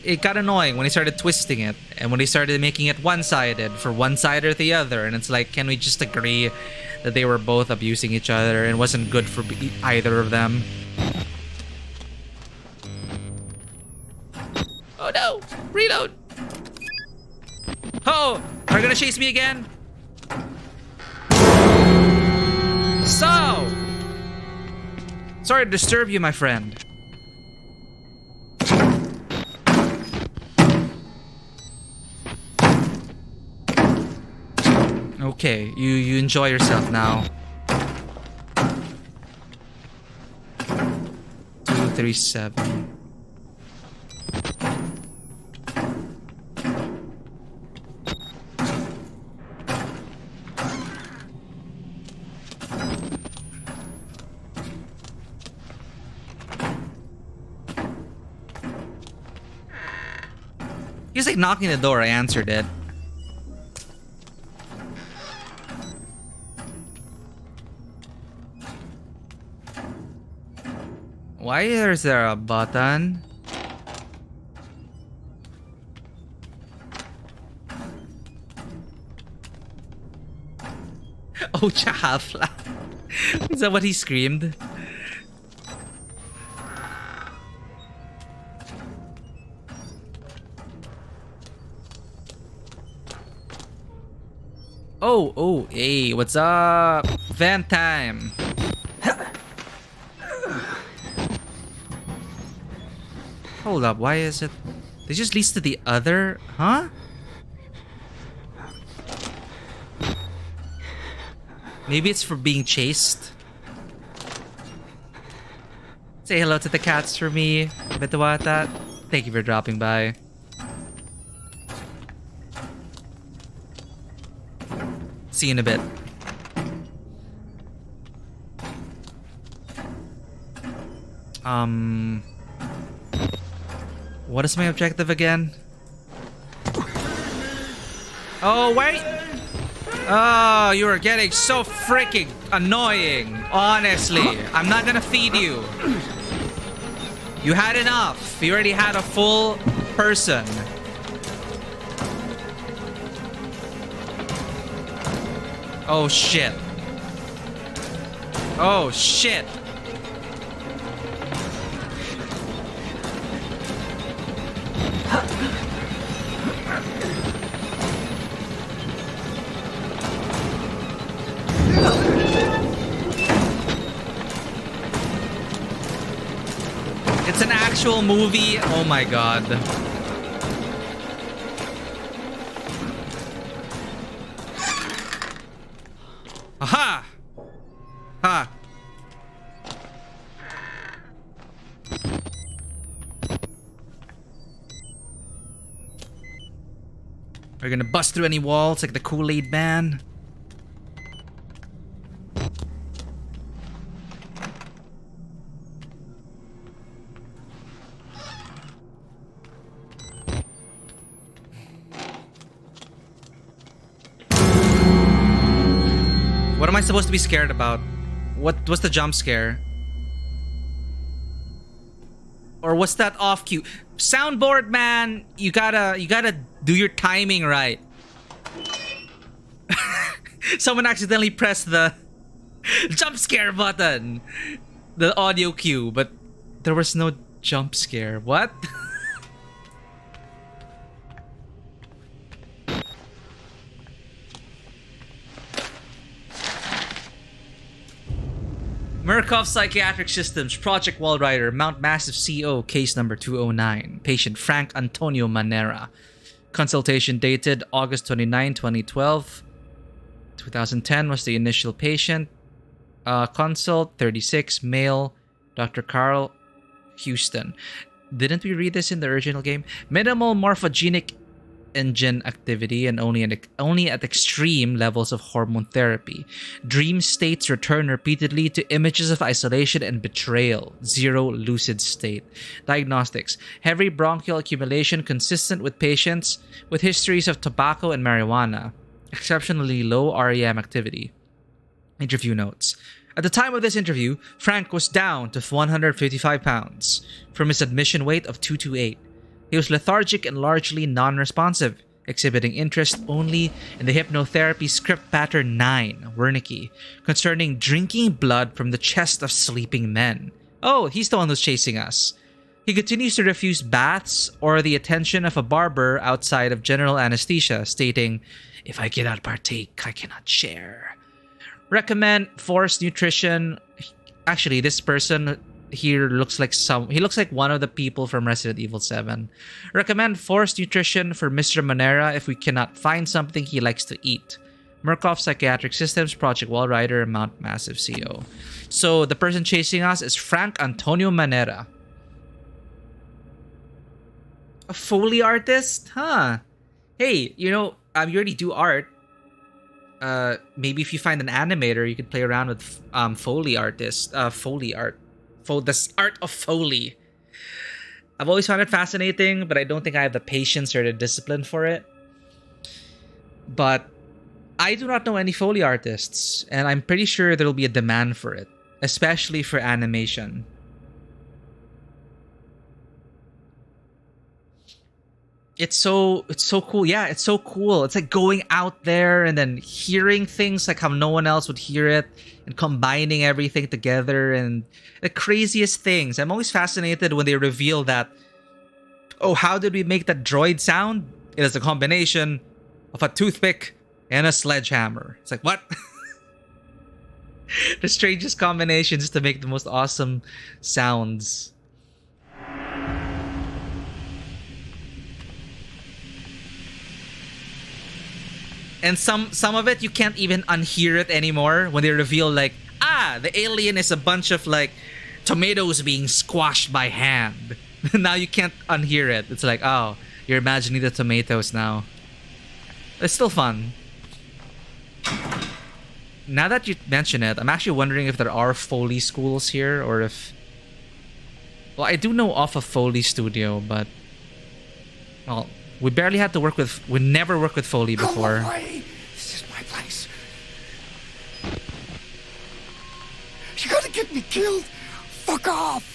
it got annoying when he started twisting it, and when he started making it one-sided for one side or the other, and it's like, can we just agree that they were both abusing each other and wasn't good for either of them? Oh no! Reload! Oh! They're gonna chase me again? So! Sorry to disturb you, my friend. Okay, you enjoy yourself now. 237. He was like knocking the door. I answered it. Why is there a button? Oh, Chahafla. Is that what he screamed? Oh, hey, what's up? Van time. Hold up, why is it? They just leads to the other, huh? Maybe it's for being chased. Say hello to the cats for me. Betawata. Thank you for dropping by. See you in a bit. What is my objective again? Oh, wait! Oh, you are getting so freaking annoying. Honestly, I'm not gonna feed you. You had enough. You already had a full person. Oh, shit. Oh, shit. It's an actual movie. Oh my god. Aha! Ha! Are you gonna bust through any walls like the Kool-Aid man? What am I supposed to be scared about? What's the jump scare? Or what's that off cue? Soundboard man, you gotta do your timing right. Someone accidentally pressed the jump scare button. The audio cue, but there was no jump scare. What? Murkoff Psychiatric Systems, Project Walrider, Mount Massive CO, case number 209. Patient Frank Antonio Manera. Consultation dated August 29, 2012. 2010 was the initial patient. Consult 36, male, Dr. Carl Houston. Didn't we read this in the original game? Minimal morphogenic engine activity and only at extreme levels of hormone therapy. Dream states return repeatedly to images of isolation and betrayal. Zero lucid state. Diagnostics: heavy bronchial accumulation consistent with patients with histories of tobacco and marijuana. Exceptionally low REM activity. Interview notes: at the time of this interview, Frank was down to 155 pounds from his admission weight of 228. He was lethargic and largely non-responsive, exhibiting interest only in the hypnotherapy script pattern 9, Wernicke, concerning drinking blood from the chest of sleeping men. Oh, he's the one who's chasing us. He continues to refuse baths or the attention of a barber outside of general anesthesia, stating, "If I cannot partake, I cannot share." Recommend forced nutrition. Actually, this person here looks like one of the people from Resident Evil 7. Recommend forced nutrition for Mr. Manera if we cannot find something he likes to eat. Murkoff Psychiatric Systems, Project Walrider, Mount Massive CO. So the person chasing us is Frank Antonio Manera. A Foley artist? Huh. Hey, you already do art. Maybe if you find an animator, you could play around with Foley artist. Foley art. The art of Foley. I've always found it fascinating, but I don't think I have the patience or the discipline for it. But I do not know any Foley artists, and I'm pretty sure there will be a demand for it, especially for animation. it's so cool. Yeah, it's so cool. It's like going out there and then hearing things like how no one else would hear it, and combining everything together, and the craziest things. I'm always fascinated when they reveal that, oh, how did we make that droid sound? It is a combination of a toothpick and a sledgehammer. It's like, what? The strangest combinations to make the most awesome sounds. And some of it, you can't even unhear it anymore when they reveal like, the alien is a bunch of like tomatoes being squashed by hand. Now you can't unhear it. It's like, oh, you're imagining the tomatoes now. It's still fun. Now that you mention it, I'm actually wondering if there are Foley schools here, or if... Well, I do know of a Foley studio, but... Well, we barely had to work with... We never worked with Foley before. Go away! This is my place. You're gonna get me killed! Fuck off!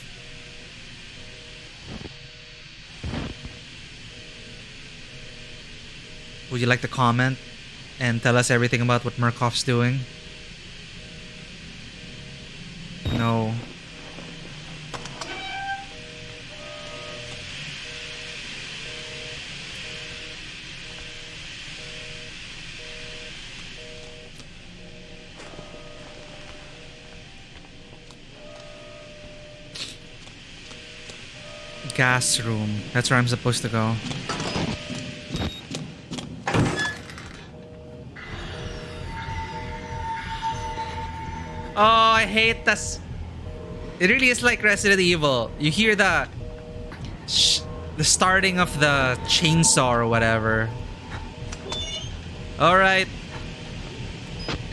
Would you like to comment and tell us everything about what Murkoff's doing? No. Gas room. That's where I'm supposed to go. Oh, I hate this. It really is like Resident Evil. You hear the starting of the chainsaw or whatever. All right,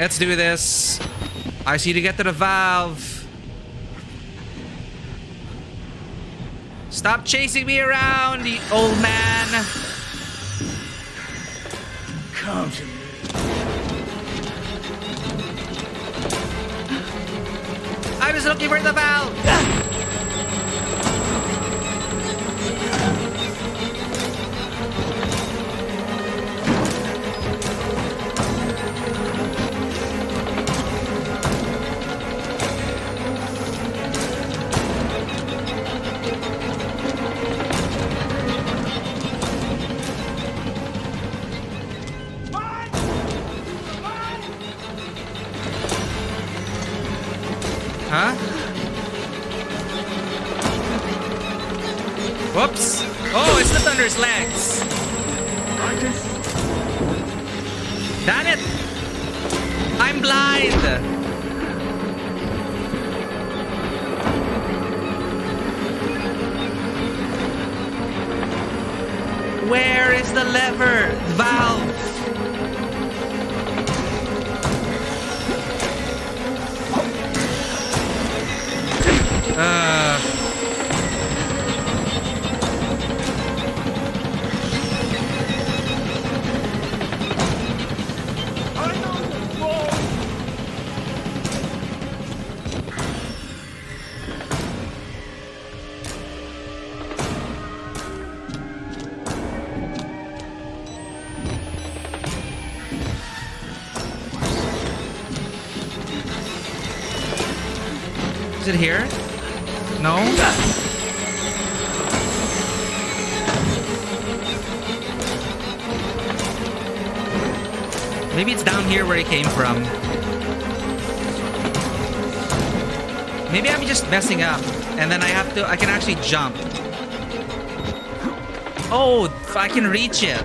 let's do this. I see you to get to the valve. Stop chasing me around, you old man. Come to me. I was looking for the valve. Huh? Whoops. Oh, it slipped under his legs. Damn it. I'm blind. Where is the lever? Valve. Is it here? No? Maybe it's down here where it came from. Maybe I'm just messing up. And then I can actually jump. Oh, I can reach it.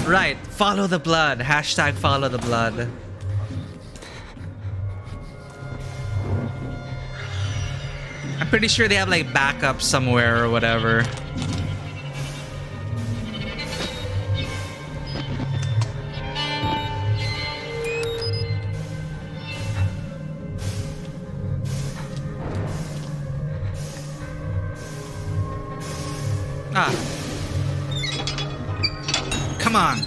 Right, follow the blood. Hashtag follow the blood. I'm pretty sure they have like backup somewhere or whatever. Come on.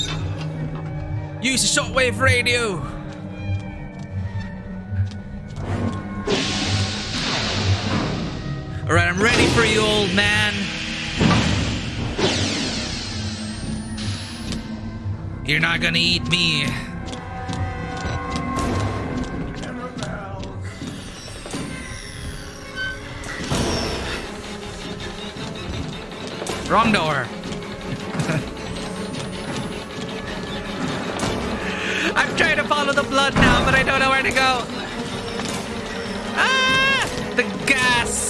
Use the shortwave radio. Alright, I'm ready for you, old man. You're not gonna eat me. Wrong door. I'm trying to follow the blood now, but I don't know where to go. Ah! The gas!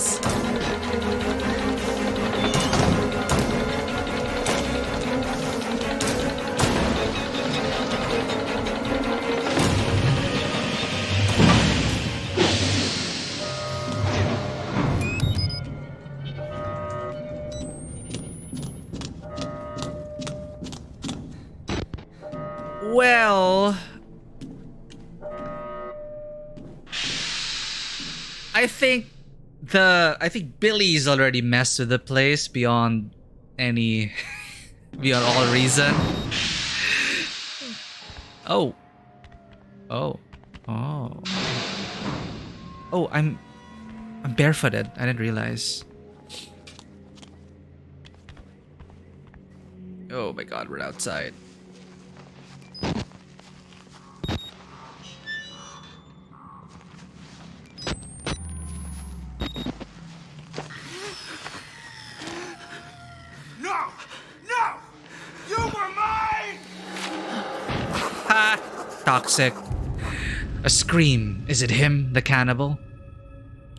Well, I think Billy's already messed with the place beyond beyond all reason. Oh, I'm barefooted. I didn't realize. Oh my God, we're outside. Toxic. A scream. Is it him, the cannibal?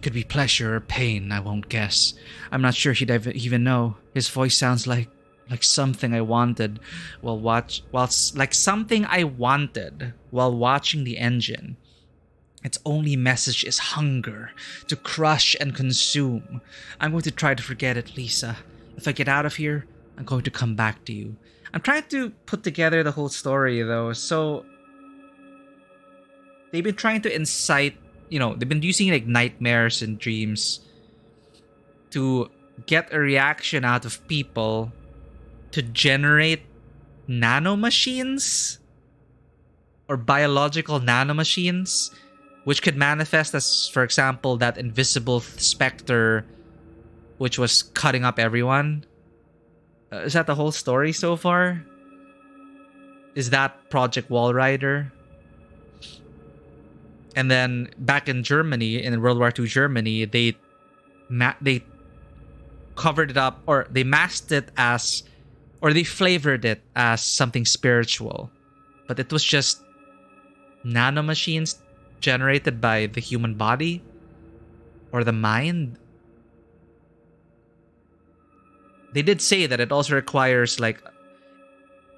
Could be pleasure or pain, I won't guess. I'm not sure he'd even know. His voice sounds like something I wanted something I wanted while watching the engine. Its only message is hunger, to crush and consume. I'm going to try to forget it, Lisa. If I get out of here, I'm going to come back to you. I'm trying to put together the whole story, though. So they've been trying to incite, they've been using like nightmares and dreams to get a reaction out of people to generate nanomachines or biological nanomachines, which could manifest as, for example, that invisible specter which was cutting up everyone. Is that the whole story so far? Is that Project Walrider? And then back in Germany, in World War II Germany, they covered it up, or they masked it as, or they flavored it as something spiritual. But it was just nanomachines generated by the human body or the mind. They did say that it also requires like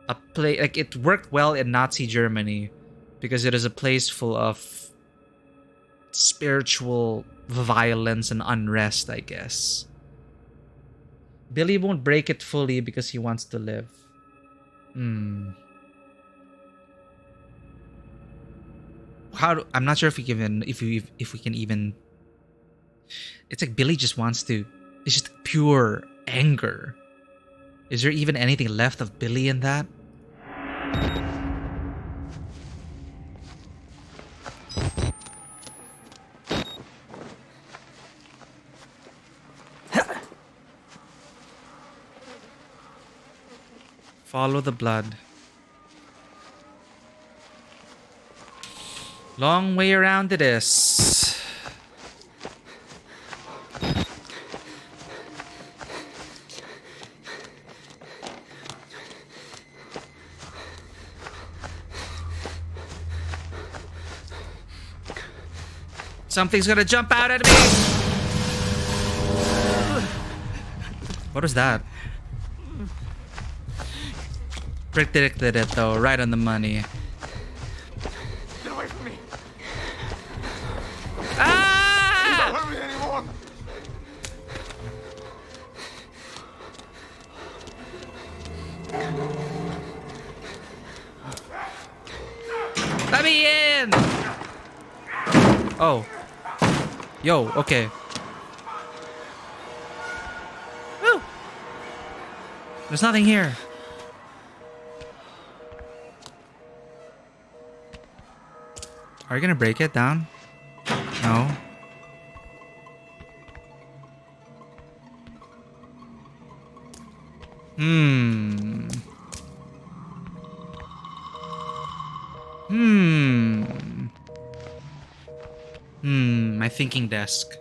it worked well in Nazi Germany because it is a place full of spiritual violence and unrest, I guess. Billy won't break it fully because he wants to live. I'm not sure if we can even. It's like Billy just wants to. It's just pure anger. Is there even anything left of Billy in that? Follow the blood. Long way around it is. Something's gonna jump out at me. What was that? Predicted it though, right on the money. Get away from me! Ah! You don't hurt me anymore! Let me in! Oh. Yo, okay. Woo! There's nothing here. Are you gonna break it down? No. Hmm. Hmm. My thinking desk.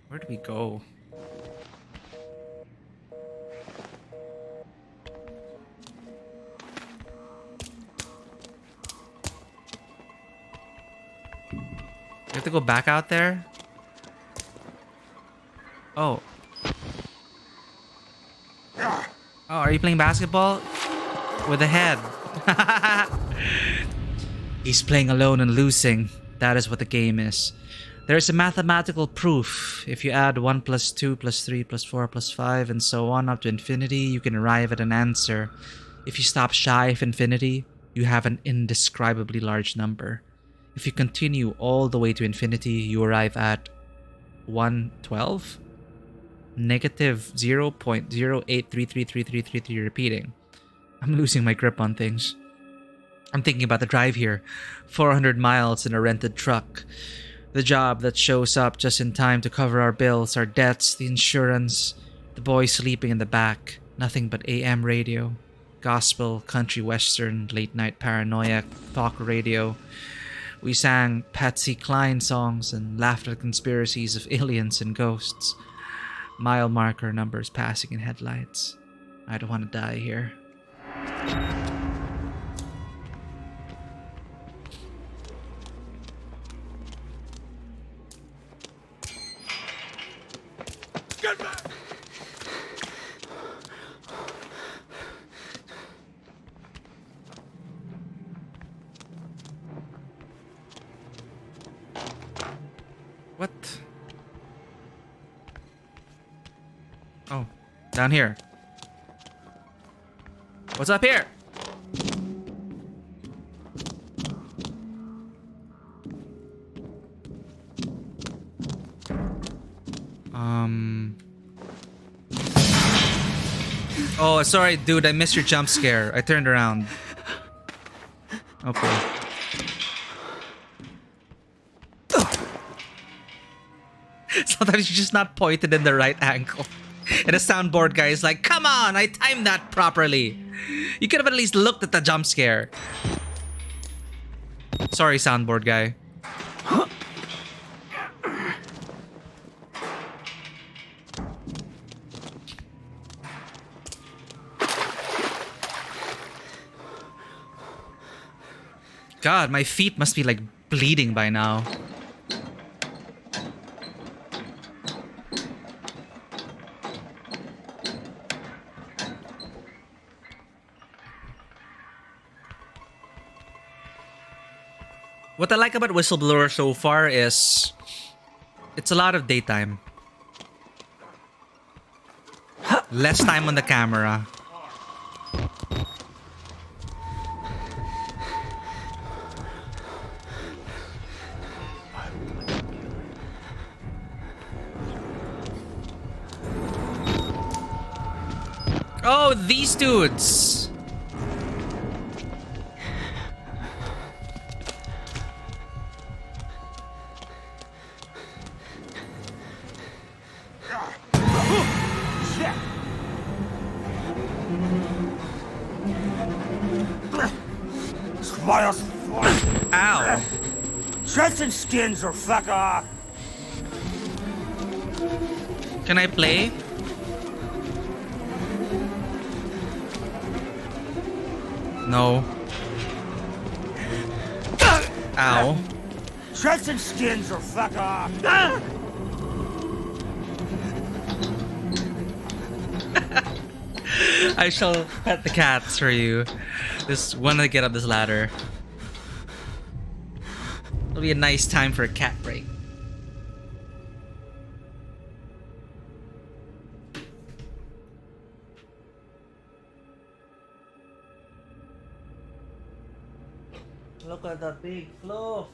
Where do we go? We have to go back out there? Oh. Oh, are you playing basketball? With a head. He's playing alone and losing. That is what the game is. There is a mathematical proof. If you add 1 plus 2 plus 3 plus 4 plus 5 and so on up to infinity, you can arrive at an answer. If you stop shy of infinity, you have an indescribably large number. If you continue all the way to infinity, you arrive at 112? Negative 0.08333333 repeating. I'm losing my grip on things. I'm thinking about the drive here. 400 miles in a rented truck. The job that shows up just in time to cover our bills, our debts, the insurance. The boy sleeping in the back. Nothing but AM radio. Gospel, country western, late night paranoia, talk radio. We sang Patsy Cline songs and laughed at conspiracies of aliens and ghosts. Mile marker numbers passing in headlights. I don't want to die here. Get back! What? Oh, down here. What's up here? Oh, sorry, dude. I missed your jump scare. I turned around. Okay. Sometimes you're just not pointed in the right angle. And the soundboard guy is like, come on, I timed that properly. You could have at least looked at the jump scare. Sorry, soundboard guy. God, my feet must be like bleeding by now. What I like about Whistleblower so far is it's a lot of daytime. Less time on the camera. Oh, these dudes. Ow. Dressing skins or fuck off. Can I play? No. Ow. Dressing skins or fuck off. I shall pet the cats for you. Just want to get up this ladder. It'll be a nice time for a cat break. Look at that big fluff.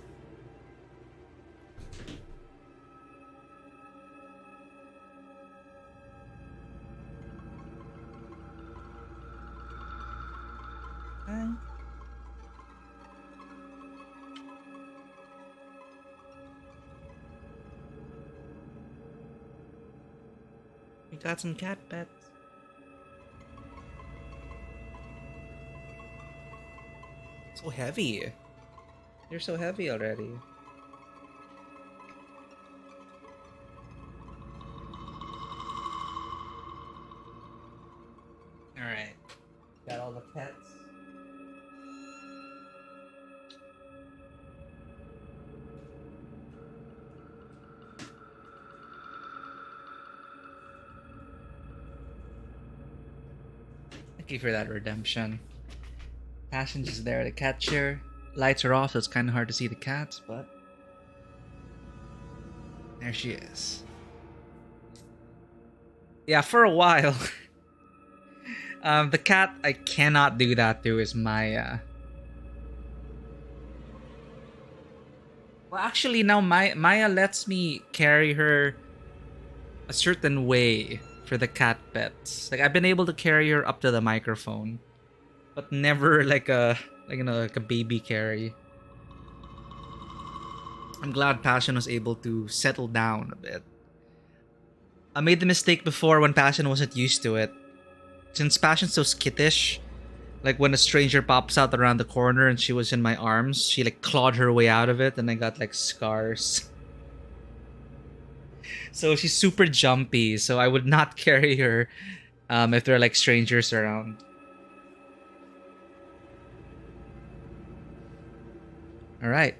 We got some cat pets. So heavy. You're so heavy already. Alright. Got all the pets. Thank you for that redemption. Passion's just there to catch her. Lights are off, so it's kind of hard to see the cats, but there she is. Yeah, for a while. The cat I cannot do that to is Maya. Well, actually, now Maya lets me carry her a certain way for the cat pets. Like, I've been able to carry her up to the microphone, but never like a baby carry. I'm glad Passion was able to settle down a bit. I made the mistake before when Passion wasn't used to it. Since Passion's so skittish, like when a stranger pops out around the corner and she was in my arms, she like clawed her way out of it and I got like scars. So she's super jumpy, so I would not carry her if there are like strangers around. Alright.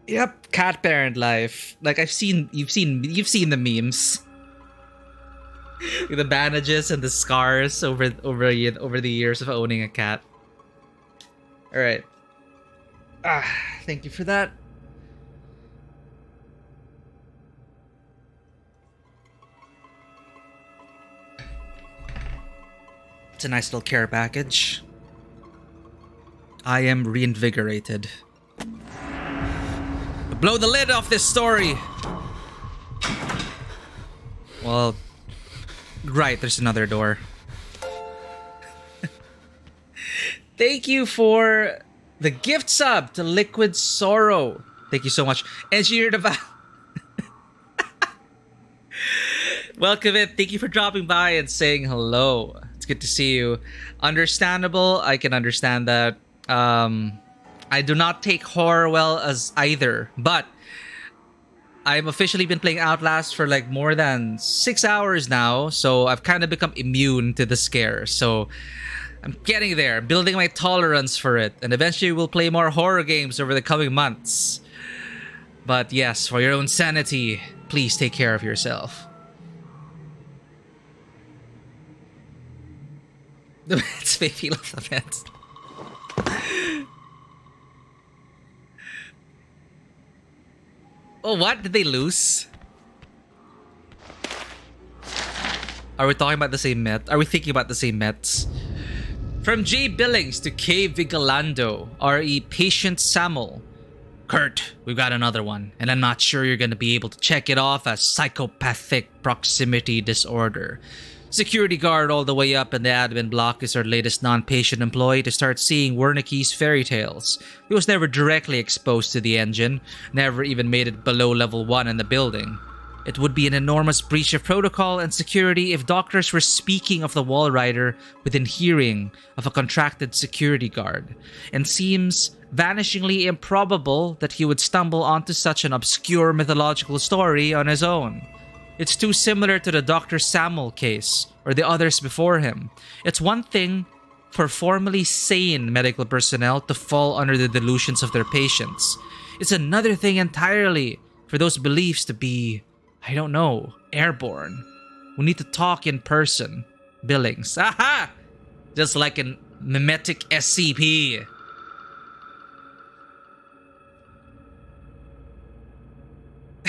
Yep, cat parent life. Like you've seen the memes. The bandages and the scars over the years of owning a cat. Alright. Thank you for that. It's a nice little care package. I am reinvigorated. Blow the lid off this story! Well, right, there's another door. Thank you for the gift sub to Liquid Sorrow. Thank you so much. Engineer Deval. Welcome in. Thank you for dropping by and saying hello. It's good to see you. Understandable. I can understand that. I do not take horror well as either, but I've officially been playing Outlast for like more than 6 hours now, so I've kind of become immune to the scares. So I'm getting there, building my tolerance for it, and eventually we'll play more horror games over the coming months. But yes, for your own sanity, please take care of yourself. It's baby love events. Oh, what? Did they lose? Are we talking about the same Met? Are we thinking about the same Mets? From J. Billings to K. Vigilando, R.E. Patient Samuel. Kurt, we've got another one, and I'm not sure you're gonna be able to check it off as psychopathic proximity disorder. Security guard all the way up in the admin block is our latest non-patient employee to start seeing Wernicke's fairy tales. He was never directly exposed to the engine, never even made it below level 1 in the building. It would be an enormous breach of protocol and security if doctors were speaking of the wall rider within hearing of a contracted security guard, and seems vanishingly improbable that he would stumble onto such an obscure mythological story on his own. It's too similar to the Dr. Samuel case, or the others before him. It's one thing for formerly sane medical personnel to fall under the delusions of their patients. It's another thing entirely for those beliefs to be, I don't know, airborne. We need to talk in person. Billings. Aha! Just like an mimetic SCP.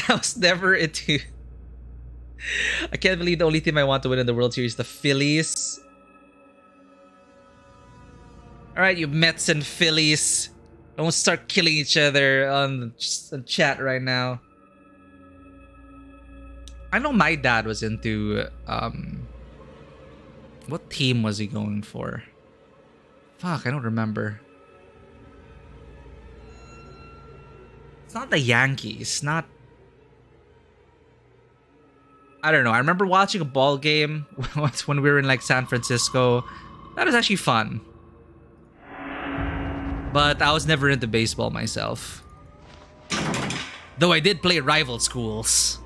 I was never into... I can't believe the only team I want to win in the World Series is the Phillies. Alright, you Mets and Phillies. Don't start killing each other on chat right now. I know my dad was into... what team was he going for? Fuck, I don't remember. It's not the Yankees, not... I don't know. I remember watching a ball game once when we were in like San Francisco. That was actually fun. But I was never into baseball myself. Though I did play rival schools.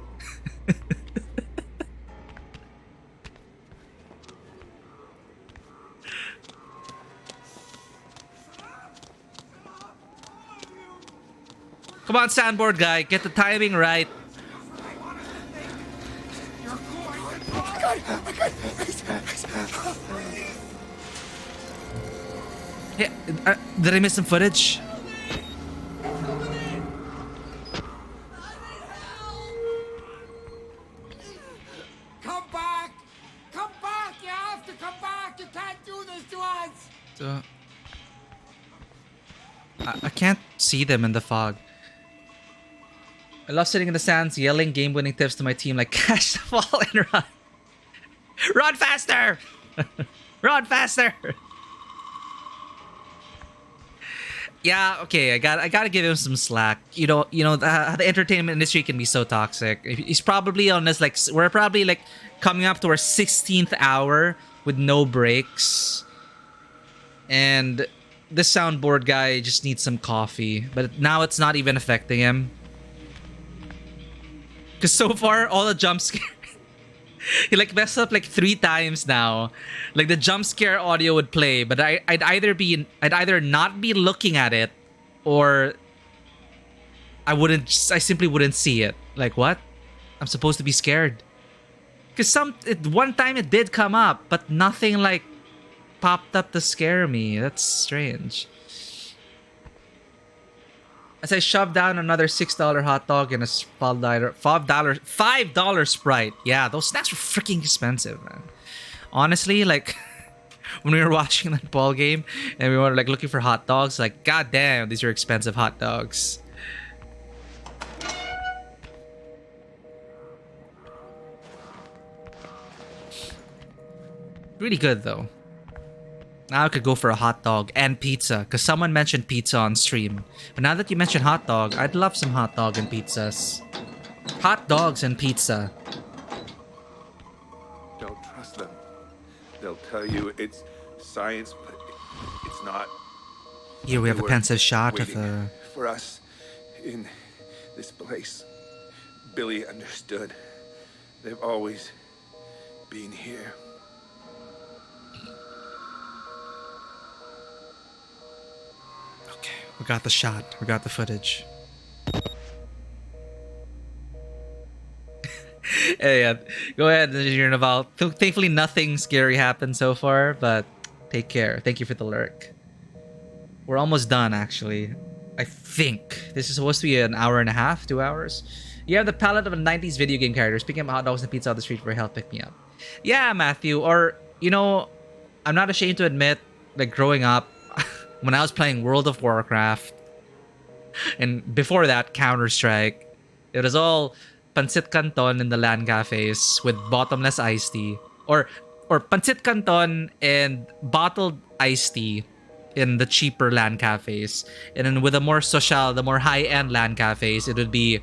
Come on, soundboard guy. Get the timing right. Hey, did I miss some footage? Come back! Come back! You have to come back! You can't do this to us! I can't see them in the fog. I love sitting in the stands yelling game-winning tips to my team like catch the ball and run. Run faster! Run faster! Yeah, okay, I gotta give him some slack. You know, the entertainment industry can be so toxic. He's probably on this, like, we're probably like coming up to our 16th hour with no breaks. And this soundboard guy just needs some coffee. But now it's not even affecting him. Because so far, all the jump scare... he like messed up like 3 times now. Like the jump scare audio would play, but I'd either not be looking at it, or I simply wouldn't see it. Like, what? I'm supposed to be scared. Because one time it did come up, but nothing like popped up to scare me. That's strange. As I shoved down another $6 hot dog and a $5 Sprite. Yeah, those snacks were freaking expensive, man. Honestly, like, when we were watching that ball game and we were like looking for hot dogs, like, goddamn, these are expensive hot dogs. Really good though. Now I could go for a hot dog and pizza, because someone mentioned pizza on stream. But now that you mentioned hot dog, I'd love some hot dog and pizzas. Hot dogs and pizza. Don't trust them. They'll tell you it's science, but it's not. Here we have a pensive shot of Waiting for us in this place. Billy understood. They've always been here. We got the shot. We got the footage. Hey, go ahead, Engineer Naval. Thankfully, nothing scary happened so far, but take care. Thank you for the lurk. We're almost done, actually. I think. This is supposed to be an hour and a half, 2 hours. You have the palette of a 90s video game character. Speaking of hot dogs and pizza on the street for help, pick me up. Yeah, Matthew. Or, you know, I'm not ashamed to admit, like, growing up, when I was playing World of Warcraft, and before that, Counter-Strike, it was all pancit canton in the LAN cafes with bottomless iced tea. Or pancit canton and bottled iced tea in the cheaper LAN cafes. And then with the more social, the more high-end LAN cafes, it would be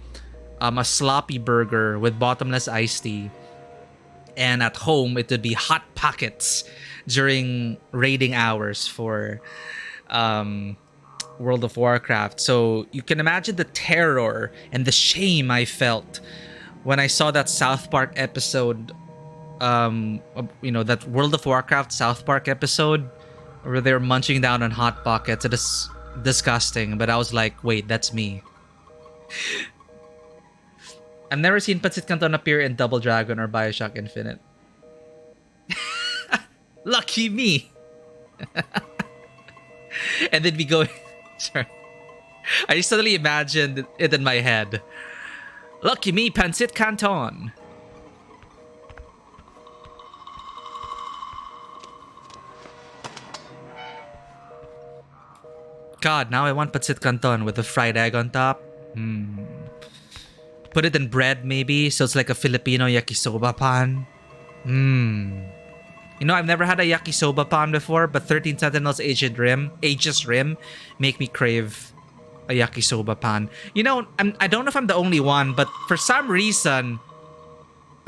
a sloppy burger with bottomless iced tea. And at home, it would be hot pockets during raiding hours for World of Warcraft. So you can imagine the terror and the shame I felt when I saw that South Park episode, that World of Warcraft South Park episode where they're munching down on hot pockets. It is disgusting, but I was like, wait, that's me. I've never seen Pancit Canton appear in Double Dragon or Bioshock Infinite. Lucky me. And then we go... Sorry. I suddenly imagined it in my head. Lucky me, Pancit Canton. God, now I want Pancit Canton with a fried egg on top. Put it in bread, maybe, so it's like a Filipino yakisoba pan. You know, I've never had a yakisoba pan before, but 13 Sentinels Aegis Rim make me crave a yakisoba pan. You know, I don't know if I'm the only one, but for some reason,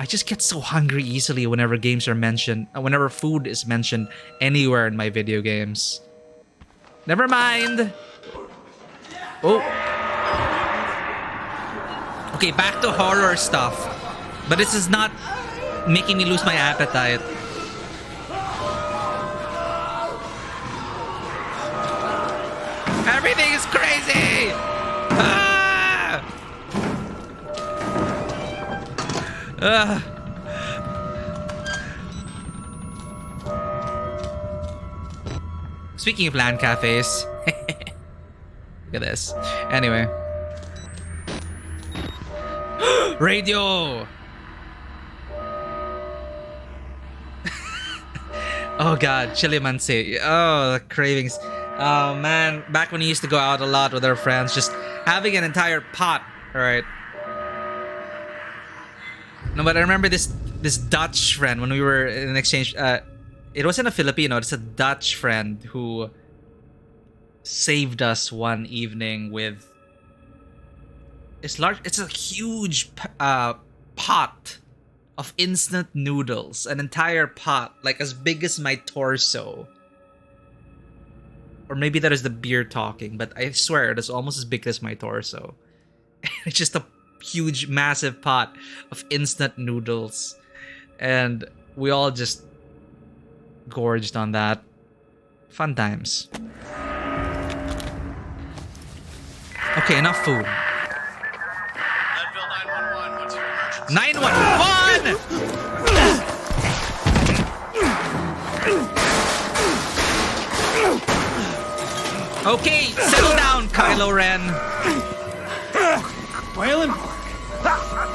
I just get so hungry easily whenever games are mentioned, whenever food is mentioned anywhere in my video games. Never mind. Oh. Okay, back to horror stuff. But this is not making me lose my appetite. Everything is crazy! Ah! Speaking of LAN cafes. Look at this. Anyway. Radio! Oh god, chili mansi. Oh, the cravings. Oh man, back when we used to go out a lot with our friends, just having an entire pot. Alright. No, but I remember this Dutch friend when we were in an exchange. It wasn't a Filipino, it's a Dutch friend who saved us one evening with it's a huge pot of instant noodles, an entire pot like as big as my torso. Or maybe that is the beer talking, but I swear it is almost as big as my torso. It's just a huge massive pot of instant noodles, and we all just gorged on that. Fun times. Okay, enough food. 911! Okay, settle down, Kylo Ren. Wayland,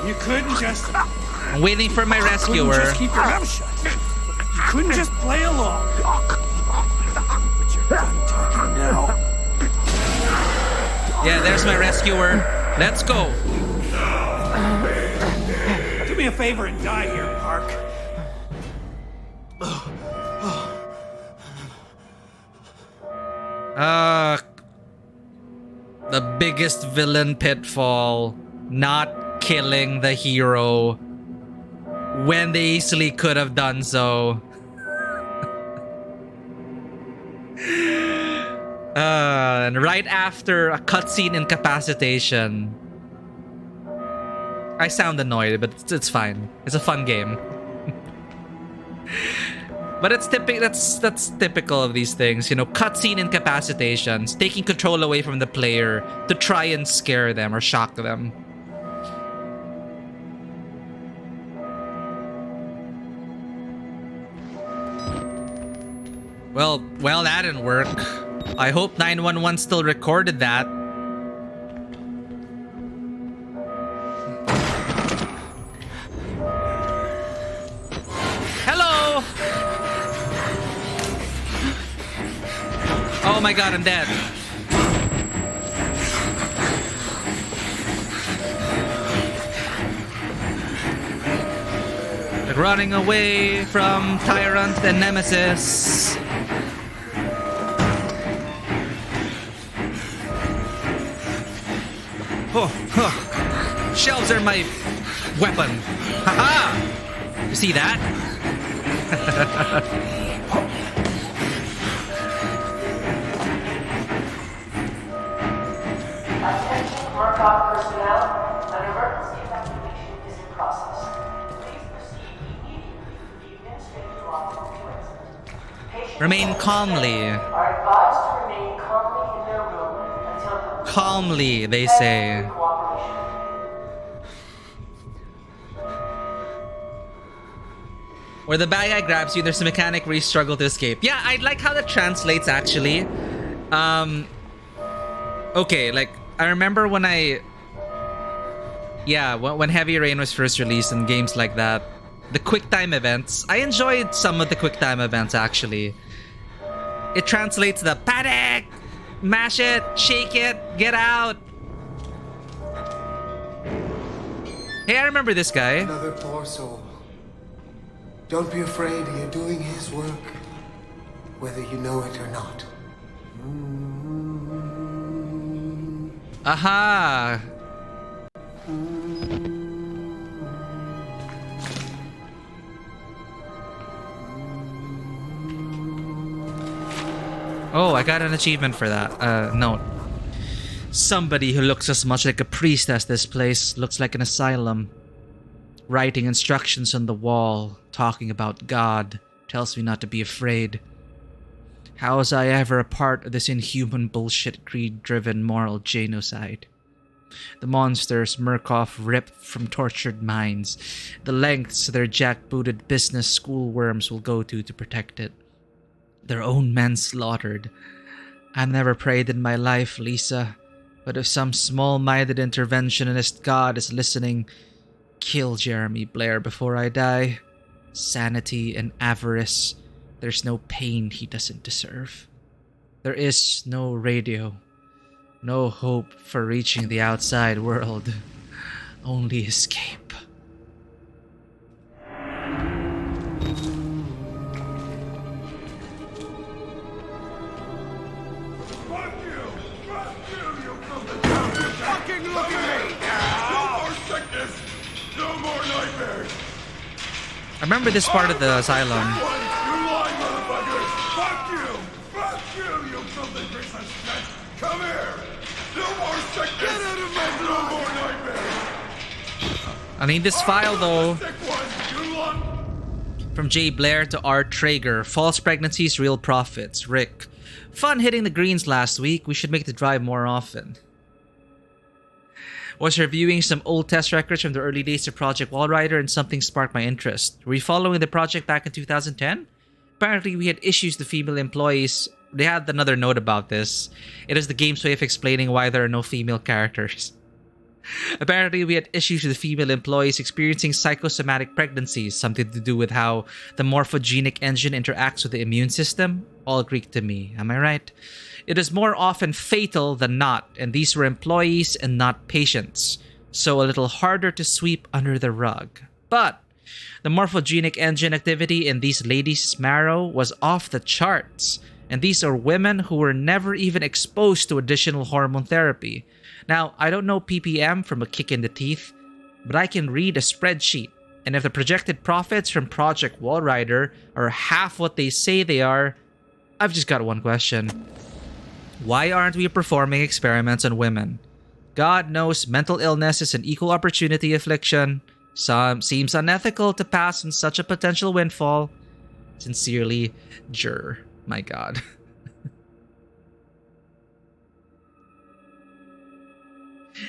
you couldn't just... I'm waiting for my rescuer. You just keep your mouth shut. You couldn't just play along. But you're done talking now. Yeah, there's my rescuer. Let's go. Do me a favor and die here, Park. The biggest villain pitfall, not killing the hero when they easily could have done so. And right after a cutscene incapacitation. I sound annoyed, but it's fine. It's a fun game. But it's that's typical of these things, you know, cutscene incapacitations, taking control away from the player to try and scare them or shock them. Well, that didn't work. I hope 911 still recorded that. Hello! Oh my god, I'm dead. Running away from Tyrant and Nemesis. Oh, shells are my weapon. Haha! You see that? Attention Murkoff personnel, an emergency evacuation is in process. Please proceed immediately to the administrative block of the resident. Patients Remain calmly. are advised to remain calmly in their room until Calmly, they say. Where the bad guy grabs you, there's a mechanic where you struggle to escape. Yeah, I like how that translates actually. Okay, like I remember when when Heavy Rain was first released and games like that, the QuickTime events, I enjoyed some of the QuickTime events actually. It translates the panic, mash it, shake it, get out. Hey, I remember this guy. Another poor soul. Don't be afraid, you're doing his work, whether you know it or not. Aha! Oh, I got an achievement for that. Note. Somebody who looks as much like a priest as this place looks like an asylum. Writing instructions on the wall, talking about God, tells me not to be afraid. How was I ever a part of this inhuman bullshit greed-driven moral genocide? The monsters Murkoff ripped from tortured minds, the lengths their jackbooted business school worms will go to protect it. Their own men slaughtered. I've never prayed in my life, Lisa, but if some small-minded interventionist god is listening, kill Jeremy Blair before I die. Sanity and avarice. There's no pain he doesn't deserve. There is no radio. No hope for reaching the outside world. Only escape. Fucking look at me! No more sickness! No more nightmares! I remember this part of the asylum. You lying motherfuckers! Fuck you! Fuck you, you filthy piece of shit! Come here! No more sickness! Get out of my blood! No more nightmares! I need this file though. Sick one! You lying... From Jay Blair to R. Traeger. False pregnancies, real profits. Rick. Fun hitting the greens last week. We should make the drive more often. Was reviewing some old test records from the early days of Project Wallrider and something sparked my interest. Were you following the project back in 2010? Apparently we had issues with female employees. They had another note about this. It is the game's way of explaining why there are no female characters. Apparently we had issues with female employees experiencing psychosomatic pregnancies, something to do with how the morphogenic engine interacts with the immune system. All Greek to me, am I right? It is more often fatal than not, and these were employees and not patients, so a little harder to sweep under the rug. But the morphogenic engine activity in these ladies' marrow was off the charts, and these are women who were never even exposed to additional hormone therapy. Now, I don't know ppm from a kick in the teeth, but I can read a spreadsheet, and if the projected profits from Project Wallrider are half what they say they are, I've just got one question. Why aren't we performing experiments on women? God knows mental illness is an equal opportunity affliction. Seems unethical to pass on such a potential windfall. Sincerely, Jur. My God.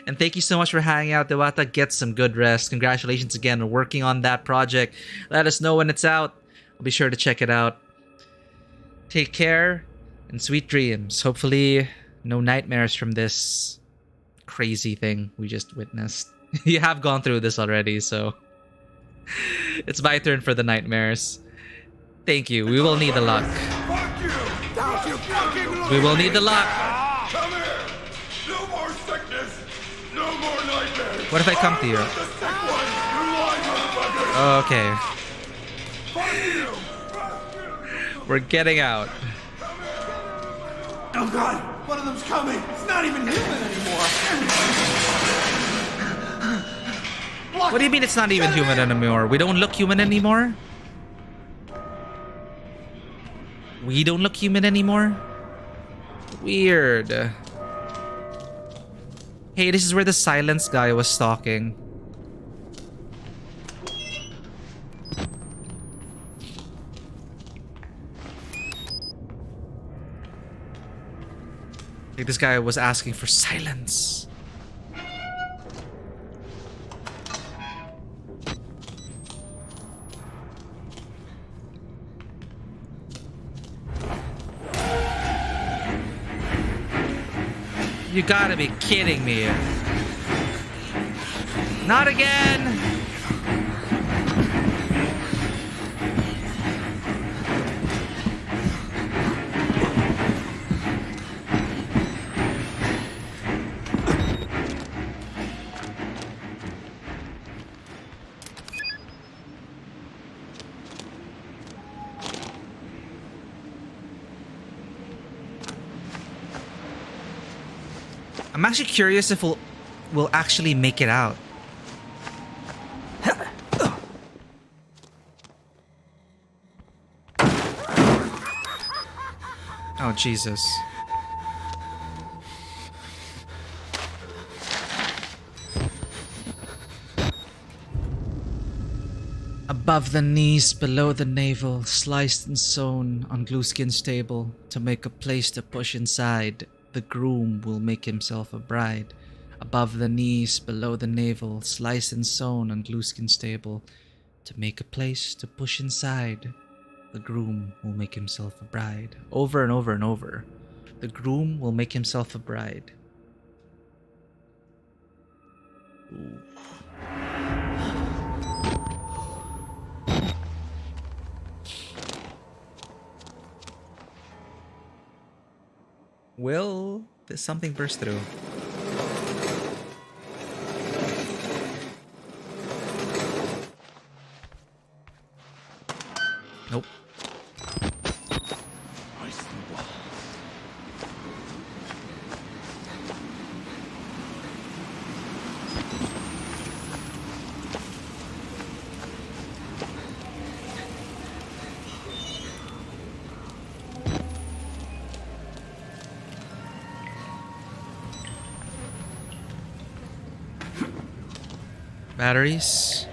And thank you so much for hanging out, Dewata. Get some good rest. Congratulations again on working on that project. Let us know when it's out. I'll be sure to check it out. Take care and sweet dreams. Hopefully, no nightmares from this crazy thing we just witnessed. You have gone through this already, so it's my turn for the nightmares. Thank you. We will need the luck. We will need the luck. Come here! No more sickness! No more nightmares! What if I come to you? Okay. We're getting out. Oh God! One of them's coming! It's not even human anymore! What do you mean it's not even human anymore? We don't look human anymore? We don't look human anymore? Weird. Hey, this is where the silence guy was stalking. Like this guy was asking for silence. You gotta be kidding me. Not again! I'm actually curious if we'll actually make it out. Oh, Jesus. Above the knees, below the navel, sliced and sewn on Gluskin's table, to make a place to push inside, the groom will make himself a bride. Above the knees, below the navel, sliced and sewn on Gluskin's table, to make a place to push inside, the groom will make himself a bride. Over and over and over. The groom will make himself a bride. Ooh. Will there's something burst through? Nope. Batteries.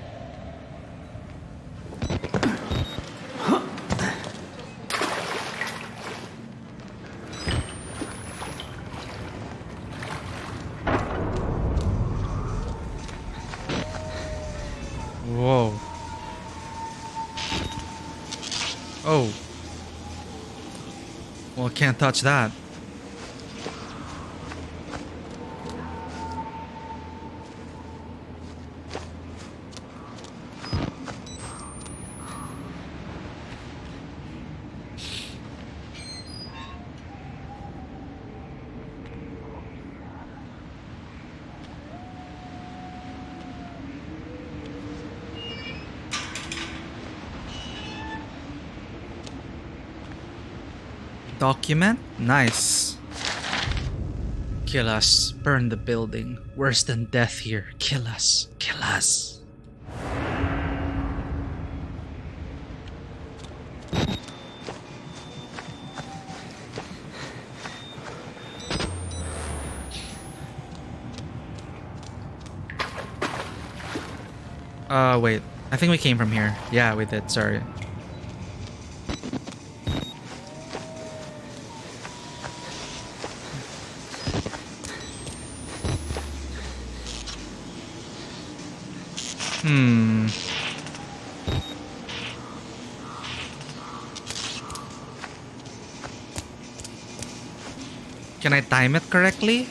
Whoa. Oh. Well, can't touch that. Document? Nice. Kill us. Burn the building. Worse than death here. Kill us. Kill us. Wait. I think we came from here. Yeah, we did. Sorry. Can I time it correctly?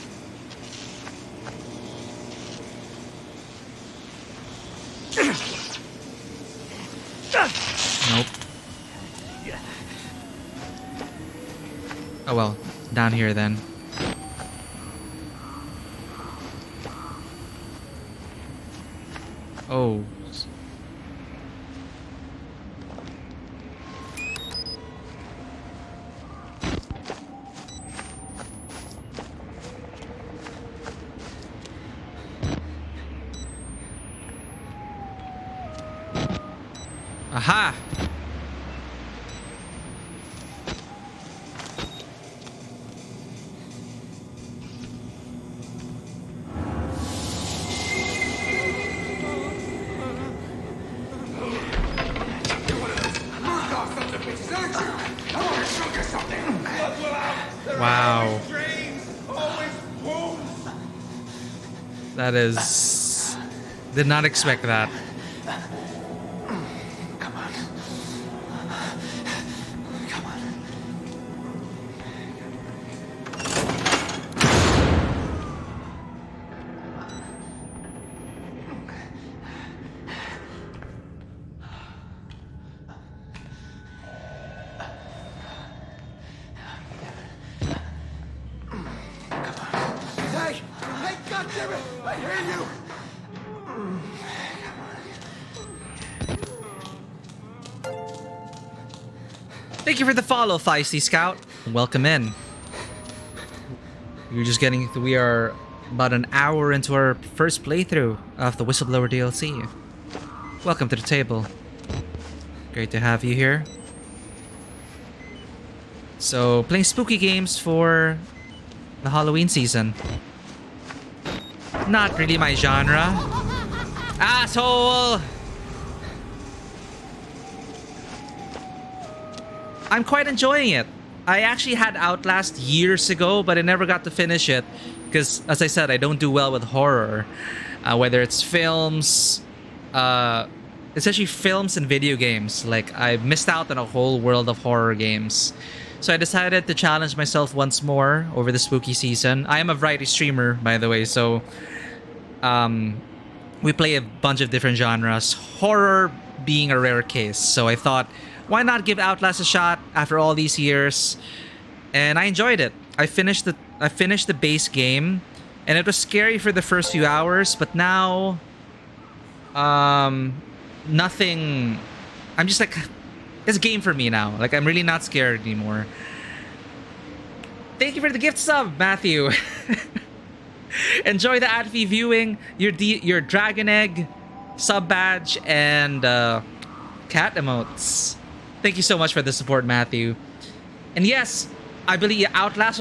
Nope. Oh well, down here then. Oh. Aha! Wow. That is... Did not expect that. Thank you for the follow, Feisty Scout. Welcome in. We are about an hour into our first playthrough of the Whistleblower DLC. Welcome to the table. Great to have you here. So, playing spooky games for the Halloween season. Not really my genre. Asshole! I'm quite enjoying it. I actually had Outlast years ago, but I never got to finish it because, as I said, I don't do well with horror. Whether it's films, especially films and video games. Like, I missed out on a whole world of horror games. So I decided to challenge myself once more over the spooky season. I am a variety streamer, by the way, so we play a bunch of different genres. Horror being a rare case. So I thought, why not give Outlast a shot after all these years? And I enjoyed it. I finished the base game, and it was scary for the first few hours, but now nothing. I'm just like, it's a game for me now. Like, I'm really not scared anymore. Thank you for the gift sub, Matthew. Enjoy the ad-free viewing, your dragon egg, sub badge, and cat emotes. Thank you so much for the support, Matthew. And yes, I believe Outlast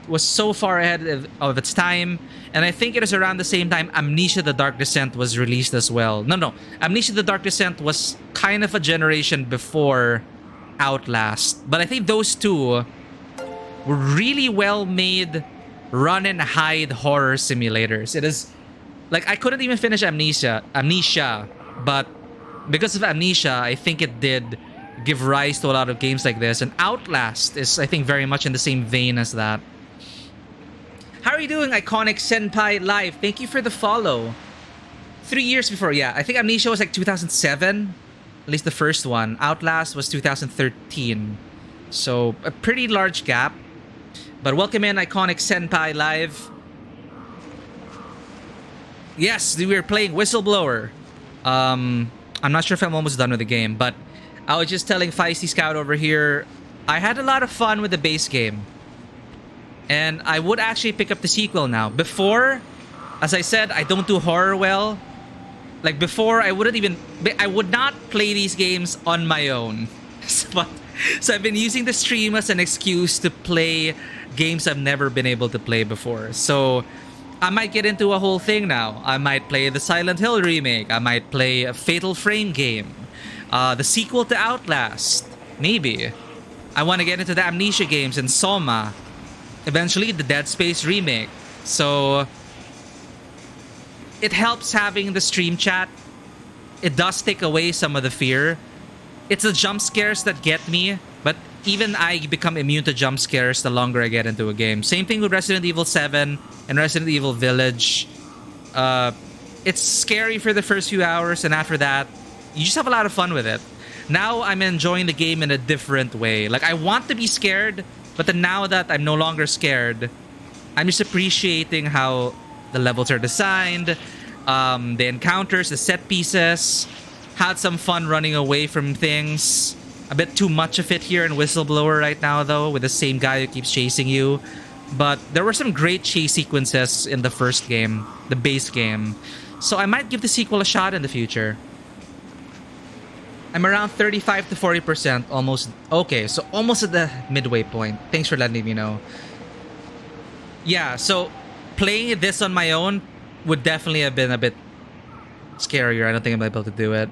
was so far ahead of its time. And I think it is around the same time Amnesia The Dark Descent was released as well. No. Amnesia The Dark Descent was kind of a generation before Outlast. But I think those two were really well made run and hide horror simulators. It is like, I couldn't even finish Amnesia, but because of Amnesia, I think it did give rise to a lot of games like this. And Outlast is, I think, very much in the same vein as that. How are you doing, Iconic Senpai Live? Thank you for the follow. 3 years before, yeah. I think Amnesia was like 2007. At least the first one. Outlast was 2013. So, a pretty large gap. But welcome in, Iconic Senpai Live. Yes, we were playing Whistleblower. I'm not sure if I'm almost done with the game, but I was just telling Feisty Scout over here, I had a lot of fun with the base game. And I would actually pick up the sequel now. Before, as I said, I don't do horror well. Like before, I would not play these games on my own. So I've been using the stream as an excuse to play games I've never been able to play before. So I might get into a whole thing now. I might play the Silent Hill remake. I might play a Fatal Frame game. The sequel to Outlast. Maybe. I want to get into the Amnesia games and Soma. Eventually, the Dead Space remake. So it helps having the stream chat. It does take away some of the fear. It's the jump scares that get me, but even I become immune to jump scares the longer I get into a game. Same thing with Resident Evil 7 and Resident Evil Village. It's scary for the first few hours, and after that, you just have a lot of fun with it. Now I'm enjoying the game in a different way. Like, I want to be scared, but then now that I'm no longer scared, I'm just appreciating how the levels are designed, the encounters, the set pieces. Had some fun running away from things. A bit too much of it here in Whistleblower right now, though, with the same guy who keeps chasing you. But there were some great chase sequences in the first game, the base game. So I might give the sequel a shot in the future. I'm around 35 to 40%, almost. Okay, so almost at the midway point. Thanks for letting me know. Yeah, so playing this on my own would definitely have been a bit scarier. I don't think I'm able to do it.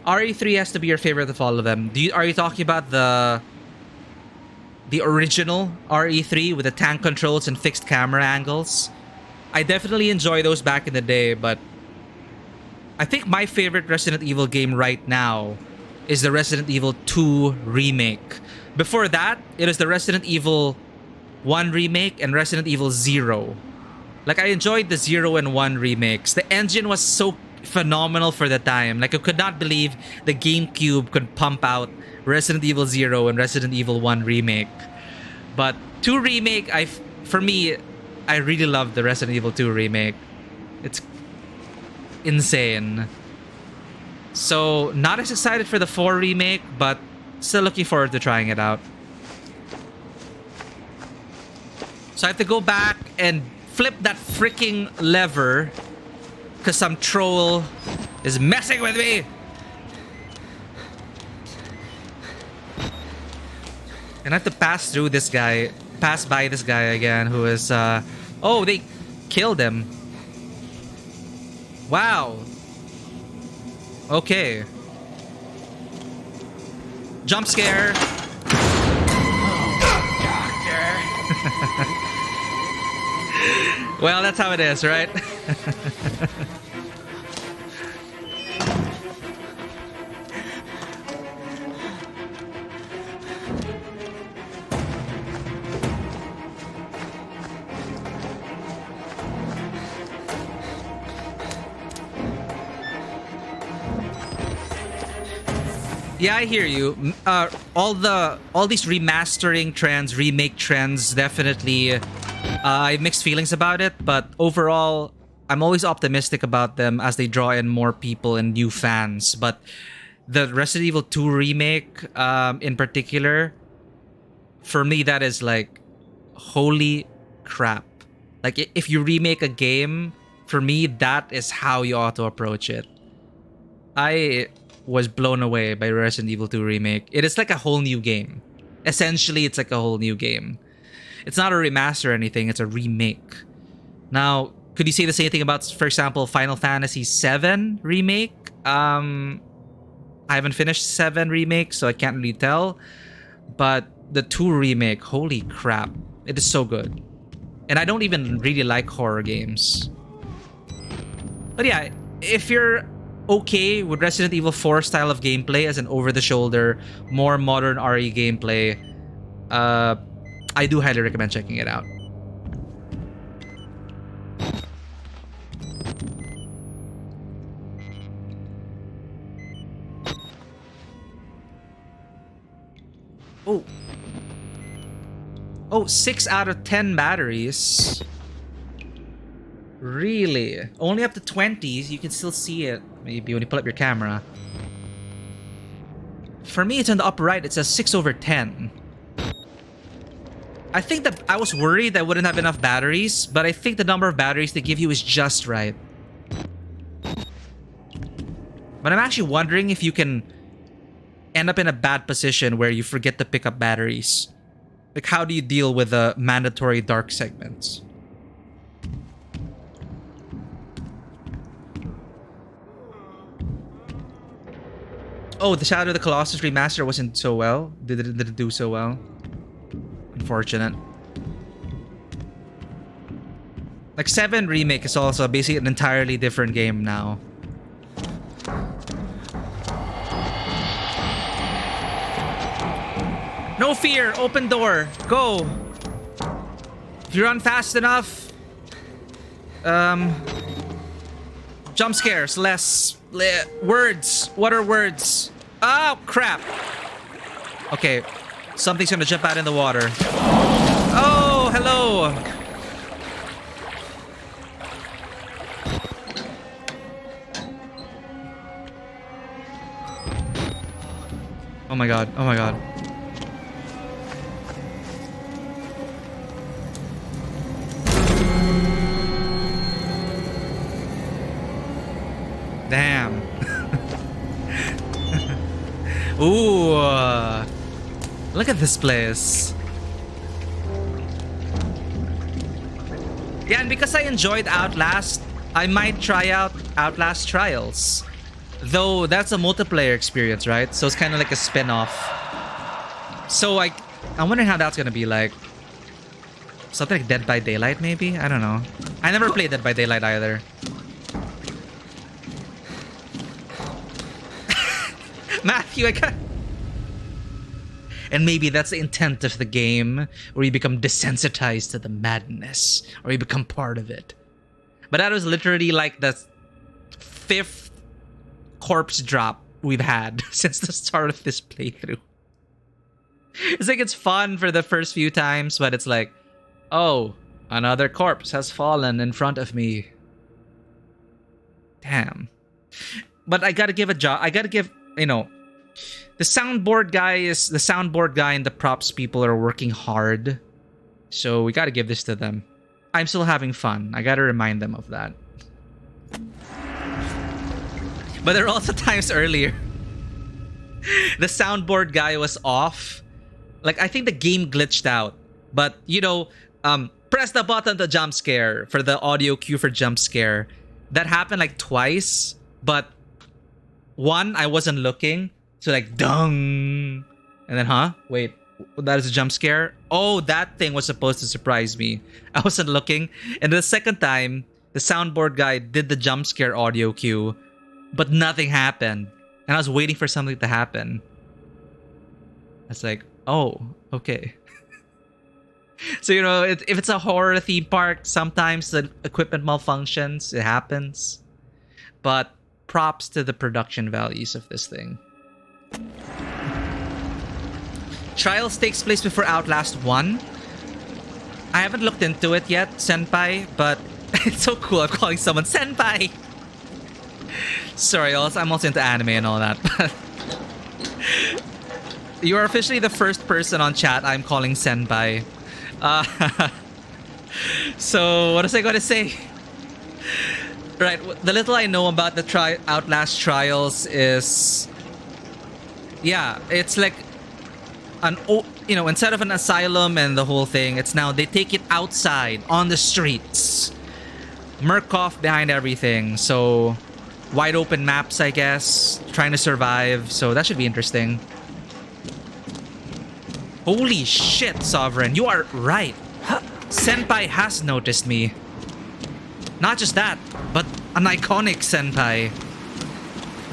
RE3 has to be your favorite of all of them. Are you talking about the original RE3 with the tank controls and fixed camera angles? I definitely enjoy those back in the day, but I think my favorite Resident Evil game right now is the Resident Evil 2 remake. Before that, it is the Resident Evil 1 remake and Resident Evil 0. Like, I enjoyed the 0 and 1 remakes. The engine was so phenomenal for the time. Like, I could not believe the GameCube could pump out Resident Evil 0 and Resident Evil 1 remake. But 2 remake, for me, I really love the Resident Evil 2 remake. It's insane. So, not as excited for the 4 remake, but still looking forward to trying it out. So I have to go back and flip that freaking lever because some troll is messing with me. And I have to pass by this guy again who is, oh, they killed him. Wow. Okay. Jump scare. Well, that's how it is, right? Yeah, I hear you. All these remastering trends, remake trends, definitely. I have mixed feelings about it, but overall, I'm always optimistic about them as they draw in more people and new fans. But the Resident Evil 2 remake, in particular, for me, that is like, holy crap! Like, if you remake a game, for me, that is how you ought to approach it. I was blown away by Resident Evil 2 remake. It is like a whole new game. Essentially, it's like a whole new game. It's not a remaster or anything, it's a remake. Now, could you say the same thing about, for example, Final Fantasy VII remake? I haven't finished 7 remake, so I can't really tell. But the 2 remake, holy crap. It is so good. And I don't even really like horror games. But yeah, if you're okay with Resident Evil 4 style of gameplay as an over-the-shoulder, more modern RE gameplay, I do highly recommend checking it out. Oh. Oh, 6 out of 10 batteries. Really? Only up to 20s, you can still see it. Maybe when you pull up your camera. For me, it's on the upper right. It says 6 over 10. I think that I was worried that I wouldn't have enough batteries, but I think the number of batteries they give you is just right. But I'm actually wondering if you can end up in a bad position where you forget to pick up batteries. Like, how do you deal with the mandatory dark segments? Oh, the Shadow of the Colossus remaster wasn't so well. Didn't do so well. Unfortunate. Like 7 remake is also basically an entirely different game now. No fear, open door, go. If you run fast enough, jump scares, less words. What are words? Oh crap. Okay, something's gonna jump out in the water. Oh, hello. Oh my god, oh my god. Damn. Ooh. Look at this place. Yeah, and because I enjoyed Outlast, I might try out Outlast Trials. Though that's a multiplayer experience, right? So it's kind of like a spin-off. So I'm wondering how that's gonna be like. Something like Dead by Daylight, maybe? I don't know. I never played Dead by Daylight either. Matthew, I can't. And maybe that's the intent of the game, where you become desensitized to the madness, or you become part of it. But that was literally like the 5th corpse drop we've had since the start of this playthrough. It's like it's fun for the first few times, but it's like, oh, another corpse has fallen in front of me. Damn. But I gotta give you know, the soundboard guy and the props people are working hard. So we gotta give this to them. I'm still having fun. I gotta remind them of that. But there are also times earlier the soundboard guy was off Like, I think the game glitched out. But, you know, press the button to jump scare for the audio cue for jump scare. That happened like twice. But one, I wasn't looking. So like, dung. And then, wait, that is a jump scare? Oh, that thing was supposed to surprise me. I wasn't looking. And the second time, the soundboard guy did the jump scare audio cue. But nothing happened. And I was waiting for something to happen. I was like, oh, okay. So, you know, if it's a horror theme park, sometimes the equipment malfunctions. It happens. But props to the production values of this thing. Trials takes place before Outlast 1. I haven't looked into it yet, Senpai, but it's so cool. I'm calling someone Senpai. Sorry, I'm also into anime and all that. But you are officially the first person on chat I'm calling Senpai. So, what was I going to say? Right, the little I know about the Outlast trials is... Yeah, it's like... you know, instead of an asylum and the whole thing, it's now they take it outside, on the streets. Murkoff behind everything, so... Wide open maps, I guess. Trying to survive, so that should be interesting. Holy shit, Sovereign, you are right. Senpai has noticed me. Not just that, but an iconic senpai.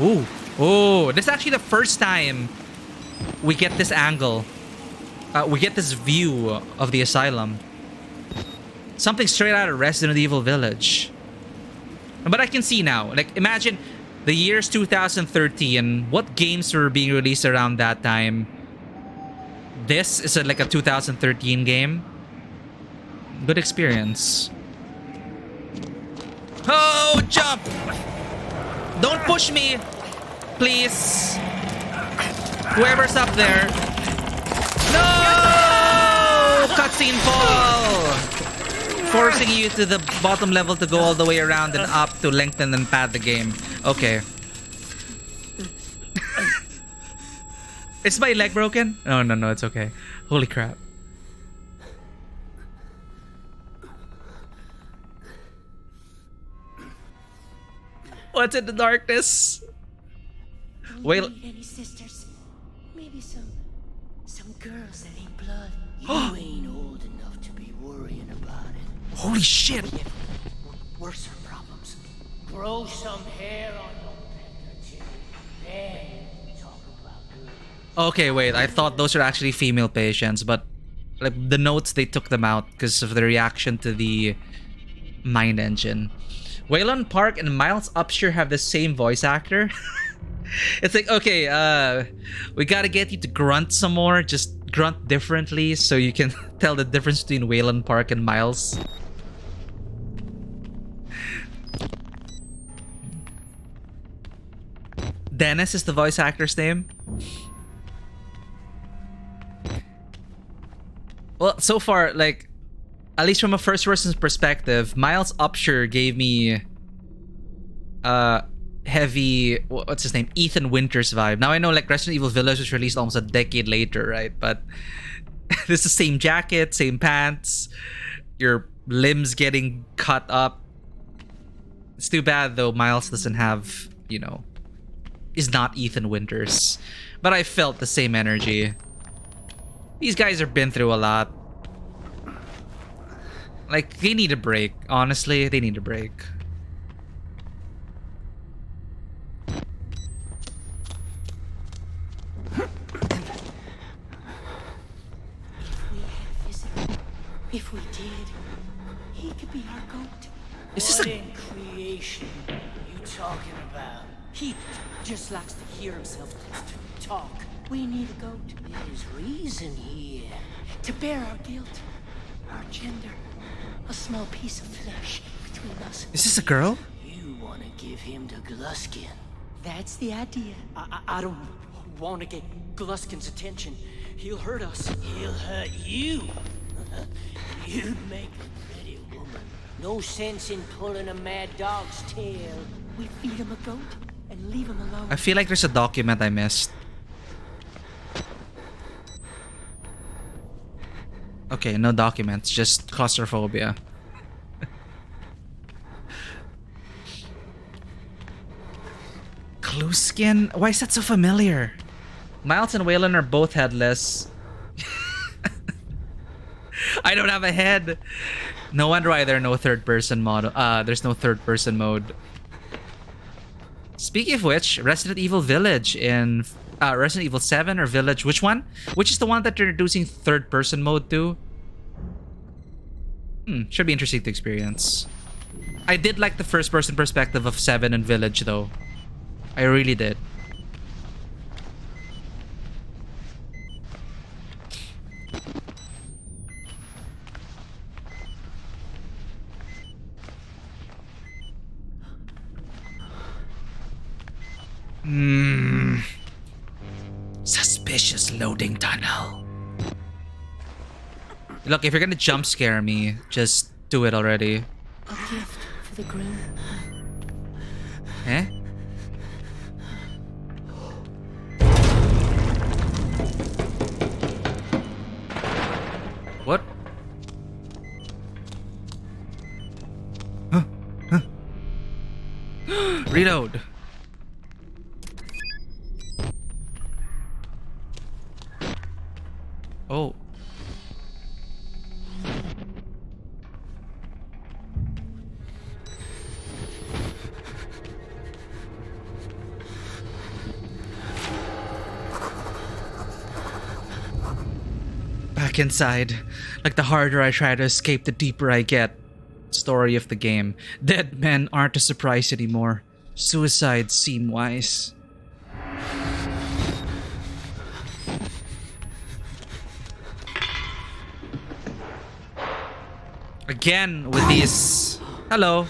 Ooh. Oh, this is actually the first time we get this angle. We get this view of the asylum. Something straight out of Resident Evil Village. But I can see now. Like, imagine the year's 2013. What games were being released around that time? This is like a 2013 game. Good experience. Oh, jump! Don't push me! Please. Whoever's up there. No! Cutscene fall! Forcing you to the bottom level to go all the way around and up to lengthen and pad the game. Okay. Is my leg broken? Oh, no, it's okay. Holy crap. What's in the darkness? Wait. Any sisters? Maybe some girls that ain't blood. You ain't old enough to be worrying about it. Holy shit. Worse problems. Grow some hair on your handkerchief. Then talk about girls. Okay, wait. I thought those were actually female patients, but like the notes, they took them out because of the reaction to the mind engine. Wayland Park and Miles Upshur have the same voice actor. It's like, okay, we gotta get you to grunt some more. Just grunt differently so you can tell the difference between Wayland Park and Miles. Dennis is the voice actor's name. Well, so far, like, at least from a first person's perspective, Miles Upshur gave me heavy, what's his name, Ethan Winters vibe. Now I know like Resident Evil Village was released almost a decade later, right? But this is the same jacket, same pants, your limbs getting cut up. It's too bad though Miles doesn't have, you know, is not Ethan Winters. But I felt the same energy. These guys have been through a lot. Like, they need a break. Honestly, they need a break. If we did, he could be our goat. Is this a... What in creation you talking about? He just likes to hear himself talk. We need a goat. There's reason here. To bear our guilt, our gender. A small piece of flesh between us. Is this a girl? You want to give him to Gluskin. That's the idea. I don't want to get Gluskin's attention. He'll hurt us. He'll hurt you. You'd make a pretty woman. No sense in pulling a mad dog's tail. We feed him a goat and leave him alone. I feel like there's a document I missed. Okay, no documents, just claustrophobia. Glue skin? Why is that so familiar? Miles and Waylon are both headless. I don't have a head. No wonder why there's no third person mode. There's no third person mode. Speaking of which, Resident Evil Village in Resident Evil 7 or Village, which one? Which is the one that they're introducing third person mode to? Should be interesting to experience. I did like the first person perspective of 7 and Village though. I really did. Suspicious loading tunnel. Look, if you're gonna jump scare me, just do it already. A gift for the groom. Eh? What? Huh? Huh? Reload. Oh. Back inside. Like the harder I try to escape, the deeper I get. Story of the game. Dead men aren't a surprise anymore. Suicides seem wise. Again with these. Hello.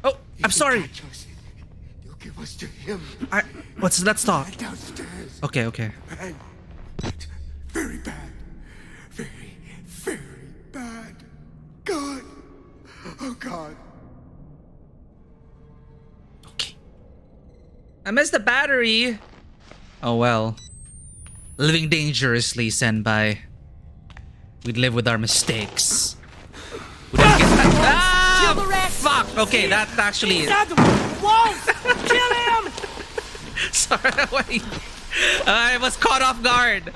Oh, I'm sorry. You'll give us to him. Let's talk. Downstairs. Okay, okay. Bad. Very bad. Very, very bad. God. Oh, God. Okay. I missed the battery. Oh well. Living dangerously, Senpai. We'd live with our mistakes. We didn't get that. Kill the rat! Fuck! Okay, that actually. Whoa! Kill him! Sorry, wait. I was caught off guard.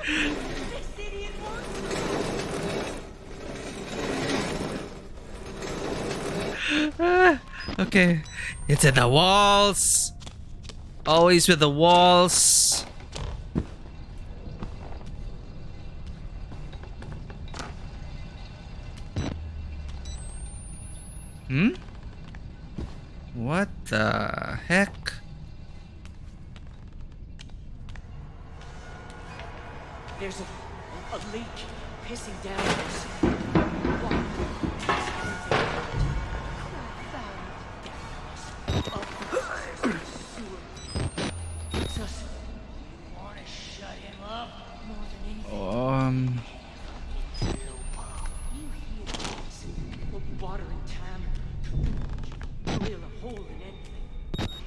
Okay. It's in the walls. Always with the walls. What the heck? There's a leak pissing down.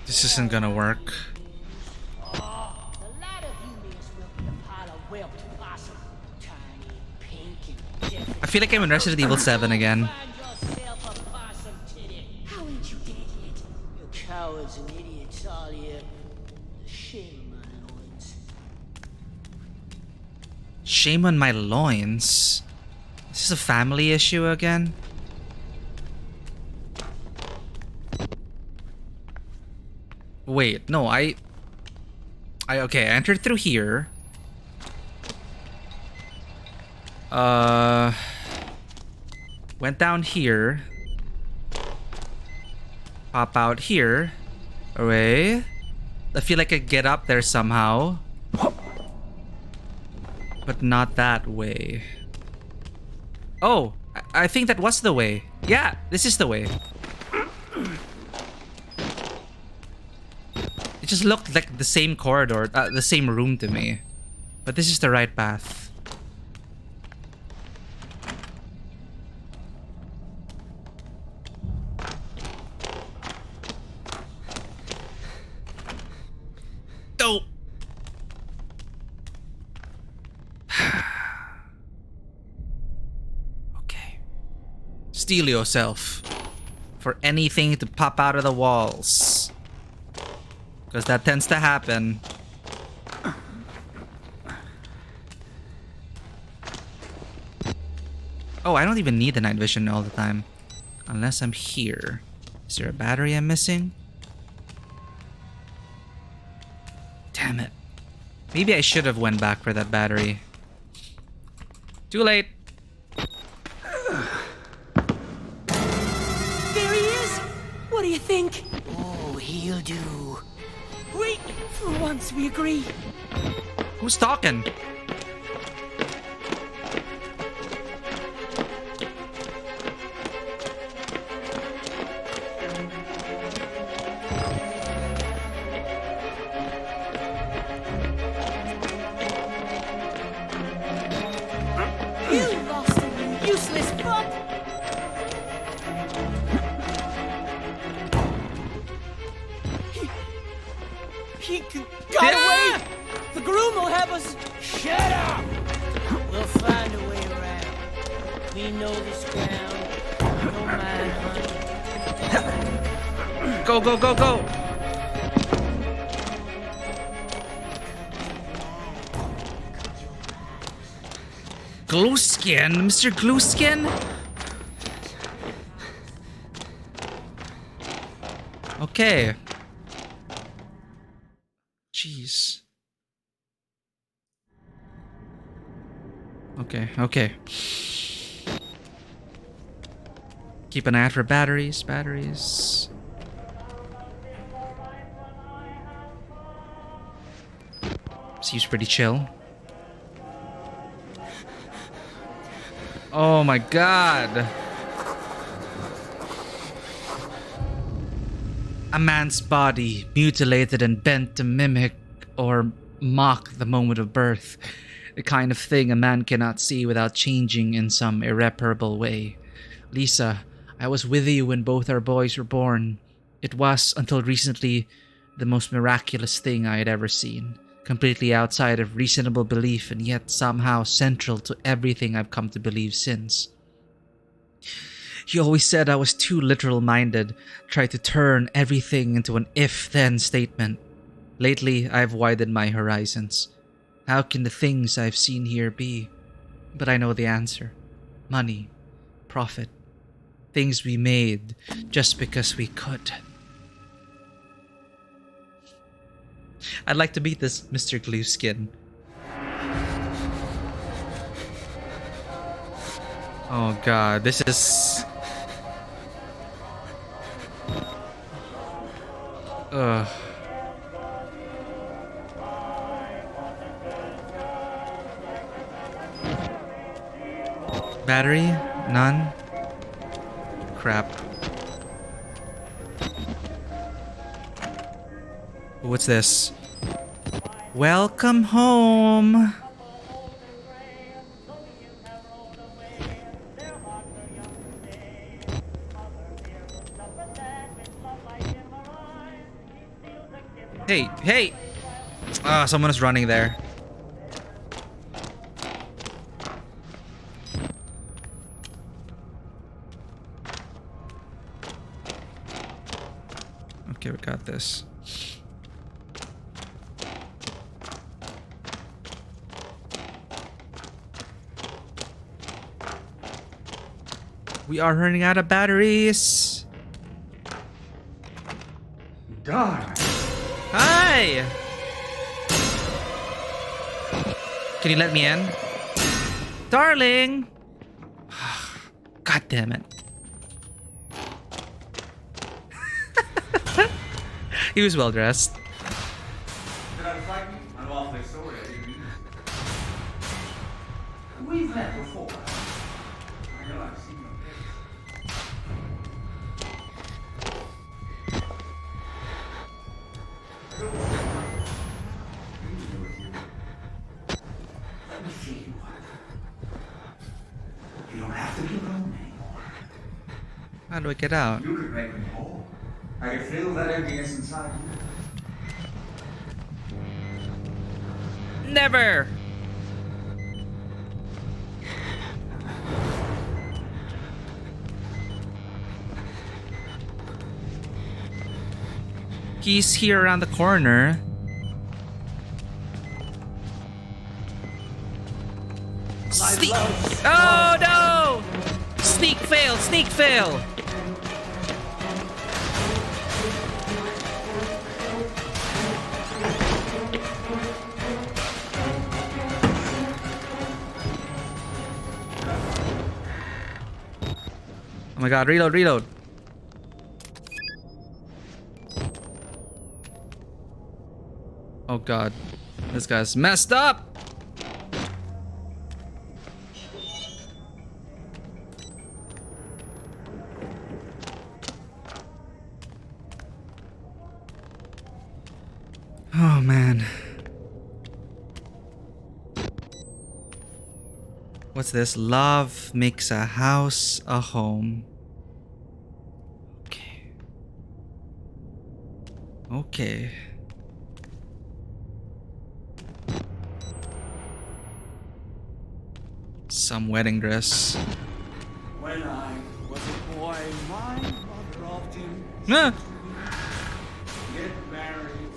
This isn't gonna work. I feel like I'm in Resident Evil 7 again. How ain't you dead yet? You cowards and idiots all here. Shame on my loins. Shame on my loins. Is this a family issue again? Wait, no, I entered through here. Went down here. Pop out here. Alright. I feel like I get up there somehow. But not that way. Oh, I think that was the way. Yeah, this is the way. It just looked like the same corridor, the same room to me. But this is the right path. steel yourself for anything to pop out of the walls. Because that tends to happen. Oh, I don't even need the night vision all the time. Unless I'm here. Is there a battery I'm missing? Damn it. Maybe I should have went back for that battery. Too late. There he is! What do you think? Oh, he'll do. Wait! For once we agree. Who's talking? You lost him, you useless fuck! He got away! The groom will have us... Shut up! We'll find a way around. We know this ground. No mind hunting. Go, go, go, go! Glueskin? Mr. Glueskin? Okay. Jeez. Okay. Keep an eye out for batteries. Seems pretty chill. Oh my god. A man's body, mutilated and bent to mimic or mock the moment of birth. The kind of thing a man cannot see without changing in some irreparable way. Lisa, I was with you when both our boys were born. It was, until recently, the most miraculous thing I had ever seen. Completely outside of reasonable belief and yet somehow central to everything I've come to believe since. You always said I was too literal-minded, tried to turn everything into an if-then statement. Lately, I've widened my horizons. How can the things I've seen here be? But I know the answer. Money, profit, things we made just because we could. I'd like to beat this Mr. Glueskin. Oh god, this is... Ugh. Battery? None? Crap. What's this? Welcome home! Hey! Ah, someone is running there. Okay, we got this. We are running out of batteries. Darn. Hi! Can you let me in? Darling! God damn it. He was well dressed. Did I frighten you? I'm awfully sorry I didn't mean to. We've met before. I know I've seen your face. I don't want to with you. Let me see you. You don't have to be alone anymore. How do I get out? You could make me whole. I can feel that emptiness inside you. Never! He's here around the corner. Sneak! Oh no! Sneak fail! Sneak fail! Oh my god, reload, reload. Oh god, this guy's messed up! Oh man. What's this? Love makes a house a home. Okay. Okay. Some wedding dress. When I was a boy, my mother often Huh? get married.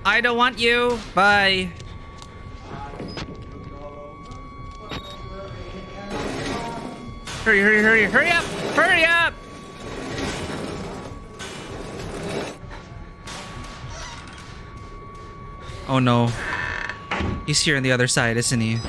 I don't want you. Bye. Hurry, hurry, hurry, hurry up! Hurry up! Oh no. He's here on the other side, isn't he?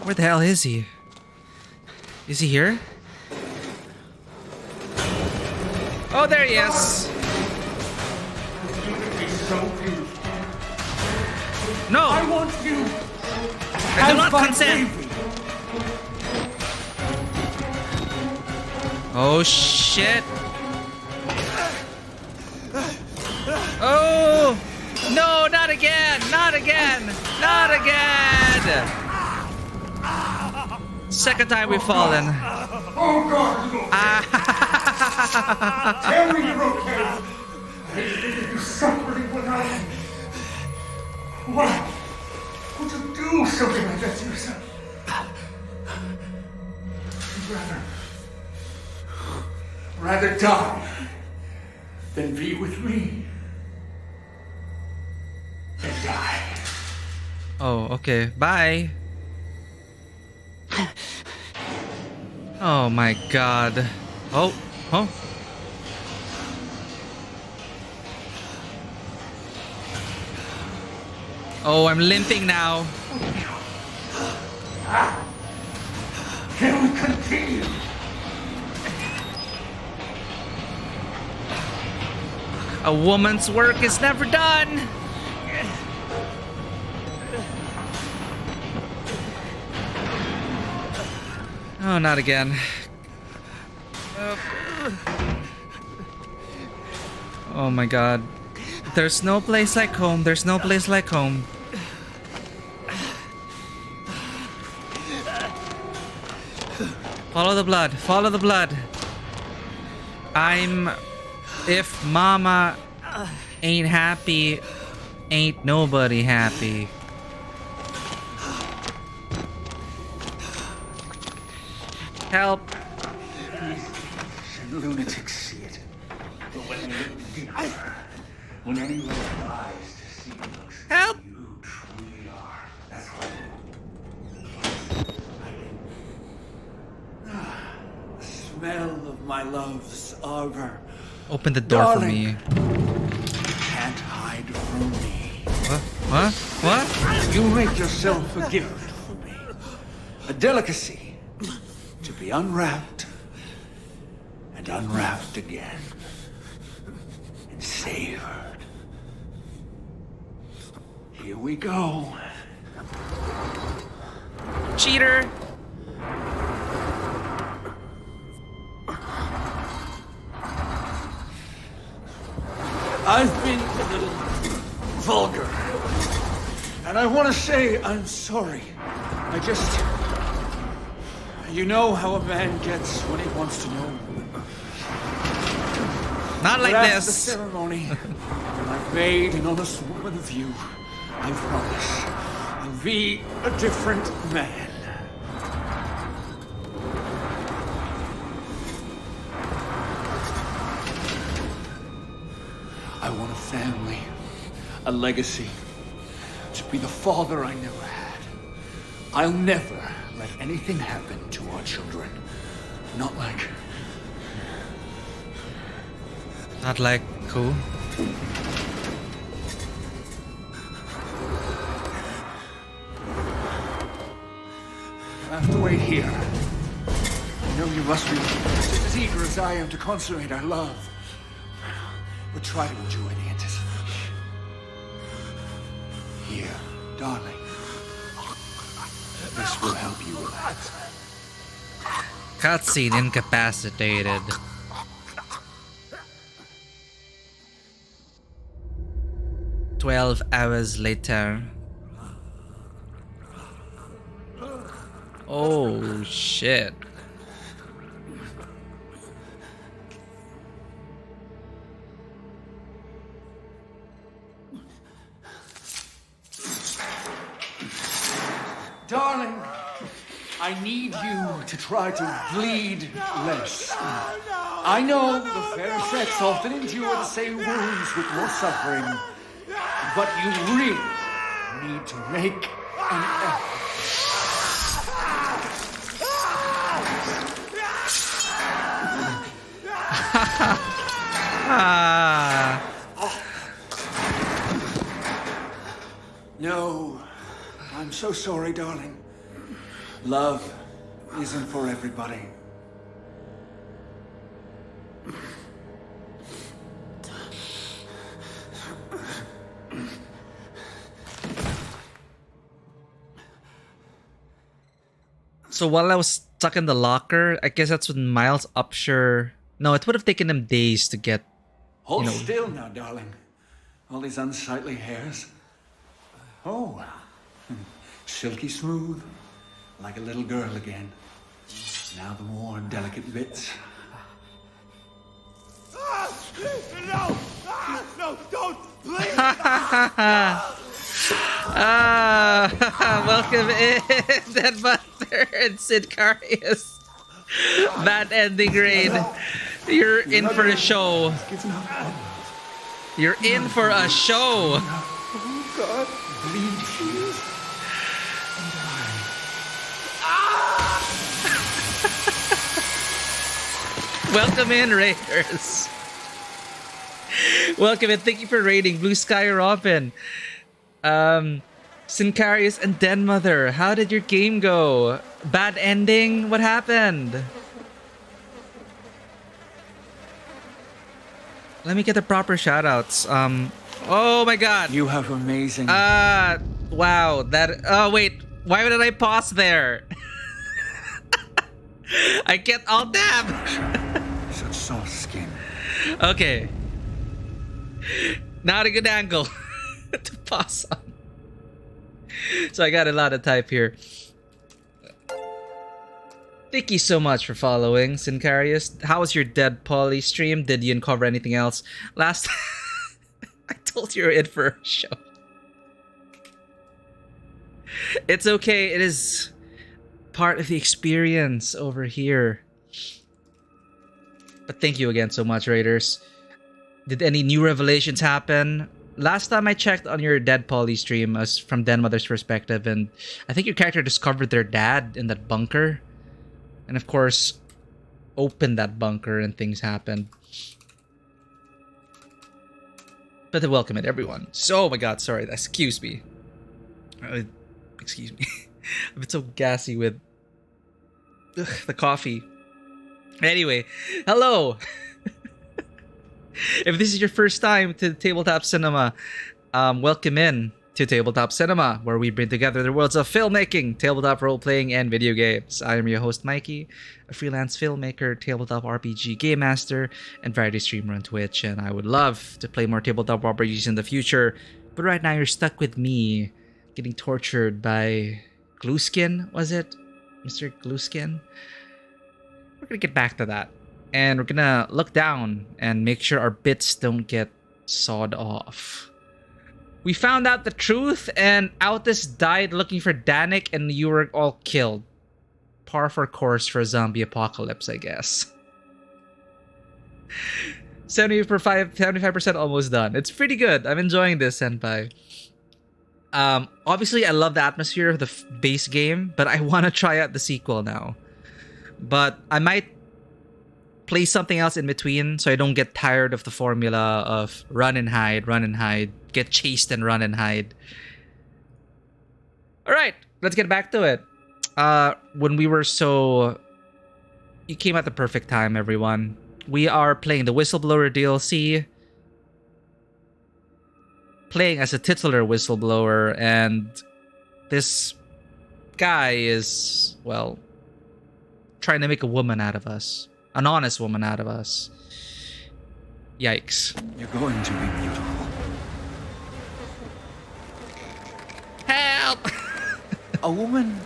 Where the hell is he? Is he here? Oh, there he is! No! I want you. I do not consent! Oh shit! Oh! No, not again! Not again! Not again! Second time we've fallen. Oh God! Tell me you're okay. You're suffering without me. Why would you do something like that to yourself? Rather die than be with me and die. Oh, okay. Bye. Oh my god. Oh, oh. Oh, I'm limping now. Can we continue? A woman's work is never done. Oh, not again. Oh my god. There's no place like home. There's no place like home. Follow the blood. Follow the blood. If mama ain't happy, ain't nobody happy. Help. Lunatics see it. But when they look deeper, when anyone tries to see looks Help. you truly are. That's why. The smell of my love's arbor. Open the door Darling, for me. Can't hide from me. What? What? You make yourself a gift for me. A delicacy to be unwrapped and unwrapped again and savored. Here we go. Cheater! I've been a little vulgar. And I want to say I'm sorry. I just... You know how a man gets when he wants to know. Not like but after this. The ceremony, I've made an honest woman of you. I promise. I'll be a different man. I want a family, a legacy, to be the father I never had. I'll never let anything happen to our children. Not like who? I have to wait here. I know you must be just as eager as I am to consummate our love. But try to enjoy the anticipation. Here, darling. This will help you relax. Cutscene incapacitated. "12 hours later." Oh shit. Darling, I need you to try to bleed less. I know the fair sex often endure the same wounds with more suffering, but you really need to make an effort. No, I'm so sorry, darling. Love isn't for everybody. So while I was stuck in the locker, I guess that's when Miles Upshur... No, it would have taken him days to get... Hold still now, darling. All these unsightly hairs. Oh, silky smooth, like a little girl again. Now the more delicate bits. No! No, don't! Please! Welcome in, Dead Mother and Sincarius. Bad ending raid. You're in for a show. You're in for a show. Oh, God. Bleed, please. Welcome in, Raiders. Welcome in. Thank you for raiding. Blue Sky Robin. Sincarius and Den Mother. How did your game go? Bad ending? What happened? Let me get the proper shoutouts. Oh my god. You have amazing. Wow. Oh wait. Why did I pause there? I get all damn. Such soft skin. Okay. Not a good angle to pause on. So I got a lot of type here. Thank you so much for following, Sincarius. How was your Dead Poly stream? Did you uncover anything else? Last I told you were in for a show. It's okay. It is part of the experience over here. But thank you again so much, Raiders. Did any new revelations happen? Last time I checked on your Dead Poly stream was from Den Mother's perspective, and I think your character discovered their dad in that bunker. And of course, opened that bunker and things happened. But welcome it, everyone. So, oh my god, sorry, excuse me. Excuse me. I've been so gassy with the coffee. Anyway, hello! If this is your first time to Tabletop Cinema, welcome in. to Tabletop Cinema, where we bring together the worlds of filmmaking, tabletop role-playing, and video games. I am your host, Mikey, a freelance filmmaker, tabletop RPG game master, and variety streamer on Twitch, and I would love to play more tabletop RPGs in the future, but right now you're stuck with me, getting tortured by Glueskin, was it? Mr. Glueskin? We're gonna get back to that, and we're gonna look down and make sure our bits don't get sawed off. We found out the truth, and Outlast died looking for Danik, and you were all killed. Par for course for a zombie apocalypse, I guess. 75% almost done. It's pretty good. I'm enjoying this, Senpai. Obviously, I love the atmosphere of the base game, but I want to try out the sequel now. But I might play something else in between so I don't get tired of the formula of run and hide, get chased and run and hide. Alright, let's get back to it. When we were so... You came at the perfect time, everyone. We are playing the Whistleblower DLC. Playing as a titular whistleblower, and this guy is, well, trying to make a woman out of us. An honest woman out of us. Yikes. You're going to be beautiful. Help! A woman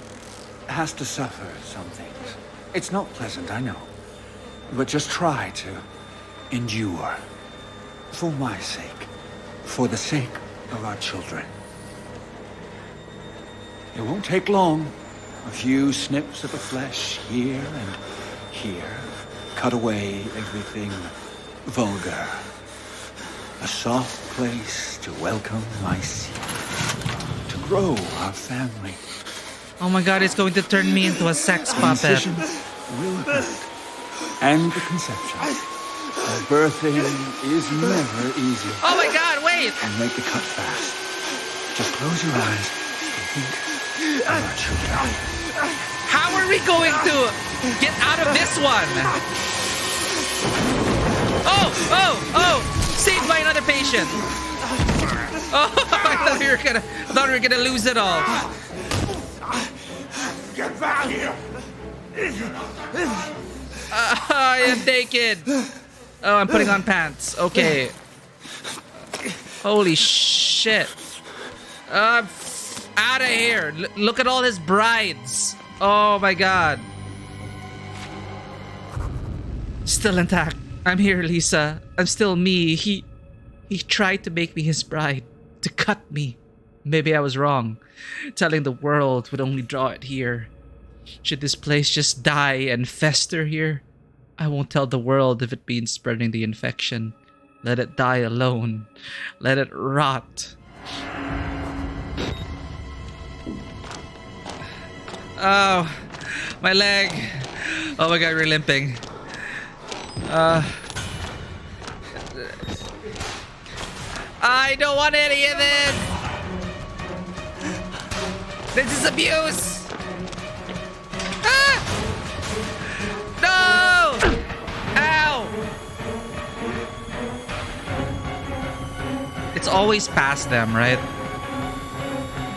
has to suffer some things. It's not pleasant, I know. But just try to endure. For my sake. For the sake of our children. It won't take long. A few snips of the flesh here and here. Cut away everything vulgar. A soft place to welcome my seed. To grow our family. Oh my god, it's going to turn me into a sex puppet. Incisions will hurt. And the conception. The birthing is never easy. Oh my god, wait! And make the cut fast. Just close your eyes and think of our children. How are we going to get out of this one? Oh! Saved by another patient. Oh, I thought we were gonna lose it all. Get back here! I am naked. Oh, I'm putting on pants. Okay. Holy shit. I'm out of here. Look at all his brides. Oh my god. Still intact. I'm here, Lisa. I'm still me. He tried to make me his bride. To cut me. Maybe I was wrong. Telling the world would only draw it here. Should this place just die and fester here? I won't tell the world if it means spreading the infection. Let it die alone. Let it rot. Oh, my leg. Oh my god, we're limping. I don't want any of this. This is abuse. Ah! No! Ow! It's always past them, right?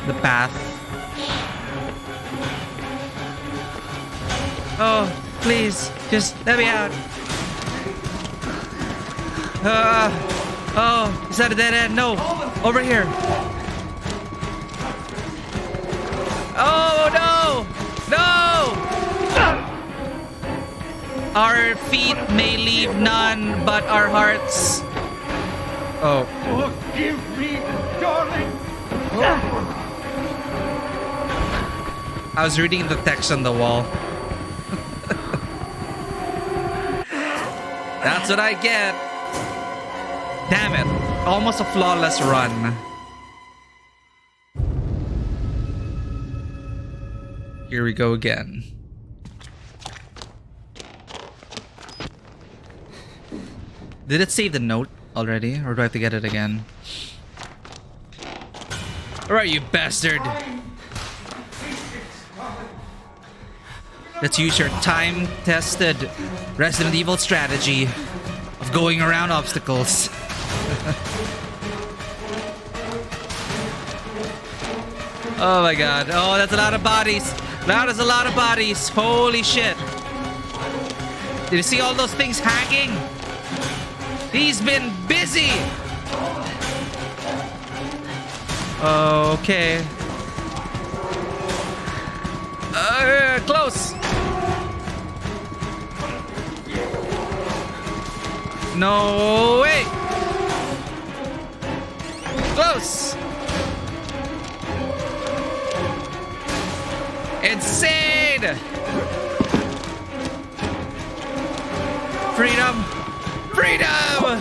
The path. Oh, please, just let me out. Oh, is that a dead end? No, over here. Oh, no! No! Our feet may leave none but our hearts. Oh. Forgive me, darling! I was reading the text on the wall. That's what I get. Damn it. Almost a flawless run. Here we go again. Did it save the note already? Or do I have to get it again? Alright, you bastard. Let's use your time-tested Resident Evil strategy of going around obstacles. Oh my god. Oh, that's a lot of bodies. That is a lot of bodies. Holy shit. Did you see all those things hanging? He's been busy. Okay. Close. No way. Close. Insane. Freedom. Freedom.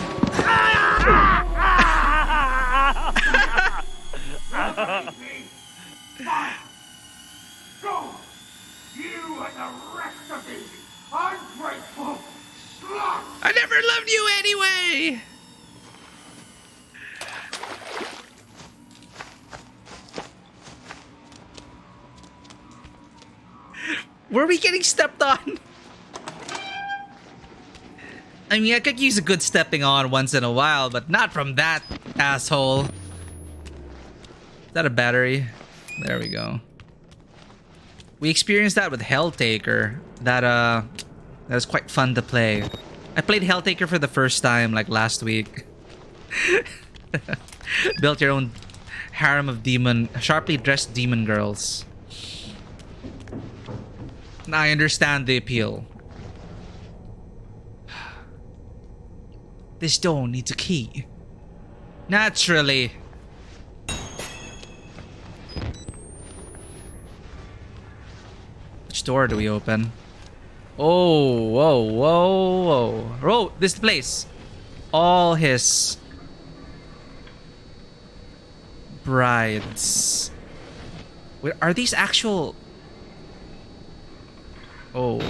Go! You and the rest of these ungrateful sluts! I never loved you anyway! Were we getting stepped on? I mean, I could use a good stepping on once in a while, but not from that asshole. Is that a battery? There we go. We experienced that with Helltaker. That was quite fun to play. I played Helltaker for the first time like last week. Built your own harem of sharply dressed demon girls. Now I understand the appeal. This door needs a key. Naturally. Which door do we open? Oh, whoa, whoa, whoa. Oh, this place. All his brides. Wait, are these actual... Oh.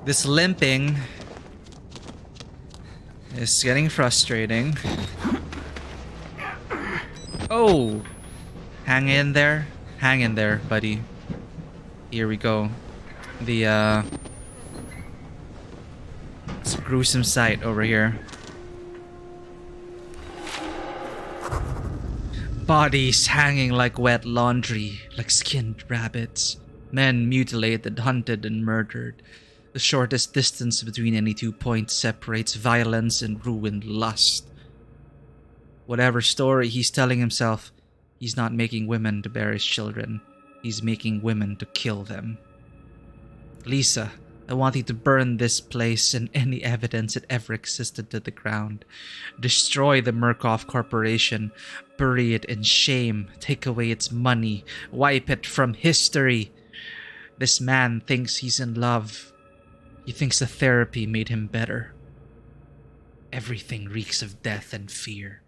This limping is getting frustrating. Oh! Hang in there. Hang in there, buddy. Here we go. It's a gruesome sight over here. Bodies hanging like wet laundry, like skinned rabbits. Men mutilated, hunted, and murdered. The shortest distance between any 2 points separates violence and ruined lust. Whatever story he's telling himself, he's not making women to bear his children. He's making women to kill them. Lisa, I want you to burn this place and any evidence it ever existed to the ground. Destroy the Murkoff Corporation. Bury it in shame. Take away its money. Wipe it from history. This man thinks he's in love. He thinks the therapy made him better. Everything reeks of death and fear.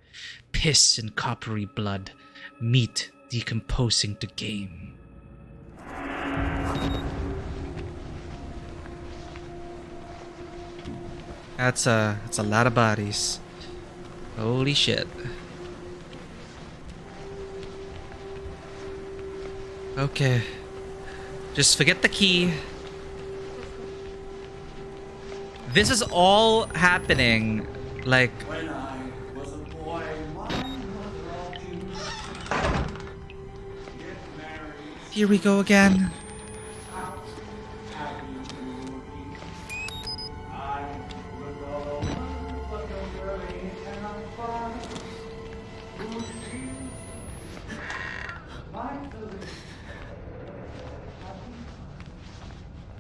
Piss and coppery blood. Meat decomposing to game. That's a lot of bodies. Holy shit. Okay. Just forget the key. This is all happening like... When I was a boy, my mother all get married. Here we go again.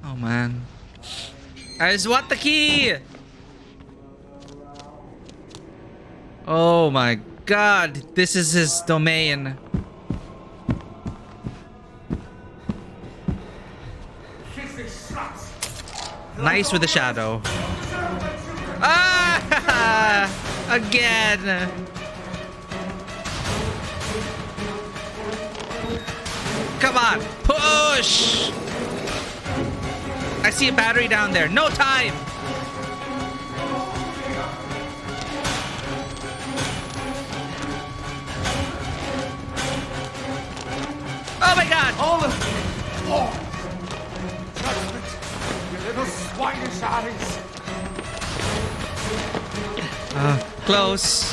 Oh man. I just want the key! Oh my god, this is his domain. Nice with the shadow. Ah! Again! Come on, push! I see a battery down there. No time! Oh my god! All of you! War! Judgment! Your little swinish eyes! Close.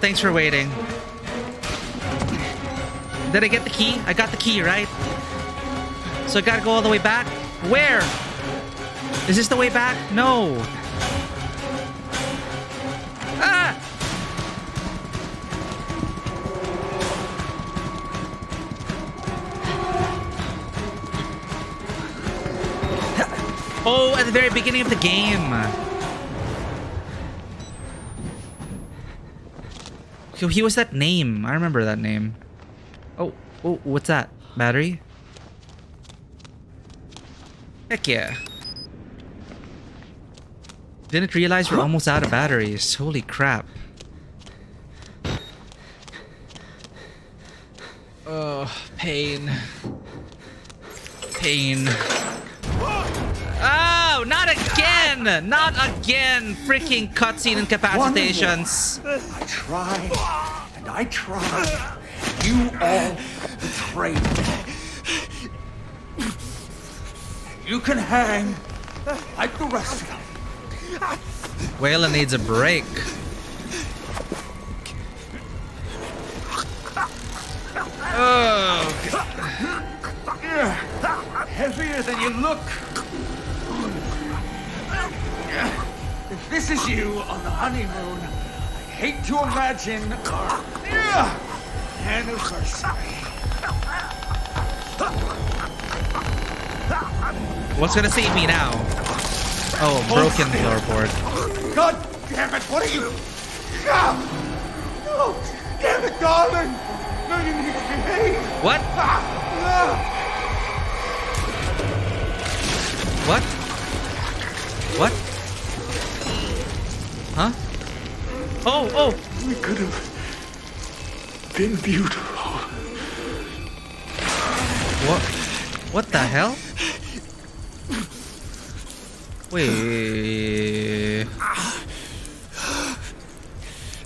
Thanks for waiting. Did I get the key? I got the key, right? So I gotta go all the way back? Where? Is this the way back? No. Ah! Oh, at the very beginning of the game. So he was that name. I remember that name. Oh, what's that? Battery? Heck yeah. Didn't realize we're almost out of batteries. Holy crap. Oh, pain. Pain. Oh, not again! Not again! Freaking cutscene incapacitations. I tried, and I tried. You all betrayed me. You can hang like the rest of them. Waylon needs a break. Oh. Heavier than you look. If this is you on the honeymoon, I hate to imagine our anniversary. What's gonna save me now? Oh, broken floorboard. God damn it, what are you? No, damn it, darling! No, you need to behave! What? What? What? Huh? Oh! We could have been beautiful. What the hell? Wait.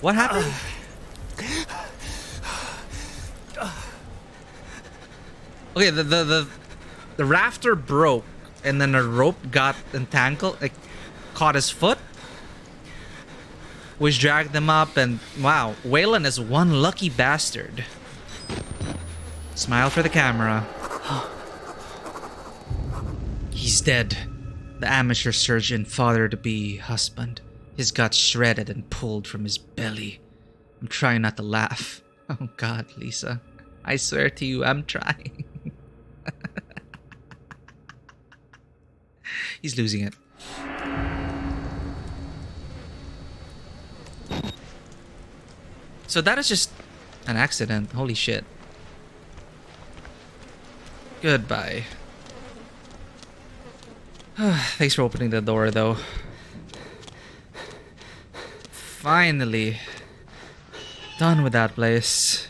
What happened? Okay, the rafter broke and then a rope got entangled, like caught his foot, which dragged them up, and wow, Waylon is one lucky bastard. Smile for the camera. He's dead. The amateur surgeon, father-to-be, husband. His guts shredded and pulled from his belly. I'm trying not to laugh. Oh God, Lisa. I swear to you, I'm trying. He's losing it. So that is just an accident. Holy shit. Goodbye. Thanks for opening the door, though. Finally. Done with that place.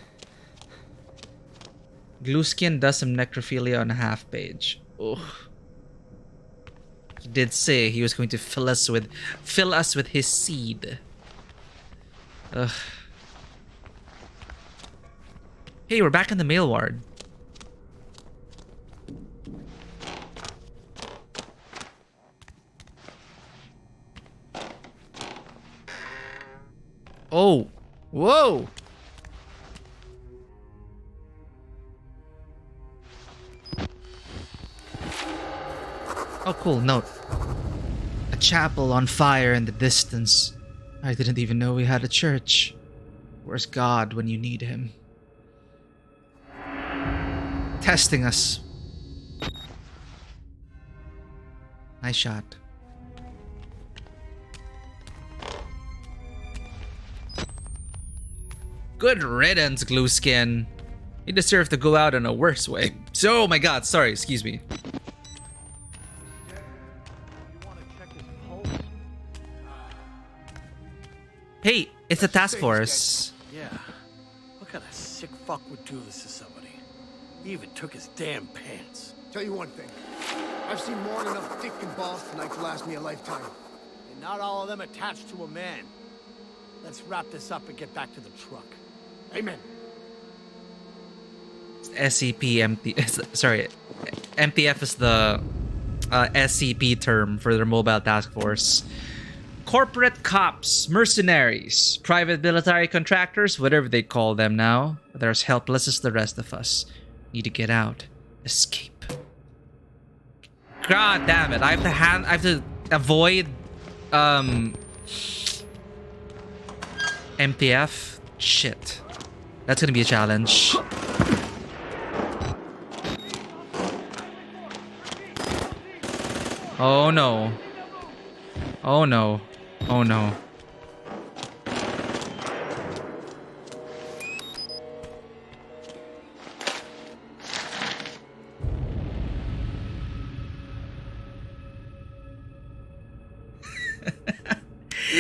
Gluskin does some necrophilia on a half page. Oh. He did say he was going to fill us with his seed. Ugh. Hey, we're back in the mail ward. Oh, whoa. Oh, cool. Note. A chapel on fire in the distance. I didn't even know we had a church. Where's God when you need him? Testing us. Nice shot. Good riddance, Gluskin. You deserve to go out in a worse way. So, oh my God, sorry, excuse me. Hey, it's a task force. Yeah. What kind of sick fuck would do this to somebody? He even took his damn pants. Tell you one thing. I've seen more than enough dick and balls tonight to last me a lifetime. And not all of them attached to a man. Let's wrap this up and get back to the truck. Amen. Sorry, MTF is the SCP term for their mobile task force. Corporate cops, mercenaries, private military contractors, whatever they call them now. They're as helpless as the rest of us. Need to get out. Escape. God damn it. I have to avoid MTF. Shit. That's gonna be a challenge. Oh no. Oh no. Oh no.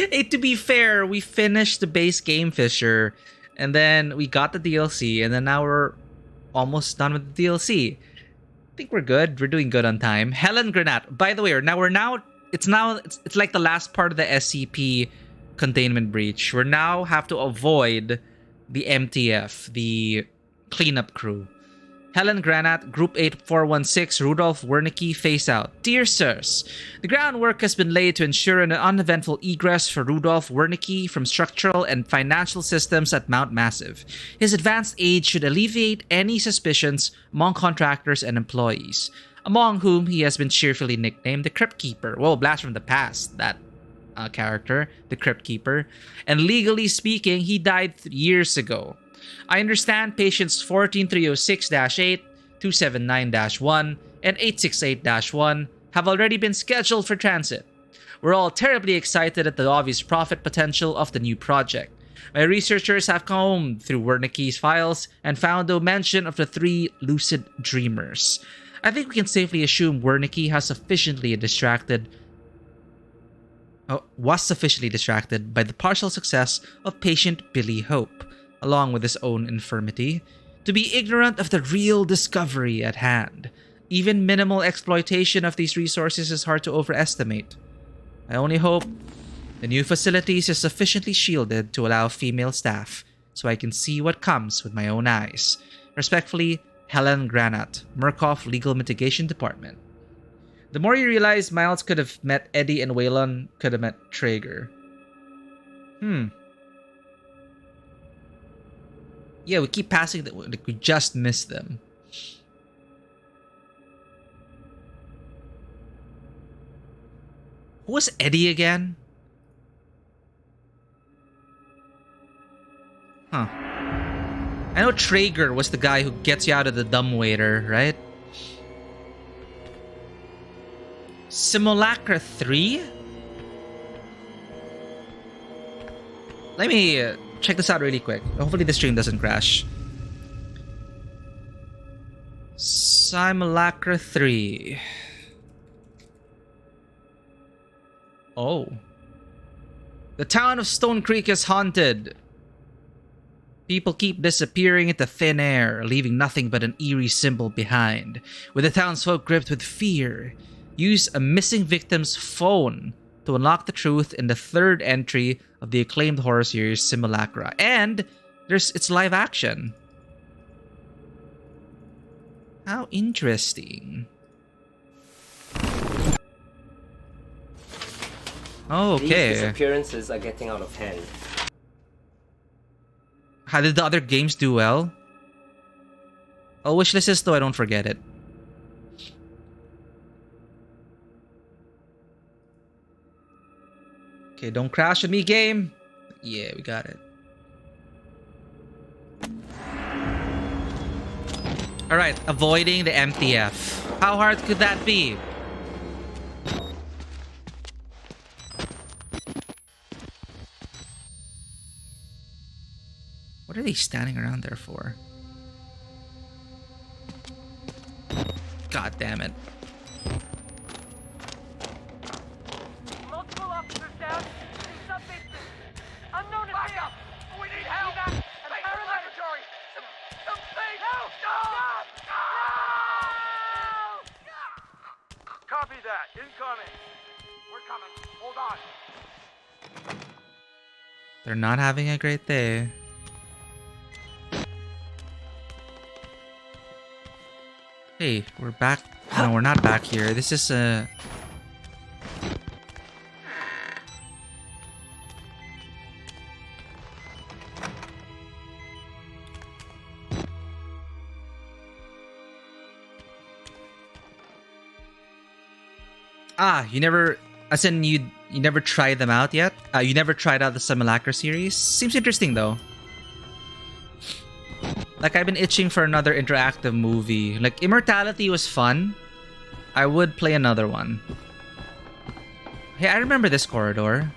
Hey, to be fair, we finished the base game, Fisher, and then we got the DLC, and then now we're almost done with the DLC. I think we're good. We're doing good on time. Helen Granat. By the way, it's like the last part of the SCP containment breach. We now have to avoid the MTF, the cleanup crew. Helen Granat, Group 8416, Rudolph Wernicke, face out. Dear Sirs, the groundwork has been laid to ensure an uneventful egress for Rudolph Wernicke from structural and financial systems at Mount Massive. His advanced age should alleviate any suspicions among contractors and employees, among whom he has been cheerfully nicknamed the Crypt Keeper. Whoa, blast from the past, that character, the Crypt Keeper. And legally speaking, he died years ago. I understand patients 14306-8, 279-1, and 868-1 have already been scheduled for transit. We're all terribly excited at the obvious profit potential of the new project. My researchers have combed through Wernicke's files and found no mention of the 3 lucid dreamers. I think we can safely assume Wernicke was sufficiently distracted by the partial success of patient Billy Hope, along with his own infirmity, to be ignorant of the real discovery at hand. Even minimal exploitation of these resources is hard to overestimate. I only hope the new facilities is sufficiently shielded to allow female staff, so I can see what comes with my own eyes. Respectfully, Helen Granat, Murkoff Legal Mitigation Department. The more you realize Miles could have met Eddie and Waylon could have met Traeger. Yeah, we keep passing them. Like, we just missed them. Who was Eddie again? Huh. I know Traeger was the guy who gets you out of the dumbwaiter, right? Simulacra 3? Let me check this out really quick. Hopefully the stream doesn't crash. Simulacra 3. Oh. The town of Stone Creek is haunted. People keep disappearing into thin air, leaving nothing but an eerie symbol behind. With the townsfolk gripped with fear, use a missing victim's phone to unlock the truth in the 3rd entry of the acclaimed horror series Simulacra. And it's live action. How interesting. Oh, okay. These disappearances are getting out of hand. How did the other games do well? I'll wish list this though I don't forget it. Okay, don't crash with me, game. Yeah, we got it. Alright, avoiding the MTF. How hard could that be? What are they standing around there for? God damn it. Multiple officers down. In sub-basement. Unknown is back up. We need help. Laboratory. Something. Help! No! Copy that. Incoming. We're coming. Hold on. They're not having a great day. Hey, we're back. No, we're not back here. This is a... Ah, you never, as in you never tried them out yet? You never tried out the Simulacra series? Seems interesting though. Like, I've been itching for another interactive movie. Like, Immortality was fun. I would play another one. Hey, I remember this corridor.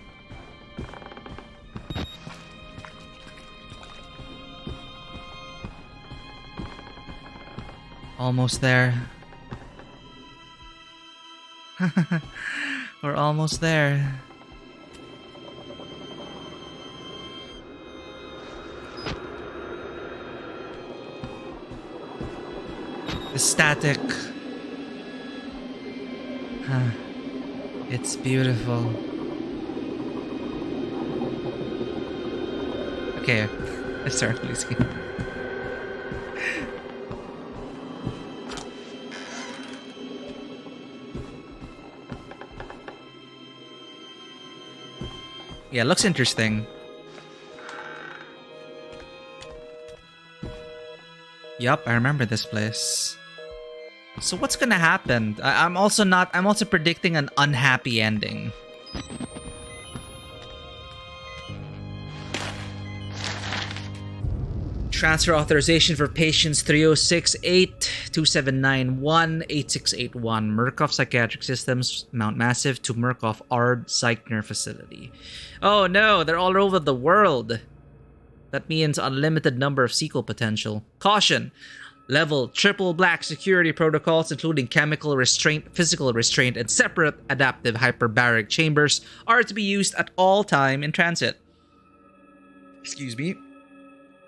Almost there. We're almost there. The static. Huh. It's beautiful. Okay, let's start losing. Yeah, looks interesting. Yup, I remember this place. So what's gonna happen? I'm also predicting an unhappy ending. Transfer authorization for patients 306-8-2791-8681 Murkoff Psychiatric Systems, Mount Massive to Murkoff Ard Zeichner Facility. Oh no, they're all over the world. That means unlimited number of sequel potential. Caution! Level triple black security protocols including chemical restraint, physical restraint, and separate adaptive hyperbaric chambers are to be used at all time in transit. Excuse me.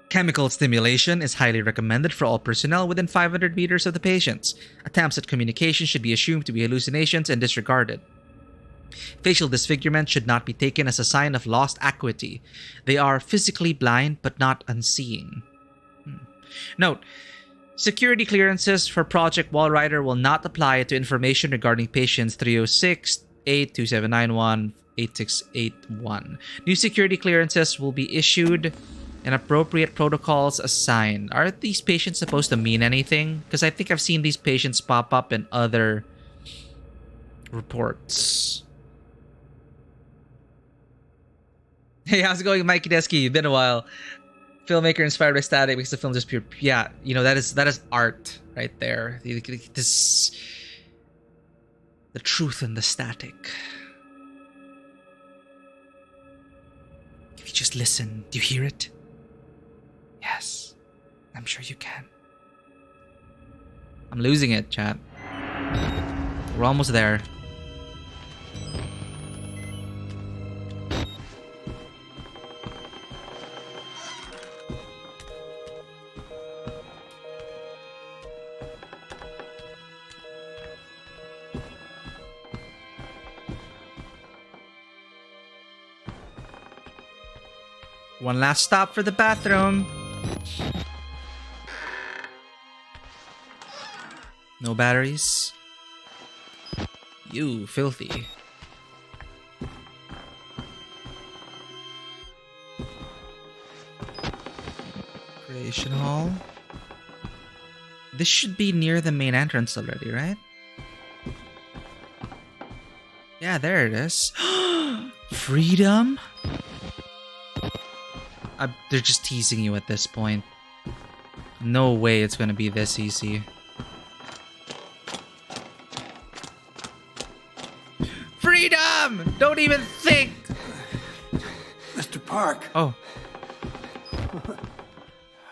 Chemical stimulation is highly recommended for all personnel within 500 meters of the patients. Attempts at communication should be assumed to be hallucinations and disregarded. Facial disfigurement should not be taken as a sign of lost acuity. They are physically blind but not unseeing. Note, security clearances for Project Wallrider will not apply to information regarding patients 306-82791-8681. New security clearances will be issued and appropriate protocols assigned. Are these patients supposed to mean anything? Because I think I've seen these patients pop up in other reports. Hey, how's it going, Mikey Desky? Been a while. Filmmaker inspired by static makes the film just pure. Yeah, you know, that is art right there. This, the truth in the static. If you just listen, do you hear it? Yes, I'm sure you can. I'm losing it, chat. We're almost there. One last stop for the bathroom. No batteries. You filthy. Creation hall. This should be near the main entrance already, right? Yeah, there it is. Freedom? They're just teasing you at this point. No way it's gonna be this easy. Freedom! Don't even think! Mr. Park. Oh.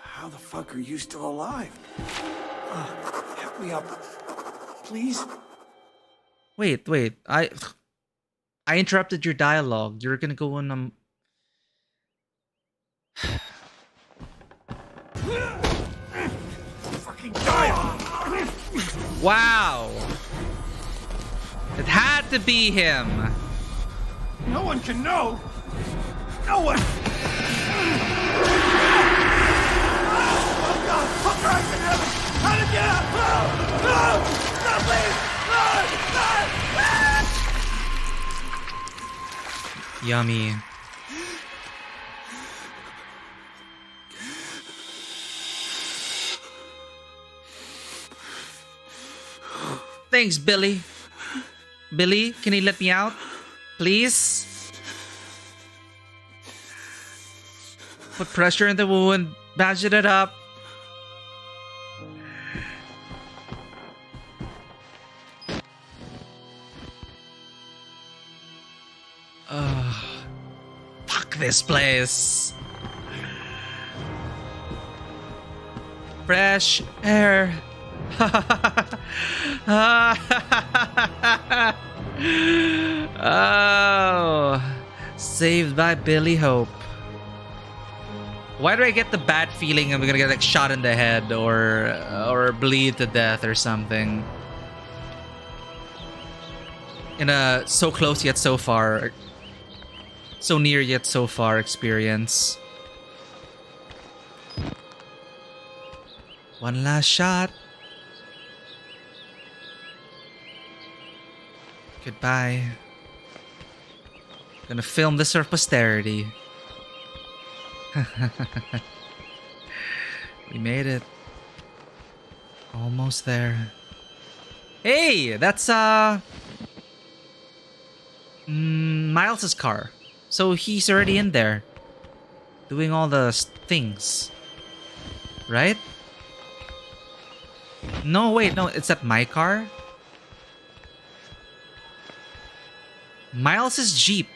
How the fuck are you still alive? Help me up. Please? Wait. I interrupted your dialogue. You're gonna go on Fucking die! Wow! It had to be him! No one can know! No one! Oh God! Oh Christ in heaven! How to get out! No! No! No! Please! No! Yummy. Thanks, Billy. Billy, can you let me out? Please? Put pressure in the wound. Bandage it up. Fuck this place. Fresh air. Oh, saved by Billy Hope. Why do I get the bad feeling I'm gonna get like shot in the head or bleed to death or something? In a so close yet so far, so near yet so far experience. One last shot. Goodbye. Gonna film this for posterity. We made it. Almost there. Hey, that's Miles's car. So he's already in there, doing all the things, right? No, wait, no, it's at my car. Miles's Jeep.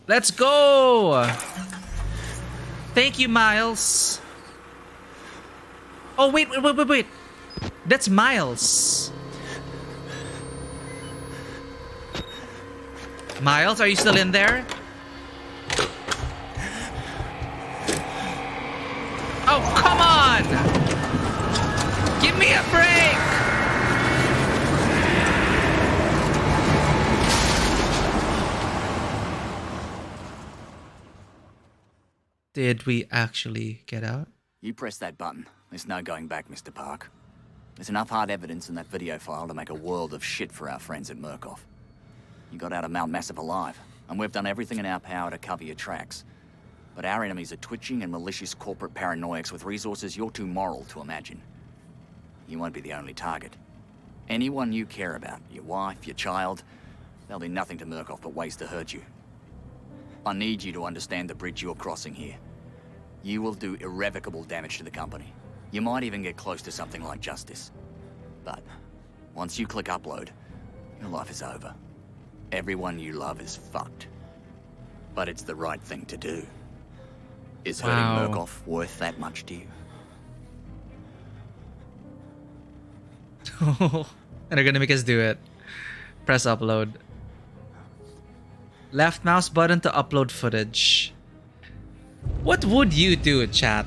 Let's go! Thank you, Miles. Oh, wait. That's Miles. Miles, are you still in there? Oh, come on! Give me a break! Did we actually get out? You press that button. There's no going back, Mr. Park. There's enough hard evidence in that video file to make a world of shit for our friends at Murkoff. You got out of Mount Massive alive, and we've done everything in our power to cover your tracks. But our enemies are twitching and malicious corporate paranoics with resources you're too moral to imagine. You won't be the only target. Anyone you care about, your wife, your child, there'll be nothing to Murkoff but ways to hurt you. I need you to understand the bridge you're crossing here. You will do irrevocable damage to the company. You might even get close to something like justice. But once you click upload, your life is over. Everyone you love is fucked. But it's the right thing to do. Is hurting Murkoff worth that much to you? And they're gonna make us do it. Press upload. Left mouse button to upload footage. What would you do, chat?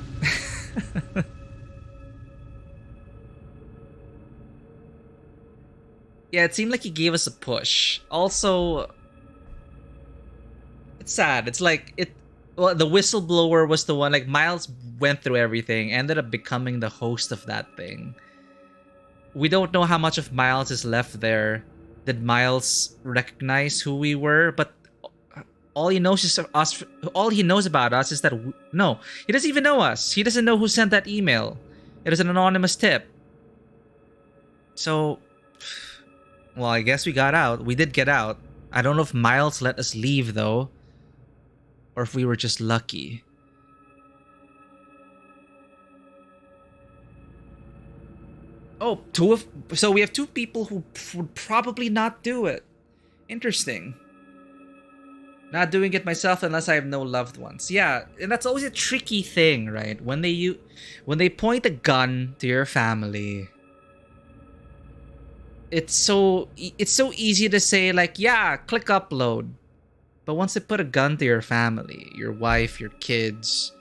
Yeah, it seemed like he gave us a push. Also, it's sad. It's like well, the whistleblower was the one, like Miles went through everything, ended up becoming the host of that thing. We don't know how much of Miles is left there. Did Miles recognize who we were? But all he knows is us. All he knows about us is that no, he doesn't even know us. He doesn't know who sent that email. It is an anonymous tip. So, well, I guess we got out. We did get out. I don't know if Miles let us leave though, or if we were just lucky. Oh, so we have two people who would probably not do it. Interesting. Not doing it myself unless I have no loved ones. Yeah, and that's always a tricky thing, right? When they point a gun to your family, it's so easy to say like, yeah, click upload. But once they put a gun to your family, your wife, your kids,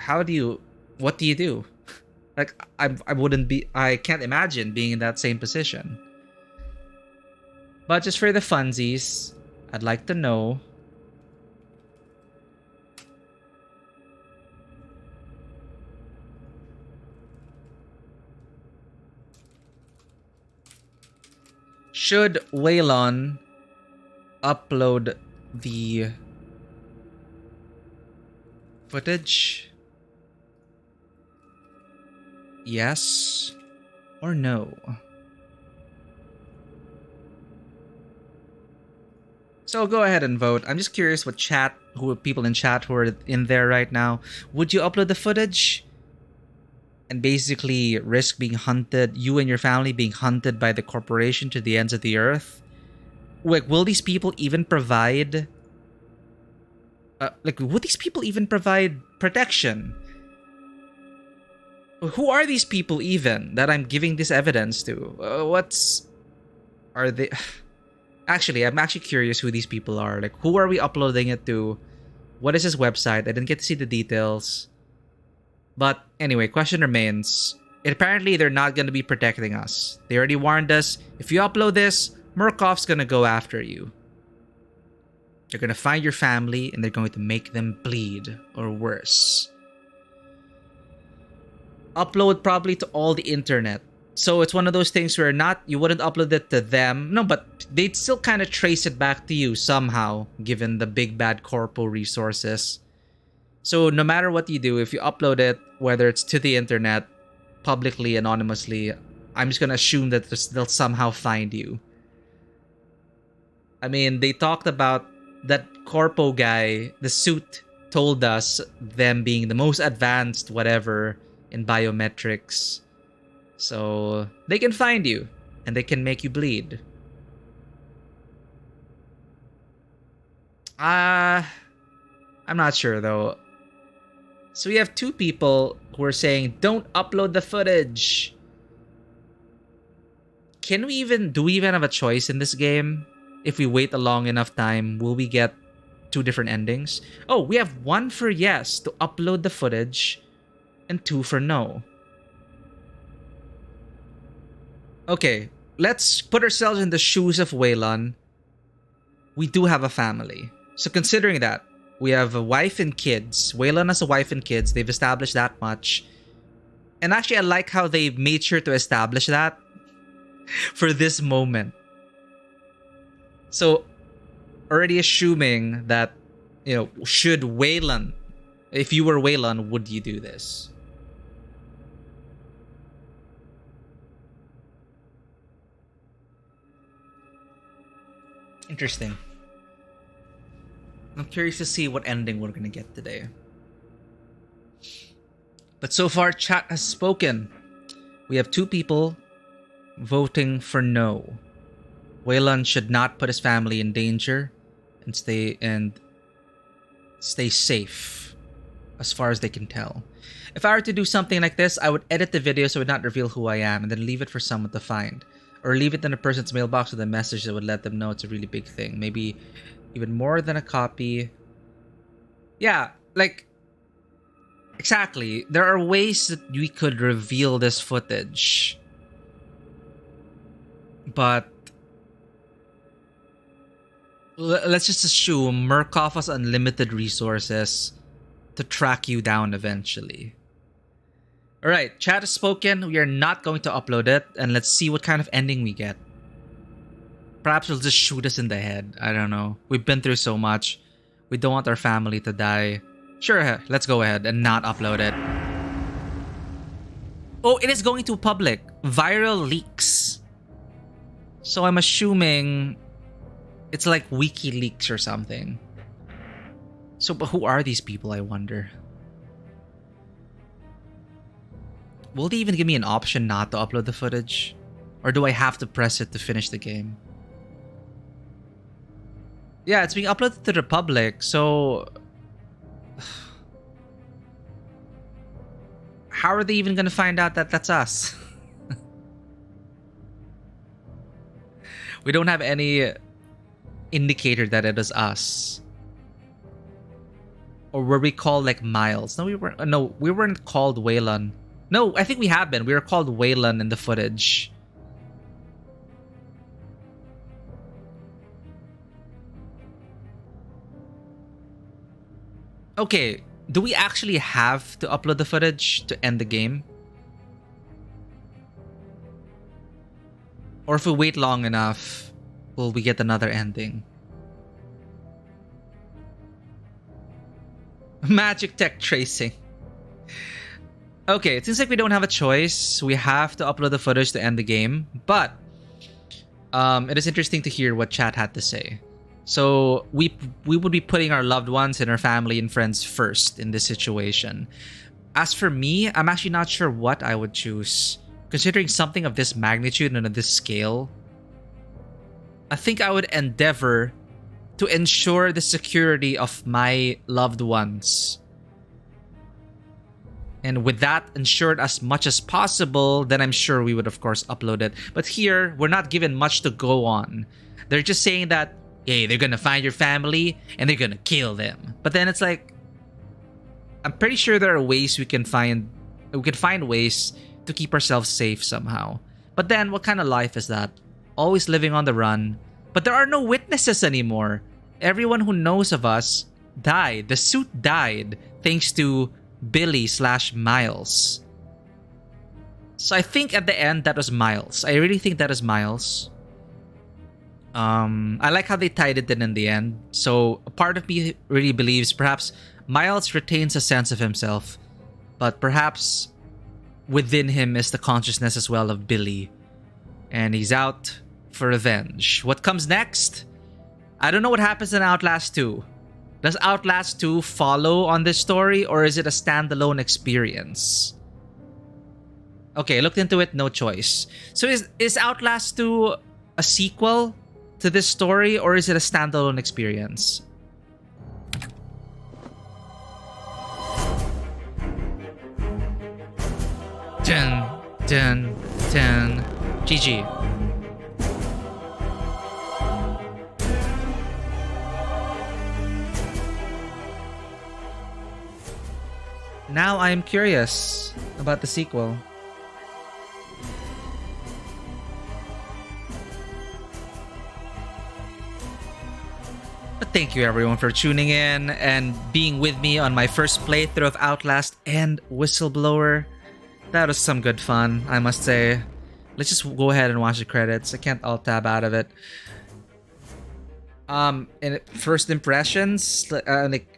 what do you do? Like, I can't imagine being in that same position. But just for the funsies, I'd like to know. Should Waylon upload the footage? yes or no? So go ahead and vote. I'm just curious what people in chat who are in there right now. Would you upload the footage and basically risk being hunted, you and your family being hunted by the corporation to the ends of the earth? Like, will these people even provide... would these people even provide protection? Who are these people even that I'm giving this evidence to? Are they... Actually, I'm actually curious who these people are. Like, who are we uploading it to? What is his website? I didn't get to see the details. But anyway, question remains. Apparently, they're not going to be protecting us. They already warned us. If you upload this, Murkoff's going to go after you. They're going to find your family and they're going to make them bleed or worse. Upload probably to all the internet. So it's one of those things where you wouldn't upload it to them. No, but they'd still kind of trace it back to you somehow, given the big bad corpo resources. So no matter what you do, if you upload it, whether it's to the internet, publicly, anonymously, I'm just going to assume that they'll somehow find you. I mean, they talked about that corpo guy, the suit told us them being the most advanced whatever in biometrics. So they can find you and they can make you bleed. I'm not sure though. So we have two people who are saying don't upload the footage. Do we even have a choice in this game? If we wait a long enough time, will we get two different endings? Oh, we have one for yes to upload the footage and two for no. Okay, let's put ourselves in the shoes of Waylon. We do have a family. So considering that, we have a wife and kids. Waylon has a wife and kids. They've established that much. And actually, I like how they made sure to establish that for this moment. So, already assuming that, should Waylon, if you were Waylon, would you do this? Interesting. I'm curious to see what ending we're gonna get today. But so far, chat has spoken. We have two people voting for no. Waylon should not put his family in danger and stay safe as far as they can tell. If I were to do something like this, I would edit the video so it would not reveal who I am and then leave it for someone to find. Or leave it in a person's mailbox with a message that would let them know it's a really big thing. Maybe even more than a copy. Yeah, exactly. There are ways that we could reveal this footage. But let's just assume Murkoff has unlimited resources to track you down eventually. Alright, chat has spoken. We are not going to upload it. And let's see what kind of ending we get. Perhaps it'll just shoot us in the head. I don't know. We've been through so much. We don't want our family to die. Sure, let's go ahead and not upload it. Oh, it is going to public. Viral leaks. So I'm assuming it's like WikiLeaks or something. So, but who are these people, I wonder? Will they even give me an option not to upload the footage? Or do I have to press it to finish the game? Yeah, it's being uploaded to the public, so... How are they even gonna find out that that's us? We don't have any indicator that it is us. Or were we called like Miles? No, we weren't. No, we weren't called Waylon. No, I think we have been. We were called Waylon in the footage. Okay, do we actually have to upload the footage to end the game? Or if we wait long enough, will we get another ending? Magic tech tracing. Okay, it seems like we don't have a choice. We have to upload the footage to end the game, but it is interesting to hear what chat had to say. So we would be putting our loved ones and our family and friends first in this situation. As for me, I'm actually not sure what I would choose. Considering something of this magnitude and of this scale, I think I would endeavor to ensure the security of my loved ones. And with that ensured as much as possible, then I'm sure we would of course upload it. But here, we're not given much to go on. They're just saying that, hey, they're gonna find your family and they're gonna kill them. But then it's like, I'm pretty sure there are ways we can find ways to keep ourselves safe somehow. But then what kind of life is that? Always living on the run. But there are no witnesses anymore. Everyone who knows of us died. The suit died thanks to Billy/Miles. So I think at the end that was Miles. I really think that is Miles. I like how they tied it in the end. So a part of me really believes perhaps Miles retains a sense of himself, but perhaps within him is the consciousness as well of Billy, and he's out for revenge. What comes next? I don't know what happens in Outlast 2. Does Outlast 2 follow on this story, or is it a standalone experience? Okay, looked into it, no choice. So is Outlast 2 a sequel to this story, or is it a standalone experience? Dun, dun, dun. GG. Now I am curious about the sequel. But thank you everyone for tuning in and being with me on my first playthrough of Outlast and Whistleblower. That was some good fun, I must say. Let's just go ahead and watch the credits. I can't alt-tab out of it. And first impressions, like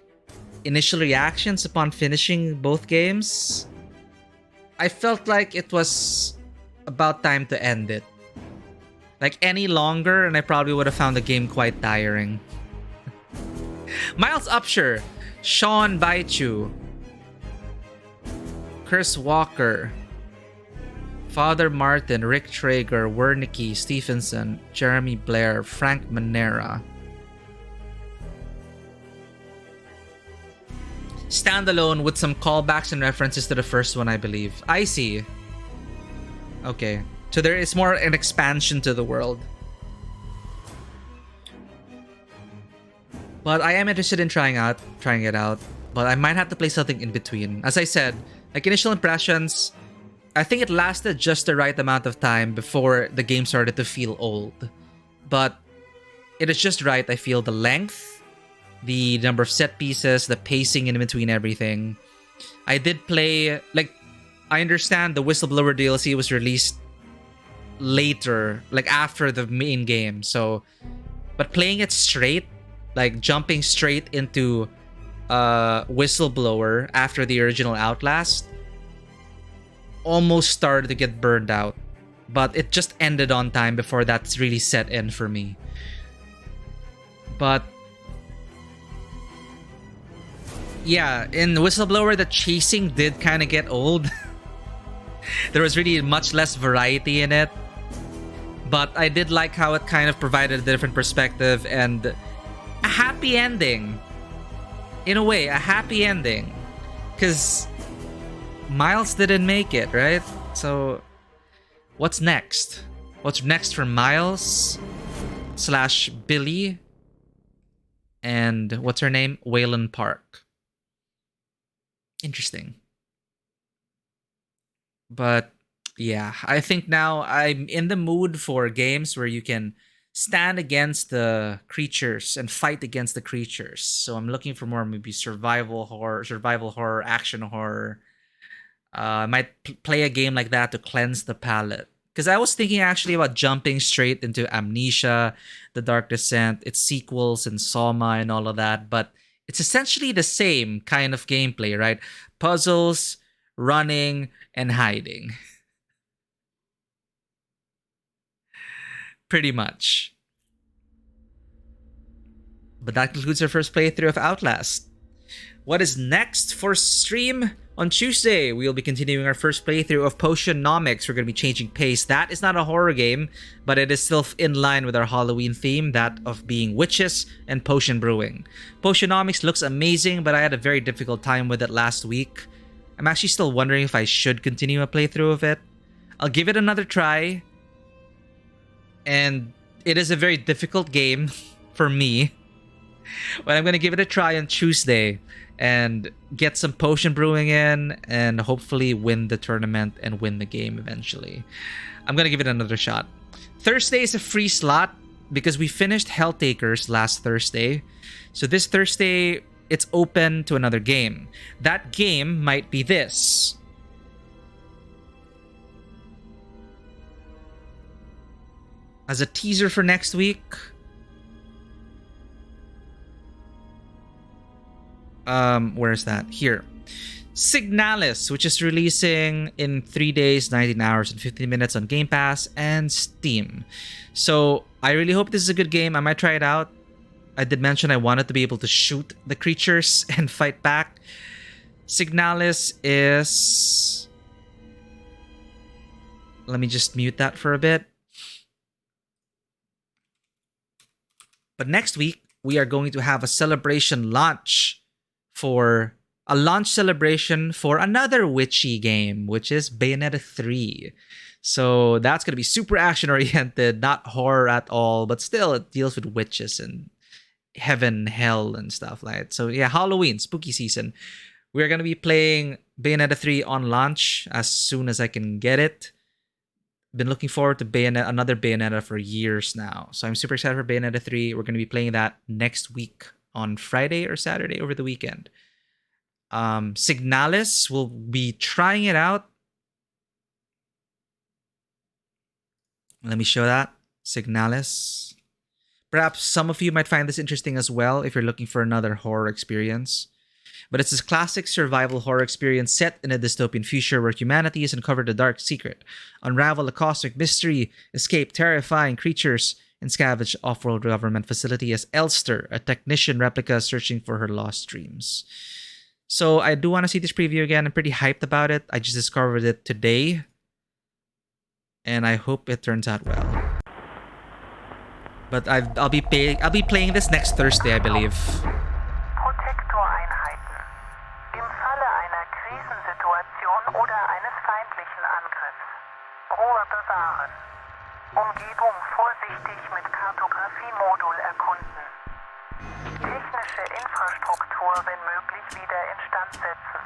initial reactions upon finishing both games. I felt like it was about time to end it. Like any longer and I probably would have found the game quite tiring. Miles Upshur, Sean Baichu, Chris Walker, Father Martin, Rick Traeger, Wernicke, Stephenson, Jeremy Blair, Frank Manera. Standalone with some callbacks and references to the first one, I believe. I see. Okay. So there is more an expansion to the world. But I am interested in trying it out. But I might have to play something in between. As I said, like initial impressions, I think it lasted just the right amount of time before the game started to feel old. But it is just right, I feel, the length, the number of set pieces, the pacing in between everything. I did play, like, I understand the Whistleblower DLC was released later, like after the main game. So, but playing it straight, like jumping straight into Whistleblower after the original Outlast, almost started to get burned out. But it just ended on time before that's really set in for me. But yeah, in Whistleblower, the chasing did kind of get old. There was really much less variety in it. But I did like how it kind of provided a different perspective and a happy ending. In a way, a happy ending. Because Miles didn't make it, right? So, what's next? What's next for Miles / Billy and what's her name? Wayland Park. Interesting. But yeah, I think now I'm in the mood for games where you can stand against the creatures and fight against the creatures. So I'm looking for more maybe survival horror, action horror. I might play a game like that to cleanse the palate. Because I was thinking actually about jumping straight into Amnesia, The Dark Descent, its sequels, and Soma and all of that. But it's essentially the same kind of gameplay, right? Puzzles, running, and hiding. Pretty much. But that concludes our first playthrough of Outlast. What is next for stream? On Tuesday, we'll be continuing our first playthrough of Potionomics. We're going to be changing pace. That is not a horror game, but it is still in line with our Halloween theme, that of being witches and potion brewing. Potionomics looks amazing, but I had a very difficult time with it last week. I'm actually still wondering if I should continue a playthrough of it. I'll give it another try. And it is a very difficult game for me. But I'm going to give it a try on Tuesday and get some potion brewing in and hopefully win the tournament and win the game eventually. I'm going to give it another shot. Thursday is a free slot because we finished Helltakers last Thursday. So this Thursday, it's open to another game. That game might be this. As a teaser for next week, where is that? Here. Signalis, which is releasing in 3 days, 19 hours, and 15 minutes on Game Pass and Steam. So I really hope this is a good game. I might try it out. I did mention I wanted to be able to shoot the creatures and fight back. Signalis is... Let me just mute that for a bit. But next week, we are going to have a celebration launch for a launch celebration for another witchy game, which is Bayonetta 3. So that's going to be super action-oriented, not horror at all, but still it deals with witches and heaven, hell, and stuff like that. So yeah, Halloween, spooky season. We're going to be playing Bayonetta 3 on launch as soon as I can get it. Been looking forward to another Bayonetta for years now. So I'm super excited for Bayonetta 3. We're going to be playing that next week on Friday or Saturday over the weekend. Signalis, will be trying it out. Let me show that. Signalis. Perhaps some of you might find this interesting as well if you're looking for another horror experience. But it's this classic survival horror experience set in a dystopian future where humanity has uncovered a dark secret, unravel a cosmic mystery, escape terrifying creatures, and scavenge off-world government facility as Elster, a technician replica searching for her lost dreams. So I do want to see this preview again. I'm pretty hyped about it. I just discovered it today. And I hope it turns out well. But I'll be playing this next Thursday, I believe. Protektoreinheiten. Im Falle einer Krisensituation oder eines feindlichen Angriffs. Ruhe bewahren. Umgebung vorsichtig mit Kartografiemodul erkunden. Technische Infrastruktur, wenn möglich, wieder instand setzen.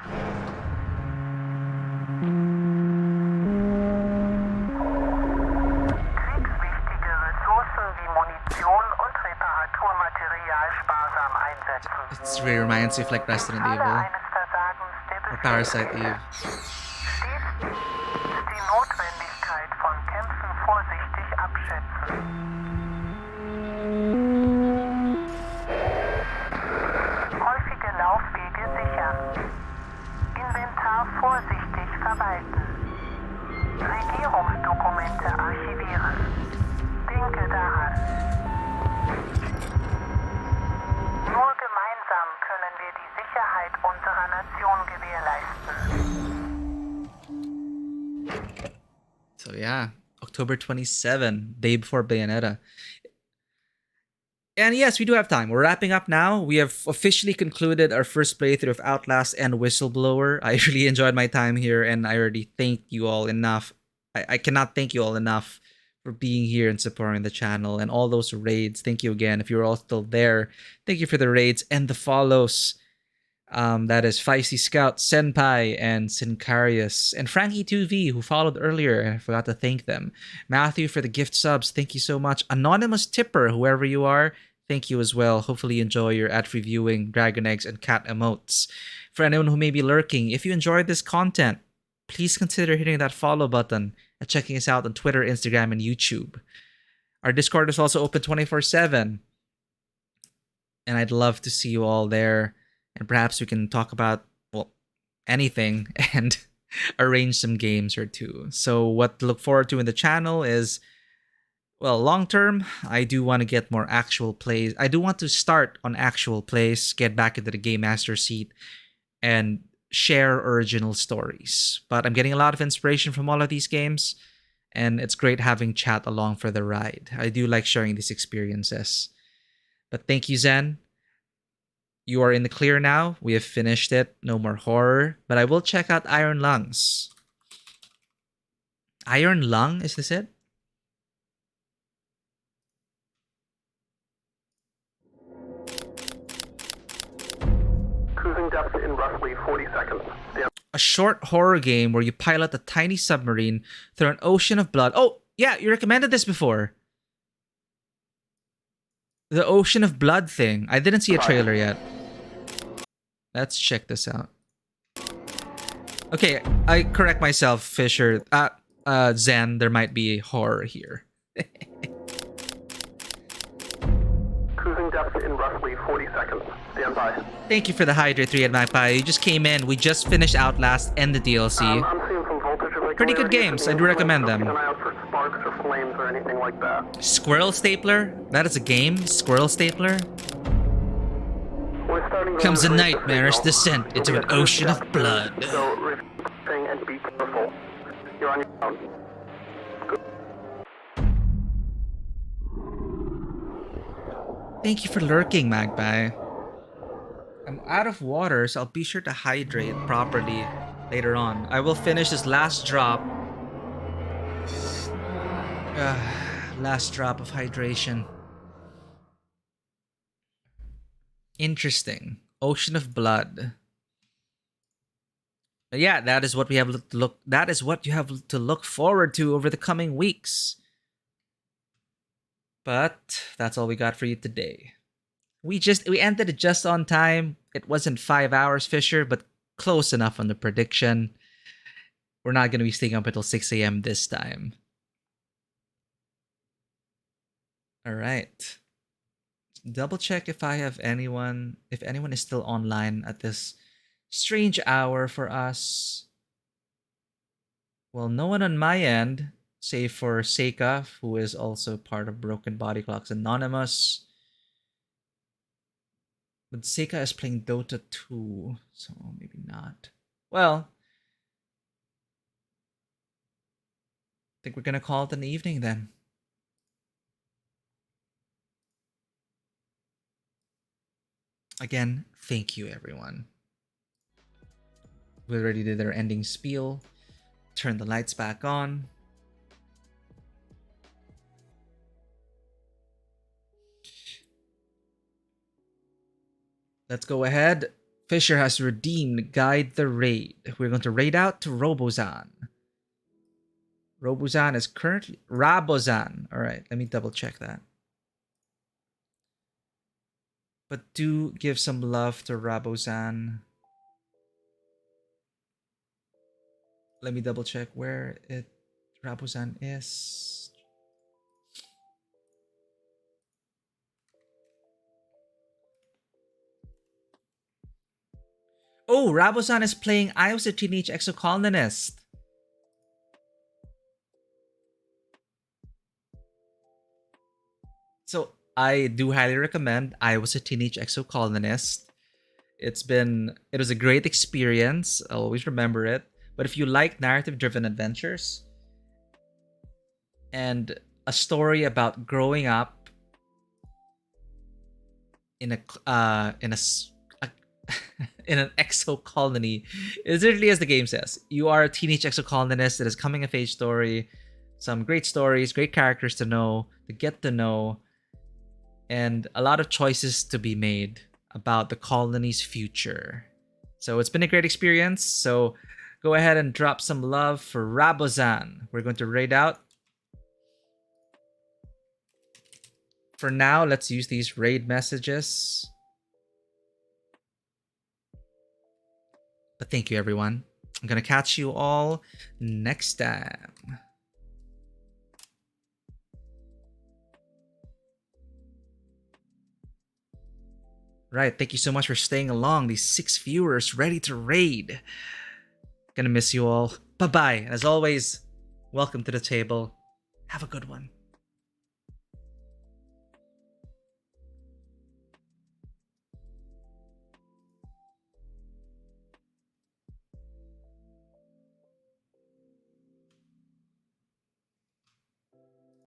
Kriegswichtige Ressourcen wie Munition und Reparaturmaterial sparsam einsetzen. It really reminds me of like Resident Evil or Parasite Eve. Stets die Notwendigkeit von Kämpfen vorsichtig abschätzen. Häufige Laufwege sichern. Inventar vorsichtig verwalten. Regierungsdokumente archivieren. Denke daran. Nur gemeinsam können wir die Sicherheit unserer Nation gewährleisten. So yeah, October 27, day before Bayonetta. And yes, we do have time. We're wrapping up now. We have officially concluded our first playthrough of Outlast and Whistleblower. I really enjoyed my time here, and I already thank you all enough. I cannot thank you all enough for being here and supporting the channel and all those raids. Thank you again. If you're all still there, thank you for the raids and the follows. That is Feisty Scout, Senpai, and Sincarius, and Frankie2V, who followed earlier, and I forgot to thank them. Matthew for the gift subs, thank you so much. Anonymous Tipper, whoever you are, thank you as well. Hopefully you enjoy your ad-free viewing, dragon eggs, and cat emotes. For anyone who may be lurking, if you enjoyed this content, please consider hitting that follow button and checking us out on Twitter, Instagram, and YouTube. Our Discord is also open 24/7, and I'd love to see you all there. And perhaps we can talk about, well, anything. And arrange some games or two. So what to look forward to in the channel is, well, long term, I do want to get more actual plays. I do want to start on actual plays, get back into the game master seat, and share original stories. But I'm getting a lot of inspiration from all of these games, and it's great having chat along for the ride. I do like sharing these experiences. But thank you, Zen. You are in the clear now. We have finished it. No more horror. But I will check out Iron Lungs. Iron Lung, is this it? Cruising depth in roughly 40 seconds. A short horror game where you pilot a tiny submarine through an ocean of blood. Oh, yeah, you recommended this before. The Ocean of Blood thing. I didn't see a trailer yet. Let's check this out. Okay, I correct myself, Fisher. Zen, there might be horror here. Cruising depth in roughly 40 seconds. Stand by. Thank you for the Hydrate 3 at Magpie. You just came in. We just finished Outlast and the DLC. I'm seeing some voltage Pretty good games. I do recommend them. Keep an eye out for sparks or flames or anything like that. Squirrel Stapler? That is a game? Squirrel Stapler? Comes a nightmarish descent into an ocean of blood. So, refreshing and be careful. You're on your own. Thank you for lurking, Magpie. I'm out of water, so I'll be sure to hydrate properly later on. I will finish this last drop. Last drop of hydration. Interesting. Ocean of Blood. But yeah, that is what we have to look. That is what you have to look forward to over the coming weeks. But that's all we got for you today. We ended it just on time. It wasn't 5 hours, Fisher, but close enough on the prediction. We're not going to be staying up until 6 a.m. this time. All right. Double check if anyone is still online at this strange hour for us. Well, no one on my end, save for Seika, who is also part of Broken Body Clocks Anonymous. But Seika is playing Dota 2, so maybe not. Well, I think we're gonna call it an evening then. Again, thank you, everyone. We already did our ending spiel. Turn the lights back on. Let's go ahead. Fisher has redeemed Guide the Raid. We're going to raid out to Robozan. Robozan is currently... Rabozan. Alright, let me double check that. But do give some love to Rabozan. Let me double check where Rabozan is. Oh, Rabozan is playing I Was a Teenage Exocolonist. So I do highly recommend I Was a Teenage Exocolonist. It was a great experience. I'll always remember it. But if you like narrative-driven adventures and a story about growing up in an exocolony, it's literally as the game says. You are a teenage exocolonist. It is a coming-of-age story. Some great stories, great characters to get to know, and a lot of choices to be made about the colony's future. So it's been a great experience. So go ahead and drop some love for Rabozan. We're going to raid out. For now, let's use these raid messages. But thank you, everyone. I'm going to catch you all next time. Right, thank you so much for staying along. These 6 viewers ready to raid. Gonna miss you all. Bye-bye. As always, welcome to the table. Have a good one.